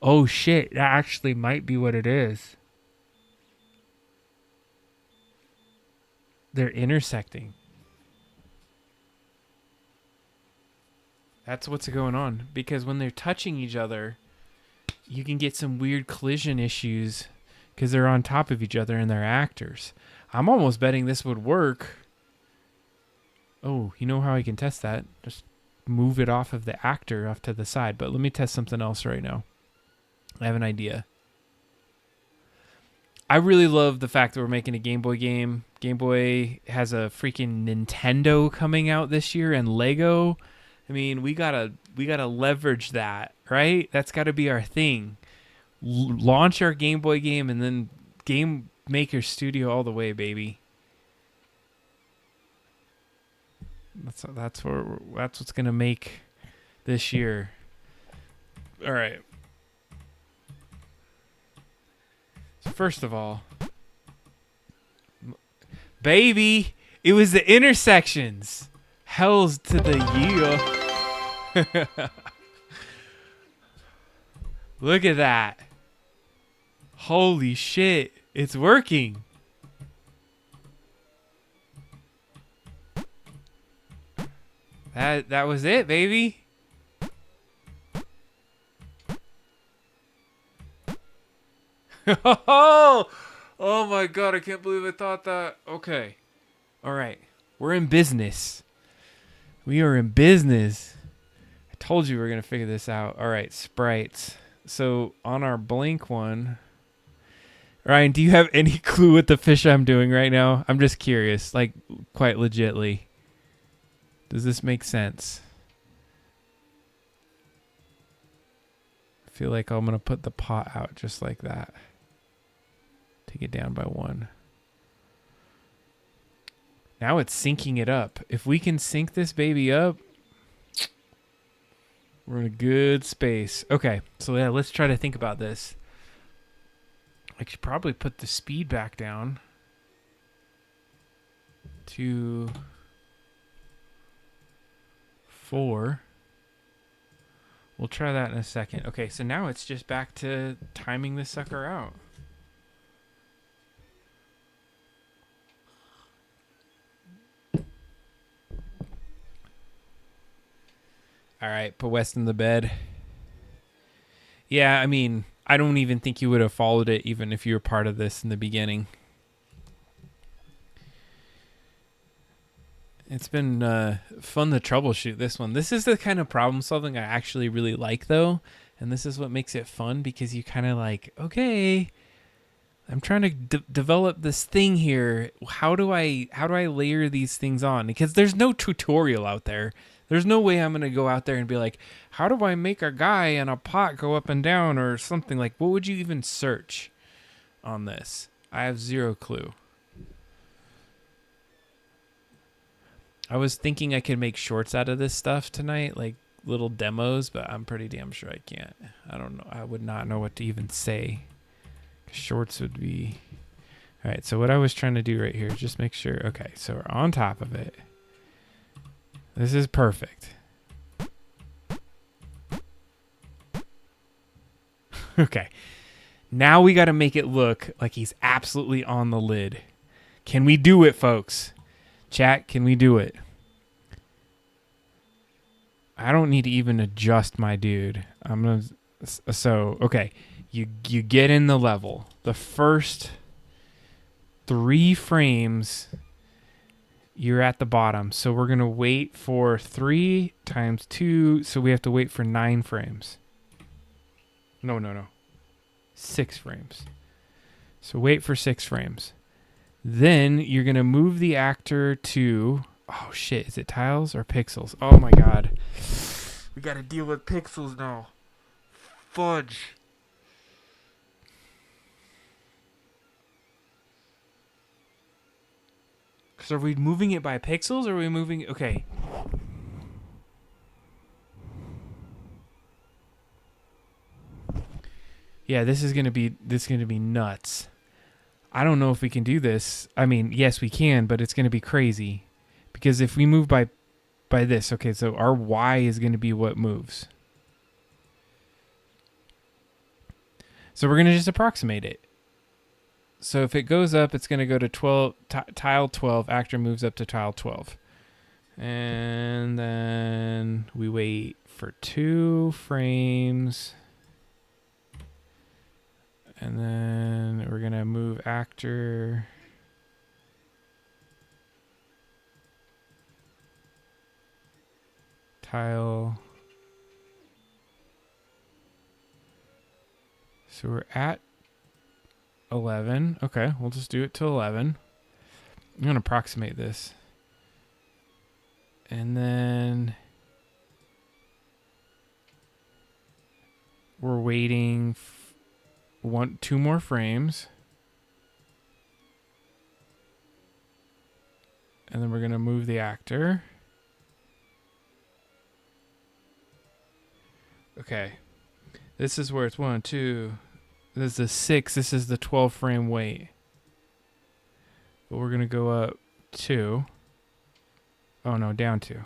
Oh shit, that actually might be what it is. They're intersecting. That's what's going on. Because when they're touching each other, you can get some weird collision issues because they're on top of each other and they're actors. I'm almost betting this would work. Oh, you know how I can test that? Just move it off of the actor off to the side. But let me test something else right now. I have an idea. I really love the fact that we're making a Game Boy game. Game Boy has a freaking Nintendo coming out this year and Lego. I mean, we gotta leverage that, right? That's got to be our thing. Launch our Game Boy game and then Game Maker Studio all the way, baby. That's what's gonna make this year. All right. So first of all, baby, it was the intersections. Hells to the year. Look at that. Holy shit. It's working. That was it, baby. Oh my god, I can't believe I thought that. Okay. All right. We're in business. We are in business. I told you we were going to figure this out. All right, sprites. So on our blank one, Ryan, do you have any clue what the fish I'm doing right now? I'm just curious, like quite legitly. Does this make sense? I feel like I'm going to put the pot out just like that. Take it down by 1. Now it's syncing it up. If we can sync this baby up, we're in a good space. Okay, so yeah, let's try to think about this. I should probably put the speed back down to 4. We'll try that in a second. Okay, so now it's just back to timing this sucker out. All right, put West in the bed. Yeah, I mean, I don't even think you would have followed it even if you were part of this in the beginning. It's been fun to troubleshoot this one. This is the kind of problem solving I actually really like, though. And this is what makes it fun because you kind of like, okay, I'm trying to develop this thing here. How do I layer these things on? Because there's no tutorial out there. There's no way I'm going to go out there and be like, how do I make a guy and a pot go up and down or something? Like, what would you even search on this? I have 0 clue. I was thinking I could make shorts out of this stuff tonight, like little demos, but I'm pretty damn sure I can't. I don't know. I would not know what to even say. Shorts would be... All right, so what I was trying to do right here is just make sure... Okay, so we're on top of it. This is perfect. Okay. Now we got to make it look like he's absolutely on the lid. Can we do it, folks? Chat, can we do it? I don't need to even adjust my dude. I'm going to... So, okay. You get in the level. The first 3 frames... You're at the bottom. So we're going to wait for 3 times 2. So we have to wait for 9 frames. No. 6 frames. So wait for 6 frames. Then you're going to move the actor to... Oh, shit. Is it tiles or pixels? Oh, my God. We got to deal with pixels now. Fudge. So are we moving it by pixels, or are we moving? Okay. Yeah, this is gonna be nuts. I don't know if we can do this. I mean, yes, we can, but it's gonna be crazy, because if we move by this, okay, so our Y is gonna be what moves. So we're gonna just approximate it. So if it goes up, it's gonna go to 12 tile 12. Actor moves up to tile 12, and then we wait for 2 frames. And then we're going to move actor. Tile. So we're at 11. Okay, we'll just do it till 11. I'm going to approximate this. And then we're waiting 2 more frames. And then we're going to move the actor. Okay. This is where it's 1, 2. This is the 6. This is the 12 frame wait. But we're going to go up 2. Oh no, down 2.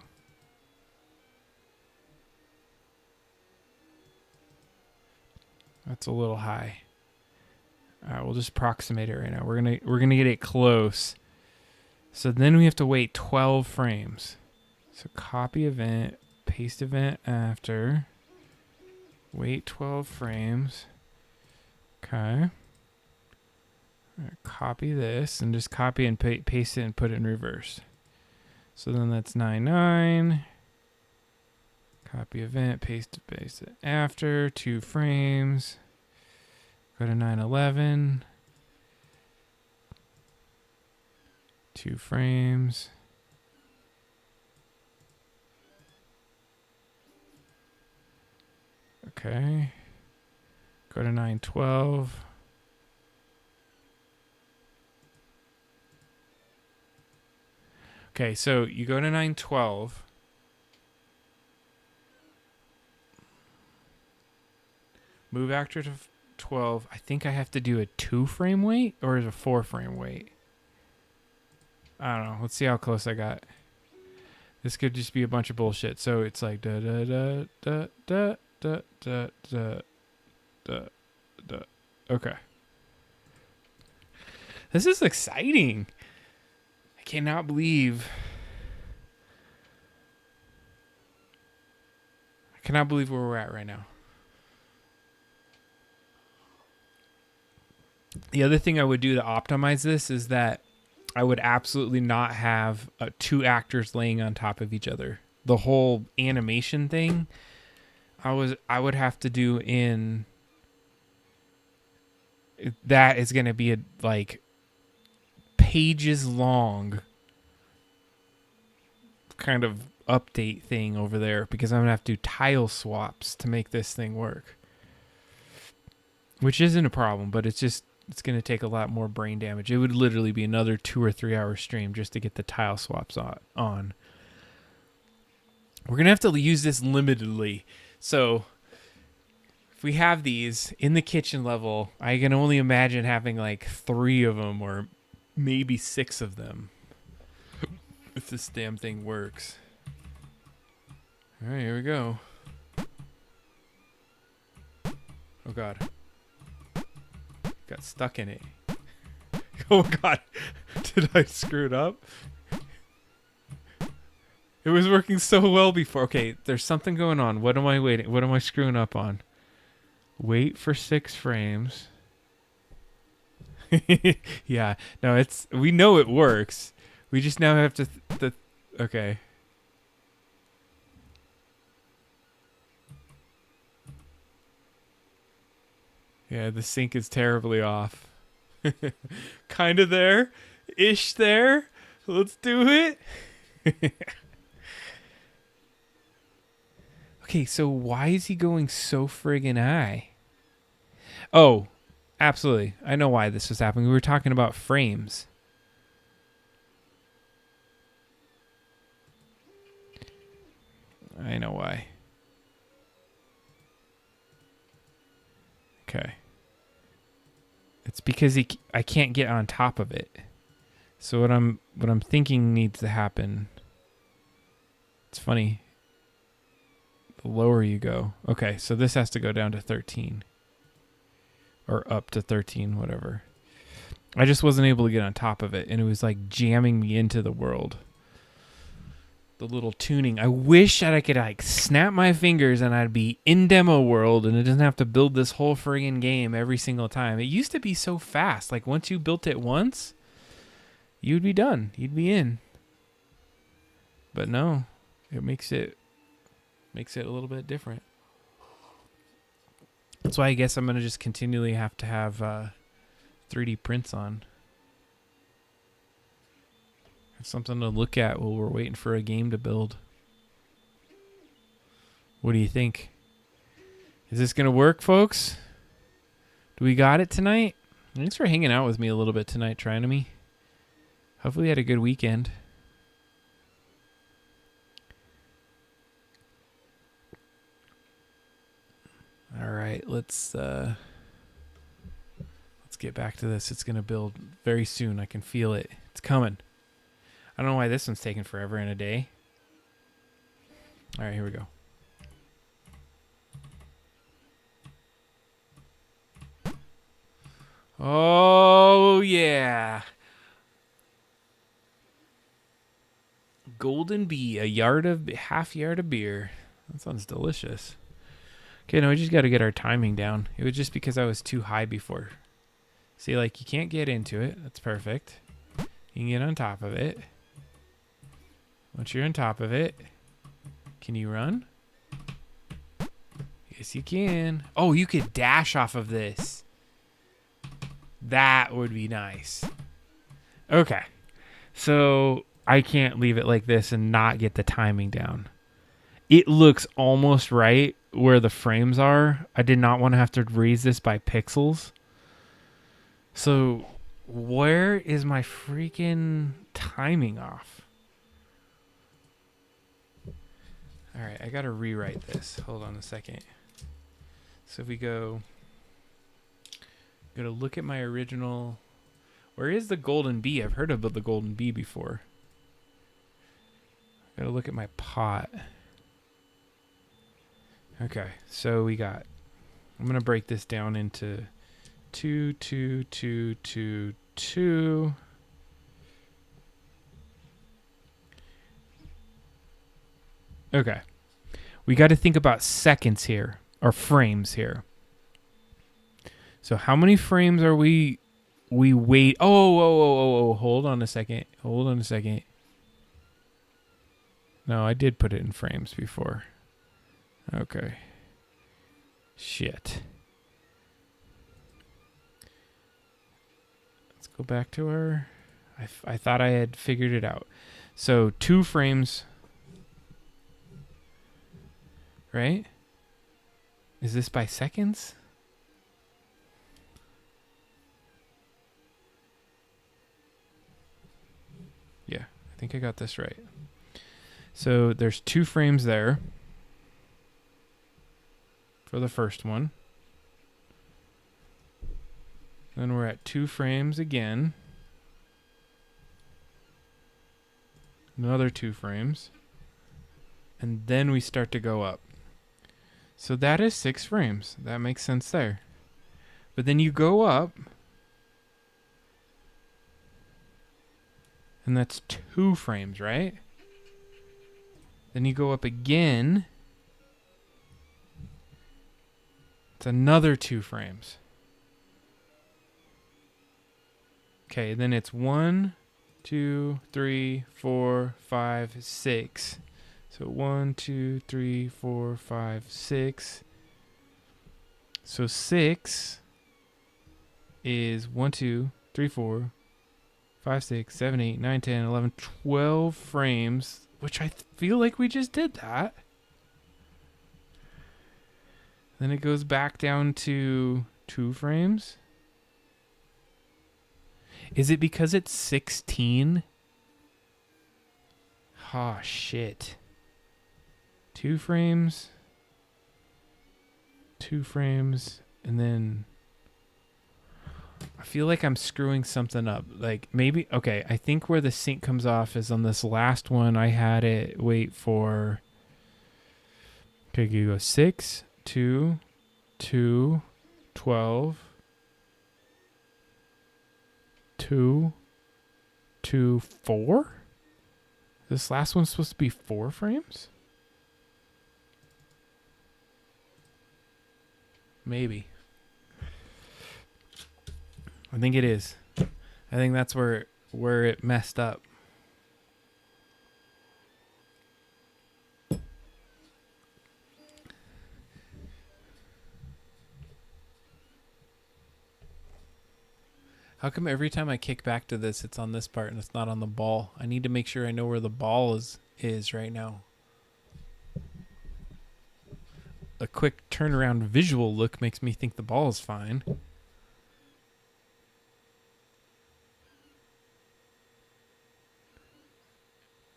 That's a little high. All right, we'll just approximate it right now. We're gonna get it close. So then we have to wait 12 frames. So copy event, paste event after. Wait 12 frames. Okay. Right, copy this and just copy and paste it and put it in reverse. So then that's 9:9. Copy event, paste it after 2 frames. Go to 9:11. 2 frames. Okay. Go to 9:12. Okay, so you go to 9:12. Move actor to 12. I think I have to do a 2 frame wait, or is it a 4 frame wait? I don't know. Let's see how close I got. This could just be a bunch of bullshit. So it's like da da da da da da da da da da. Okay. This is exciting. I cannot believe where we're at right now. The other thing I would do to optimize this is that I would absolutely not have 2 actors laying on top of each other. The whole animation thing, I would have to do in. That is going to be a like pages long kind of update thing over there, because I'm going to have to do tile swaps to make this thing work. Which isn't a problem, but it's going to take a lot more brain damage. It would literally be another 2 or 3 hour stream just to get the tile swaps on. We're going to have to use this limitedly. So if we have these in the kitchen level, I can only imagine having like 3 of them or maybe 6 of them if this damn thing works. All right, here we go. Oh God. Got stuck in it. Oh God. Did I screw it up? It was working so well before. Okay, there's something going on. What am I waiting? What am I screwing up on? Wait for 6 frames. Yeah. No, we know it works. We just now have to okay. Yeah, the sync is terribly off. Kind of there. Ish there. Let's do it. Okay, so why is he going so friggin' high? Oh, absolutely. I know why this was happening. We were talking about frames. I know why. Okay. It's because I can't get on top of it. So what I'm thinking needs to happen. It's funny. The lower you go. Okay, so this has to go down to 13. Or up to 13, whatever. I just wasn't able to get on top of it, and it was like jamming me into the world. The little tuning. I wish that I could like snap my fingers and I'd be in demo world and it doesn't have to build this whole friggin' game every single time. It used to be so fast. Like once you built it once, you'd be done. You'd be in. But no, it makes it a little bit different. That's why I guess I'm gonna just continually have to have 3D prints on. It's something to look at while we're waiting for a game to build. What do you think? Is this going to work, folks? Do we got it tonight? Thanks for hanging out with me a little bit tonight, trying to me. Hopefully you had a good weekend. All right, let's get back to this. It's going to build very soon. I can feel it. It's coming. I don't know why this one's taking forever in a day. All right, here we go. Oh, yeah. Golden Bee, half yard of beer. That sounds delicious. Okay, now we just got to get our timing down. It was just because I was too high before. See, like, you can't get into it. That's perfect. You can get on top of it. Once you're on top of it, can you run? Yes, you can. Oh, you could dash off of this. That would be nice. Okay. So I can't leave it like this and not get the timing down. It looks almost right where the frames are. I did not want to have to raise this by pixels. So where is my freaking timing off? All right, I got to rewrite this. Hold on a second. So if we go to look at my original. Where is the Golden Bee? I've heard about the Golden Bee before. Got to look at my pot. Okay, so we got. I'm gonna break this down into 2, 2, 2, 2, 2. Okay. We got to think about seconds here, or frames here. So how many frames are we wait? Oh, hold on a second. No, I did put it in frames before. Okay. Shit. Let's go back to our... I thought I had figured it out. So 2 frames... Right? Is this by seconds? Yeah, I think I got this right. So there's 2 frames there for the first one. Then we're at 2 frames again. Another 2 frames. And then we start to go up. So that is 6 frames. That makes sense there. But then you go up. And that's 2 frames, right? Then you go up again. It's another 2 frames. Okay, then it's 1, 2, 3, 4, 5, 6. So 1, 2, 3, 4, 5, 6. So 6 is 1, 2, 3, 4, 5, 6, 7, 8, 9, 10, 11, 12 frames, which I feel like we just did that. Then it goes back down to 2 frames. Is it because it's 16? Oh, shit. 2 frames, and then I feel like I'm screwing something up. Like maybe, okay, I think where the sync comes off is on this last one. I had it wait for, okay, you go 6, 2, 2, 12, 2, 2, 4? This last one's supposed to be 4 frames? Maybe. I think it is. I think that's where it messed up. How come every time I kick back to this, it's on this part and it's not on the ball? I need to make sure I know where the ball is right now. A quick turnaround visual look makes me think the ball is fine.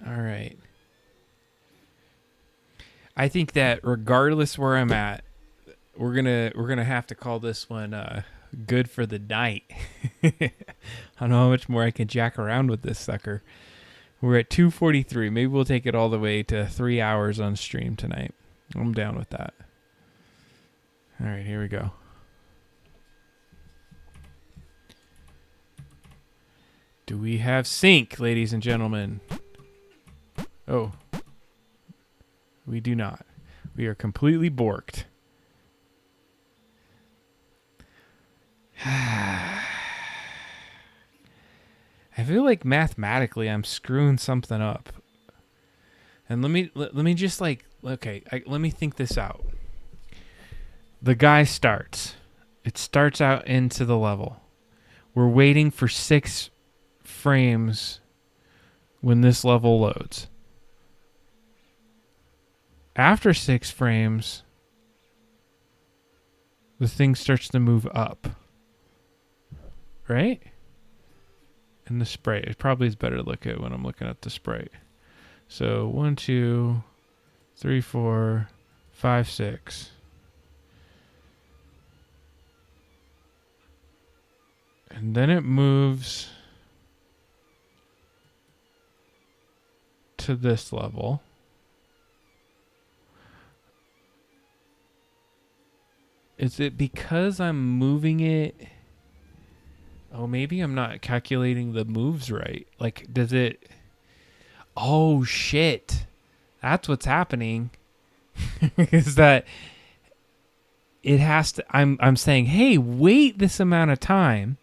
All right. I think that regardless where I'm at, we're gonna have to call this one good for the night. I don't know how much more I can jack around with this sucker. We're at 2:43. Maybe we'll take it all the way to 3 hours on stream tonight. I'm down with that. All right, here we go. Do we have sync, ladies and gentlemen? Oh. We do not. We are completely borked. I feel like mathematically I'm screwing something up. And let me just like, okay, let me think this out. The guy starts. It starts out into the level. We're waiting for 6 frames when this level loads. After 6 frames, the thing starts to move up. Right? And the sprite. It probably is better to look at when I'm looking at the sprite. So 1, 2, 3, 4, 5, 6. And then it moves to this level. Is it because I'm moving it? Oh, maybe I'm not calculating the moves right. Like, does it... Oh, shit. That's what's happening. Is that it has to... I'm saying, hey, wait this amount of time.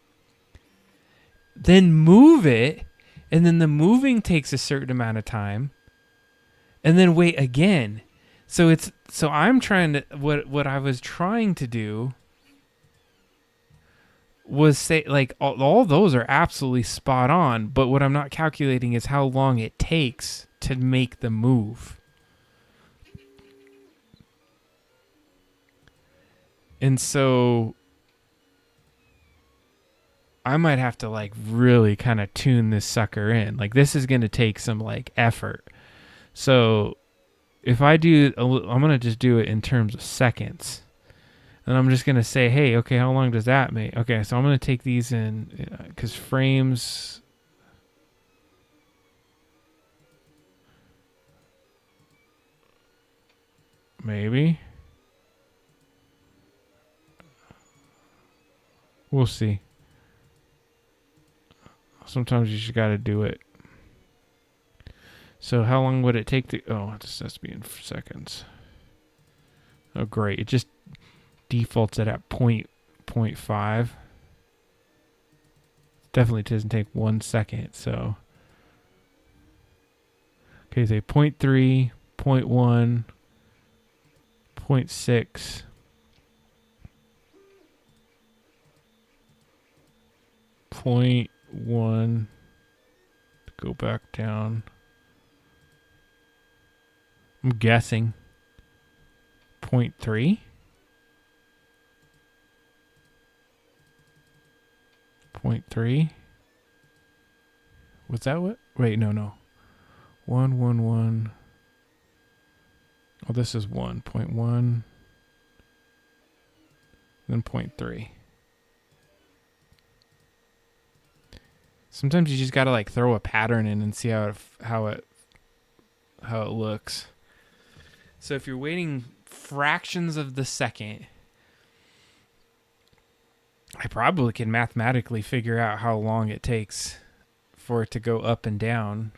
Then move it. And then the moving takes a certain amount of time. And then wait again. So I'm trying to... What I was trying to do was say, like, all those are absolutely spot on, but what I'm not calculating is how long it takes to make the move. And so I might have to, like, really kind of tune this sucker in. Like, this is going to take some, like, effort. So if I do, I'm going to just do it in terms of seconds. And I'm just going to say, hey, okay, how long does that make? Okay, so I'm going to take these in, because frames... Maybe. We'll see. Sometimes you just got to do it. So how long would it take to... Oh, it just has to be in seconds. Oh, great. It just defaults it at 0.5. Definitely doesn't take 1 second, so... Okay, say 0.3, 0.1, 0.6... 0.1, go back down. I'm guessing 0.3. 0.3. Was that what? Wait, no. 111. Oh, this is 1.1. Then 0.3. Sometimes you just gotta like throw a pattern in and see how it looks. So if you're waiting fractions of the second, I probably can mathematically figure out how long it takes for it to go up and down.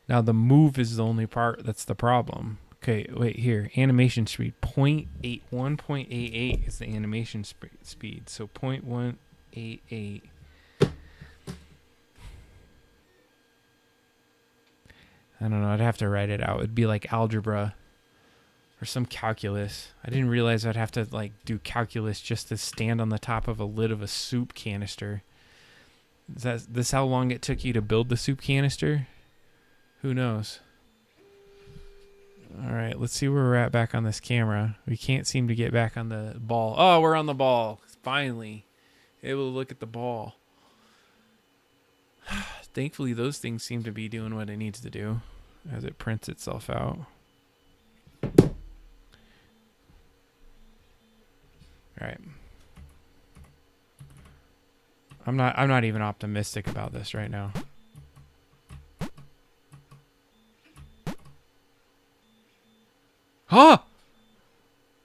Now the move is the only part that's the problem. Okay, wait here. Animation speed 0.81, 0.88 is the animation speed. So 0.188. I don't know. I'd have to write it out. It'd be like algebra or some calculus. I didn't realize I'd have to like do calculus just to stand on the top of a lid of a soup canister. Is this how long it took you to build the soup canister? Who knows? All right, let's see where we're at back on this camera. We can't seem to get back on the ball. Oh, we're on the ball. Finally. Able to look at the ball. Thankfully, those things seem to be doing what it needs to do as it prints itself out. All right. I'm not even optimistic about this right now. Huh?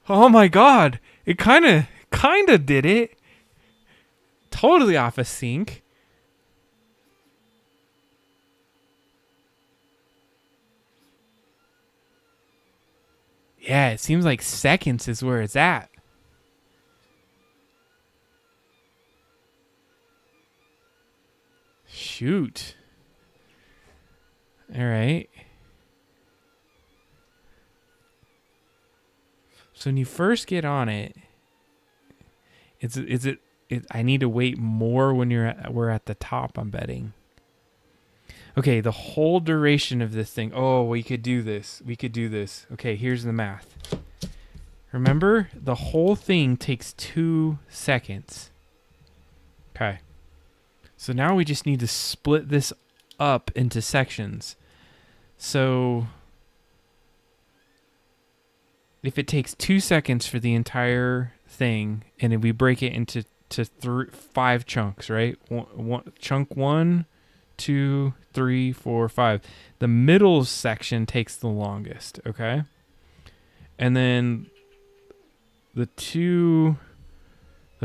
Oh my god. It kind of did it. Totally off a sync. Yeah, it seems like seconds is where it's at. Shoot. All right. So when you first get on it, I need to wait more when we're at the top, I'm betting. Okay, the whole duration of this thing. Oh, we could do this. Okay, here's the math. Remember, the whole thing takes 2 seconds. Okay. So now we just need to split this up into sections. So if it takes 2 seconds for the entire thing, and if we break it into 5 chunks, right? Chunk 1, 2, 3, 4, 5. The middle section takes the longest, okay? And then the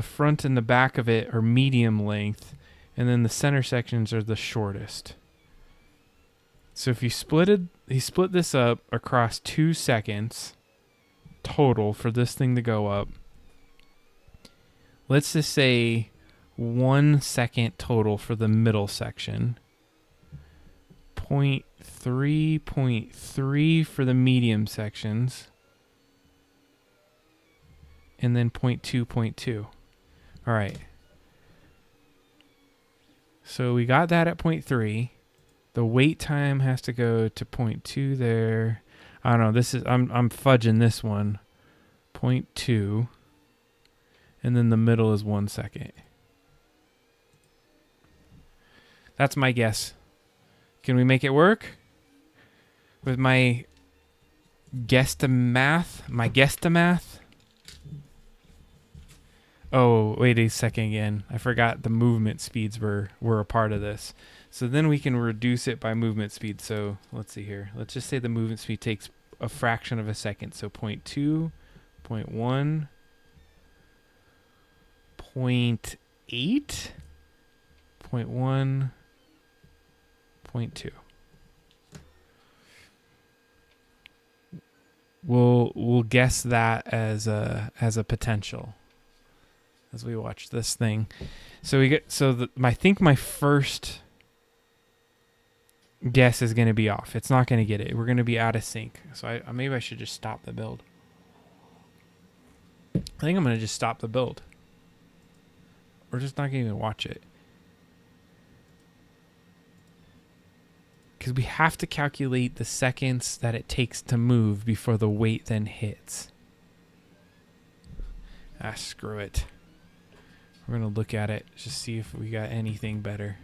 front and the back of it are medium length, and then the center sections are the shortest. So if he split this up across 2 seconds total for this thing to go up, let's just say 1 second total for the middle section, 0.3 for the medium sections, and then 0.2. All right. So we got that at 0.3. The wait time has to go to 0.2 there. I don't know. I'm fudging this one. 0.2. And then the middle is 1 second. That's my guess. Can we make it work? With my guesstimate? Oh, wait a second again. I forgot the movement speeds were a part of this. So then we can reduce it by movement speed. So let's see here. Let's just say the movement speed takes a fraction of a second. So 0.2, 0.1, 0.8, 0.1, 0.2. We'll guess that as a potential as we watch this thing. So I think my first guess is going to be off. It's not going to get it. We're going to be out of sync. So maybe I should just stop the build. I think I'm going to just stop the build. We're just not going to even watch it. Because we have to calculate the seconds that it takes to move before the weight then hits. Screw it. We're going to look at it, just see if we got anything better.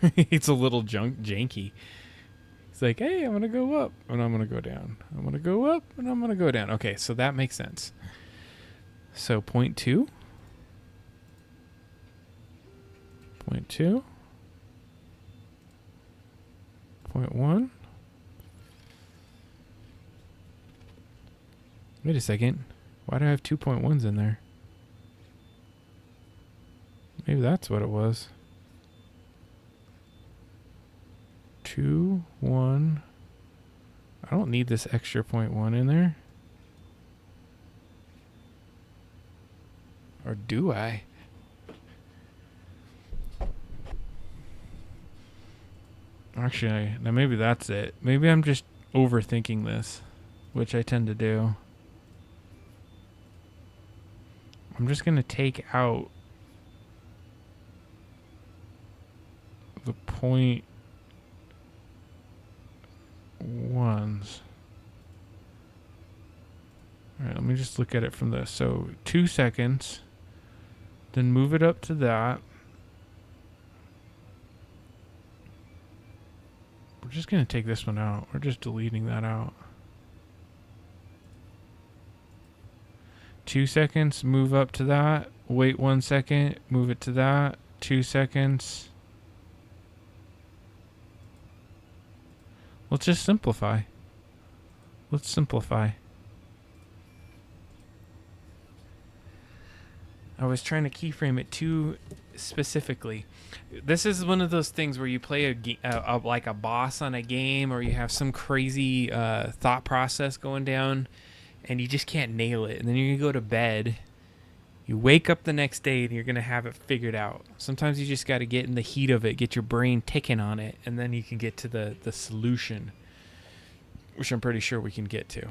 It's a little janky. It's like, hey, I'm going to go up and I'm going to go down. I'm going to go up and I'm going to go down. Okay, so that makes sense. So 0.2. 0.2. 0.1. Wait a second. Why do I have 2.1s in there? Maybe that's what it was. 2, 1. I don't need this extra 0.1 in there. Or do I? Actually, now maybe that's it. Maybe I'm just overthinking this, which I tend to do. I'm just going to take out the 0.1s. All right, let me just look at it from this. So 2 seconds, then move it up to that. We're just going to take this one out. We're just deleting that out. 2 seconds, move up to that. Wait 1 second, move it to that. 2 seconds. Let's just simplify. Let's simplify. I was trying to keyframe it too specifically. This is one of those things where you play like a boss on a game, or you have some crazy thought process going down, and you just can't nail it. And then you go to bed. You wake up the next day, and you're going to have it figured out. Sometimes you just got to get in the heat of it, get your brain ticking on it, and then you can get to the solution, which I'm pretty sure we can get to.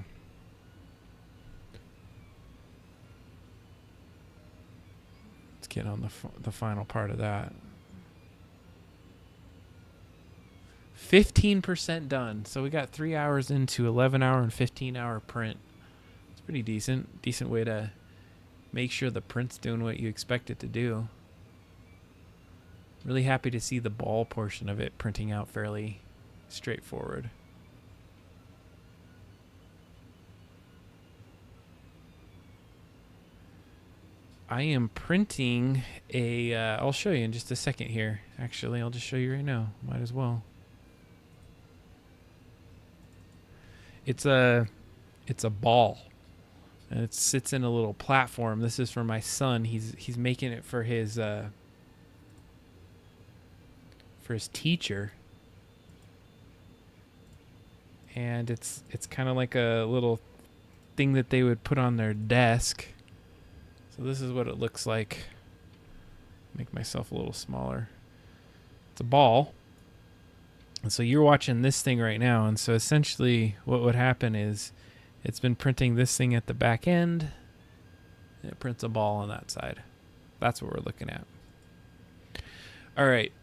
Let's get on the final part of that. 15% done. So we got 3 hours into 11-hour and 15-hour print. It's pretty decent. Decent way to make sure the print's doing what you expect it to do. Really happy to see the ball portion of it printing out fairly straightforward. I am printing a, I'll show you in just a second here. Actually, I'll just show you right now. Might as well. It's a ball. And it sits in a little platform. This is for my son. He's making it for his teacher. And it's kind of like a little thing that they would put on their desk. So this is what it looks like. Make myself a little smaller. It's a ball. And so you're watching this thing right now. And so essentially what would happen is it's been printing this thing at the back end. And it prints a ball on that side. That's what we're looking at. All right.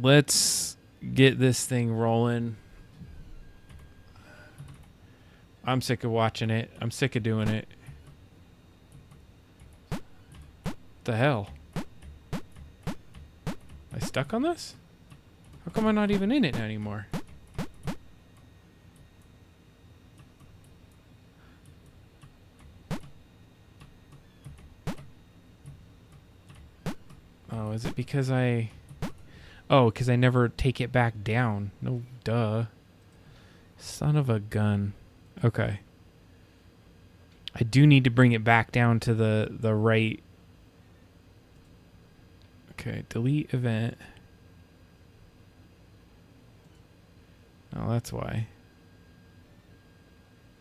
Let's get this thing rolling. I'm sick of watching it. I'm sick of doing it. What the hell? Am I stuck on this? How come I'm not even in it anymore? Oh, is it because I... Oh, because I never take it back down. No, duh. Son of a gun. Okay. I do need to bring it back down to the right... Okay, delete event. Oh, that's why.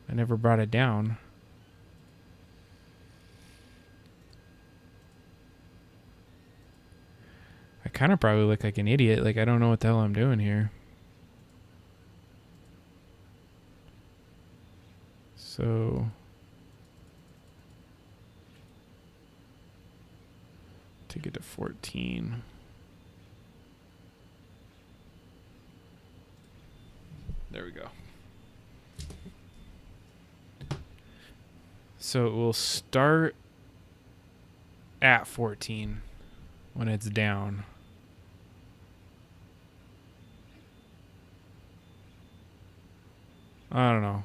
I never brought it down. I kind of probably look like an idiot. Like, I don't know what the hell I'm doing here. So... take it to 14. There we go. So it will start at 14 when it's down. I don't know.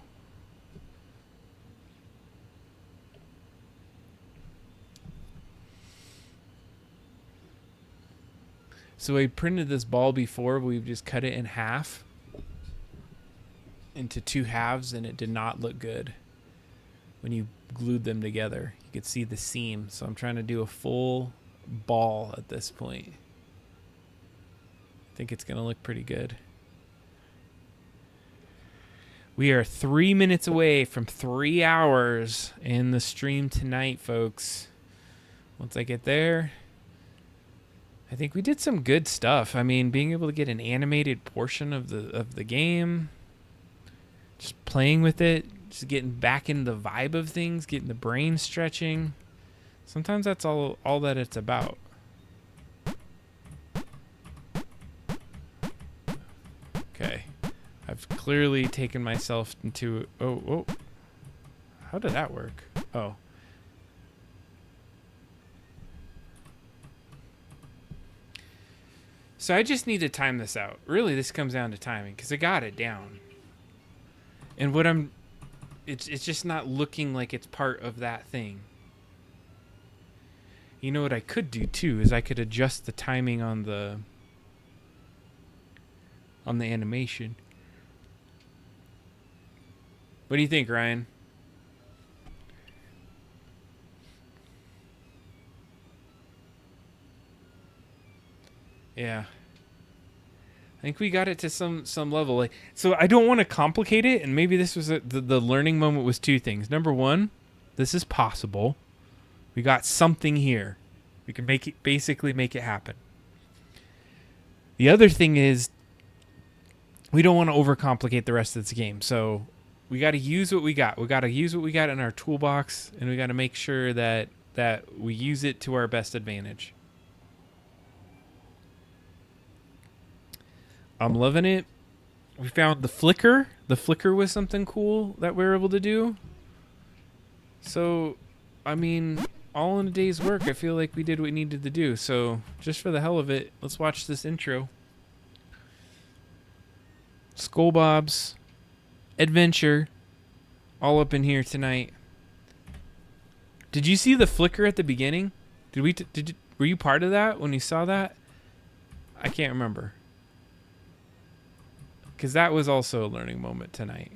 So I printed this ball before. We've just cut it in half into 2 halves, and it did not look good when you glued them together. You could see the seam. So I'm trying to do a full ball at this point. I think it's going to look pretty good. We are 3 minutes away from 3 hours in the stream tonight, folks. Once I get there, I think we did some good stuff. I mean, being able to get an animated portion of the game, just playing with it, just getting back in the vibe of things, getting the brain stretching. Sometimes that's all that it's about. Okay. I've clearly taken myself into... Oh. How did that work? Oh. So I just need to time this out. Really, this comes down to timing, because I got it down. And what it's just not looking like it's part of that thing. You know what I could do too is I could adjust the timing on the animation. What do you think, Ryan? Yeah. I think we got it to some level. Like, so I don't want to complicate it, and maybe this was the learning moment was 2 things. Number 1, this is possible. We got something here. We can basically make it happen. The other thing is we don't want to overcomplicate the rest of this game. So we got to use what we got. We got to use what we got in our toolbox, and we got to make sure that we use it to our best advantage. I'm loving it. We found the flicker. The flicker was something cool that we were able to do. So, I mean, all in a day's work, I feel like we did what we needed to do. So, just for the hell of it, let's watch this intro. Skullbob's adventure, all up in here tonight. Did you see the flicker at the beginning? Were you part of that when you saw that? I can't remember. Because that was also a learning moment tonight.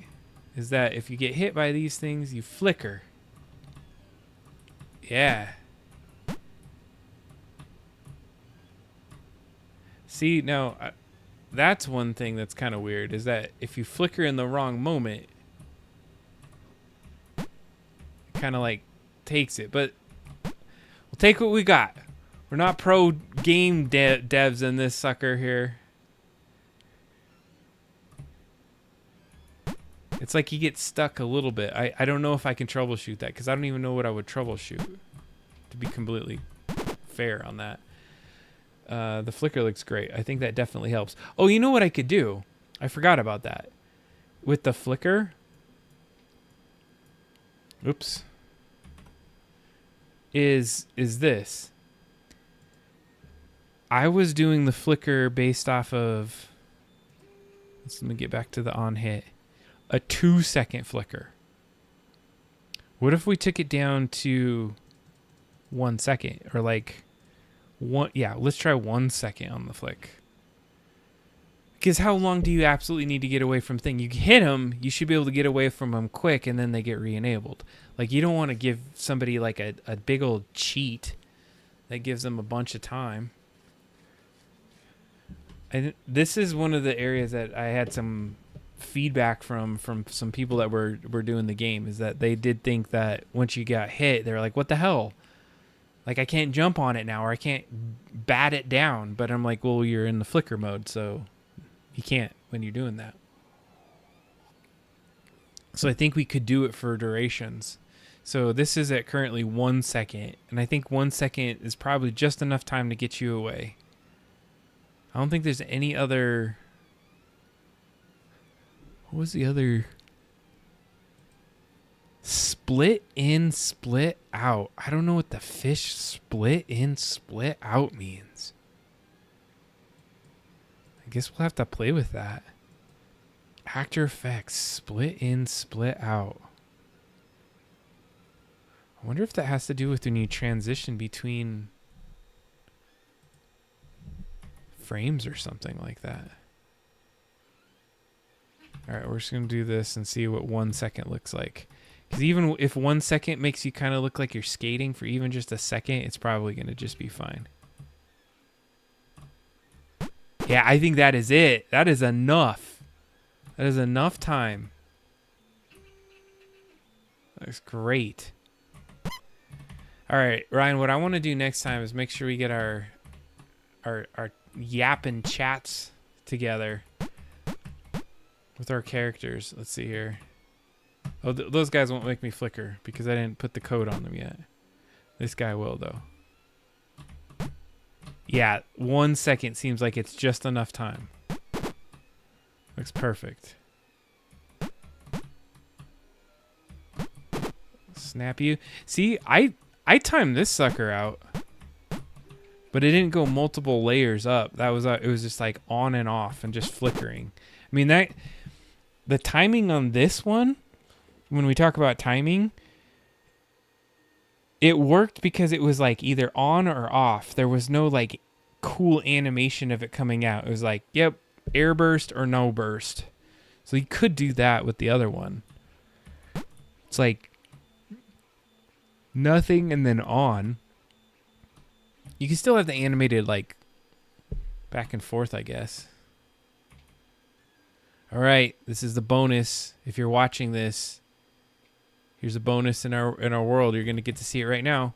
Is that if you get hit by these things, you flicker. Yeah. See, now, that's one thing that's kind of weird, is that if you flicker in the wrong moment, it kind of like takes it. But we'll take what we got. We're not pro game devs in this sucker here. It's like you get stuck a little bit. I don't know if I can troubleshoot that, because I don't even know what I would troubleshoot, to be completely fair on that. The flicker looks great. I think that definitely helps. Oh, you know what I could do? I forgot about that. With the flicker. Oops. Is this. I was doing the flicker based off of... Let me get back to the on hit. A 2-second flicker. What if we took it down to 1 second, or like one? Yeah, let's try 1 second on the flick. Because how long do you absolutely need to get away from thing? You hit them, you should be able to get away from them quick, and then they get re-enabled. Like, you don't want to give somebody like a big old cheat that gives them a bunch of time. And this is one of the areas that I had some feedback from some people that were doing the game, is that they did think that once you got hit, they were like, what the hell? Like, I can't jump on it now, or I can't bat it down. But I'm like, well, you're in the flicker mode, so you can't when you're doing that. So I think we could do it for durations. So this is at currently 1 second, and I think 1 second is probably just enough time to get you away. I don't think there's any other... What was the other? Split in, split out. I don't know what the fish split in, split out means. I guess we'll have to play with that. Actor effects. Split in, split out. I wonder if that has to do with when you transition between frames or something like that. All right, we're just going to do this and see what 1 second looks like. Because even if 1 second makes you kind of look like you're skating for even just a second, it's probably going to just be fine. Yeah, I think that is it. That is enough. That is enough time. That's great. All right, Ryan, what I want to do next time is make sure we get our yapping chats together with our characters. Let's see here. Oh, those guys won't make me flicker because I didn't put the code on them yet. This guy will, though. Yeah, 1 second seems like it's just enough time. Looks perfect. Snap you. See, I timed this sucker out, but it didn't go multiple layers up. That was it was just like on and off and just flickering. I mean, that the timing on this one, when we talk about timing, it worked because it was like either on or off. There was no like cool animation of it coming out. It was like, yep, air burst or no burst. So you could do that with the other one. It's like nothing and then on. You can still have the animated like back and forth, I guess. All right, this is the bonus. If you're watching this, here's a bonus in our world. You're gonna get to see it right now.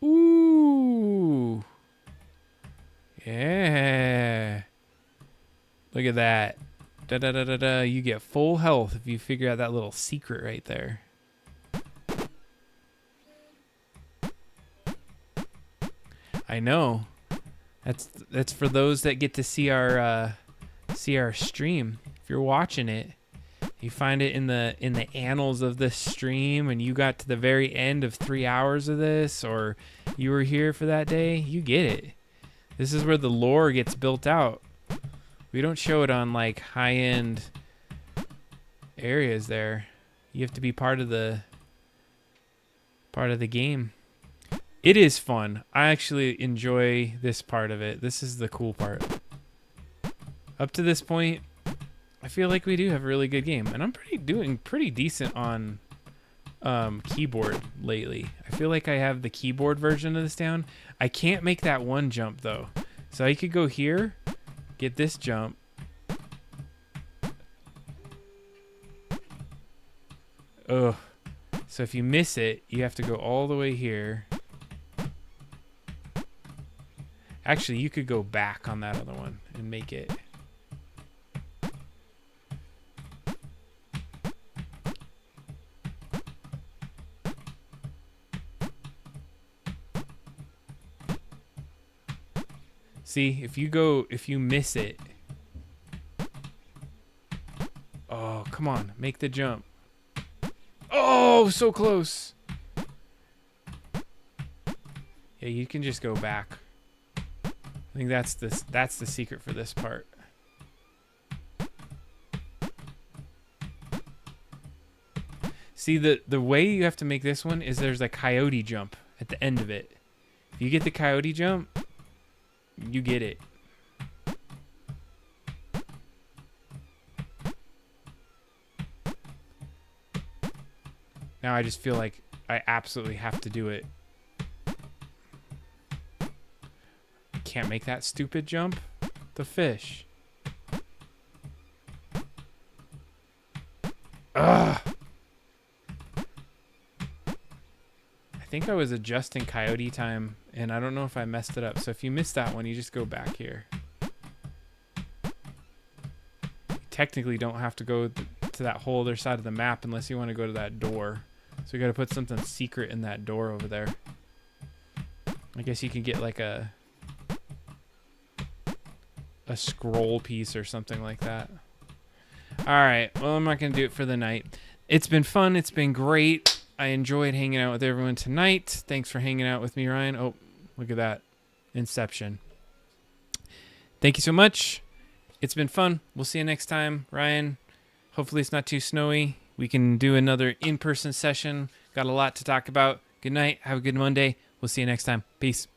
Ooh, yeah! Look at that. Da da da da da. You get full health if you figure out that little secret right there. I know. That's for those that get to see our stream. If you're watching it, you find it in the annals of this stream, and you got to the very end of 3 hours of this, or you were here for that day. You get it. This is where the lore gets built out. We don't show it on like high-end areas. There, you have to be part of the game. It is fun. I actually enjoy this part of it. This is the cool part. Up to this point, I feel like we do have a really good game, and I'm doing pretty decent on keyboard lately. I feel like I have the keyboard version of this down. I can't make that one jump though, so I could go here, get this jump. Ugh. So if you miss it, you have to go all the way here. Actually, you could go back on that other one and make it. See, if you miss it. Oh, come on, make the jump. Oh, so close. Yeah, you can just go back. I think that's the secret for this part. See, the way you have to make this one is there's a coyote jump at the end of it. If you get the coyote jump, you get it. Now I just feel like I absolutely have to do it. Can't make that stupid jump. The fish. Ugh. I think I was adjusting coyote time, and I don't know if I messed it up. So if you missed that one, you just go back here. You technically don't have to go to that whole other side of the map unless you want to go to that door. So you got to put something secret in that door over there. I guess you can get like a scroll piece or something like that. All right. Well, I'm not going to do it for the night. It's been fun. It's been great. I enjoyed hanging out with everyone tonight. Thanks for hanging out with me, Ryan. Oh, look at that. Inception. Thank you so much. It's been fun. We'll see you next time, Ryan. Hopefully it's not too snowy. We can do another in-person session. Got a lot to talk about. Good night. Have a good Monday. We'll see you next time. Peace.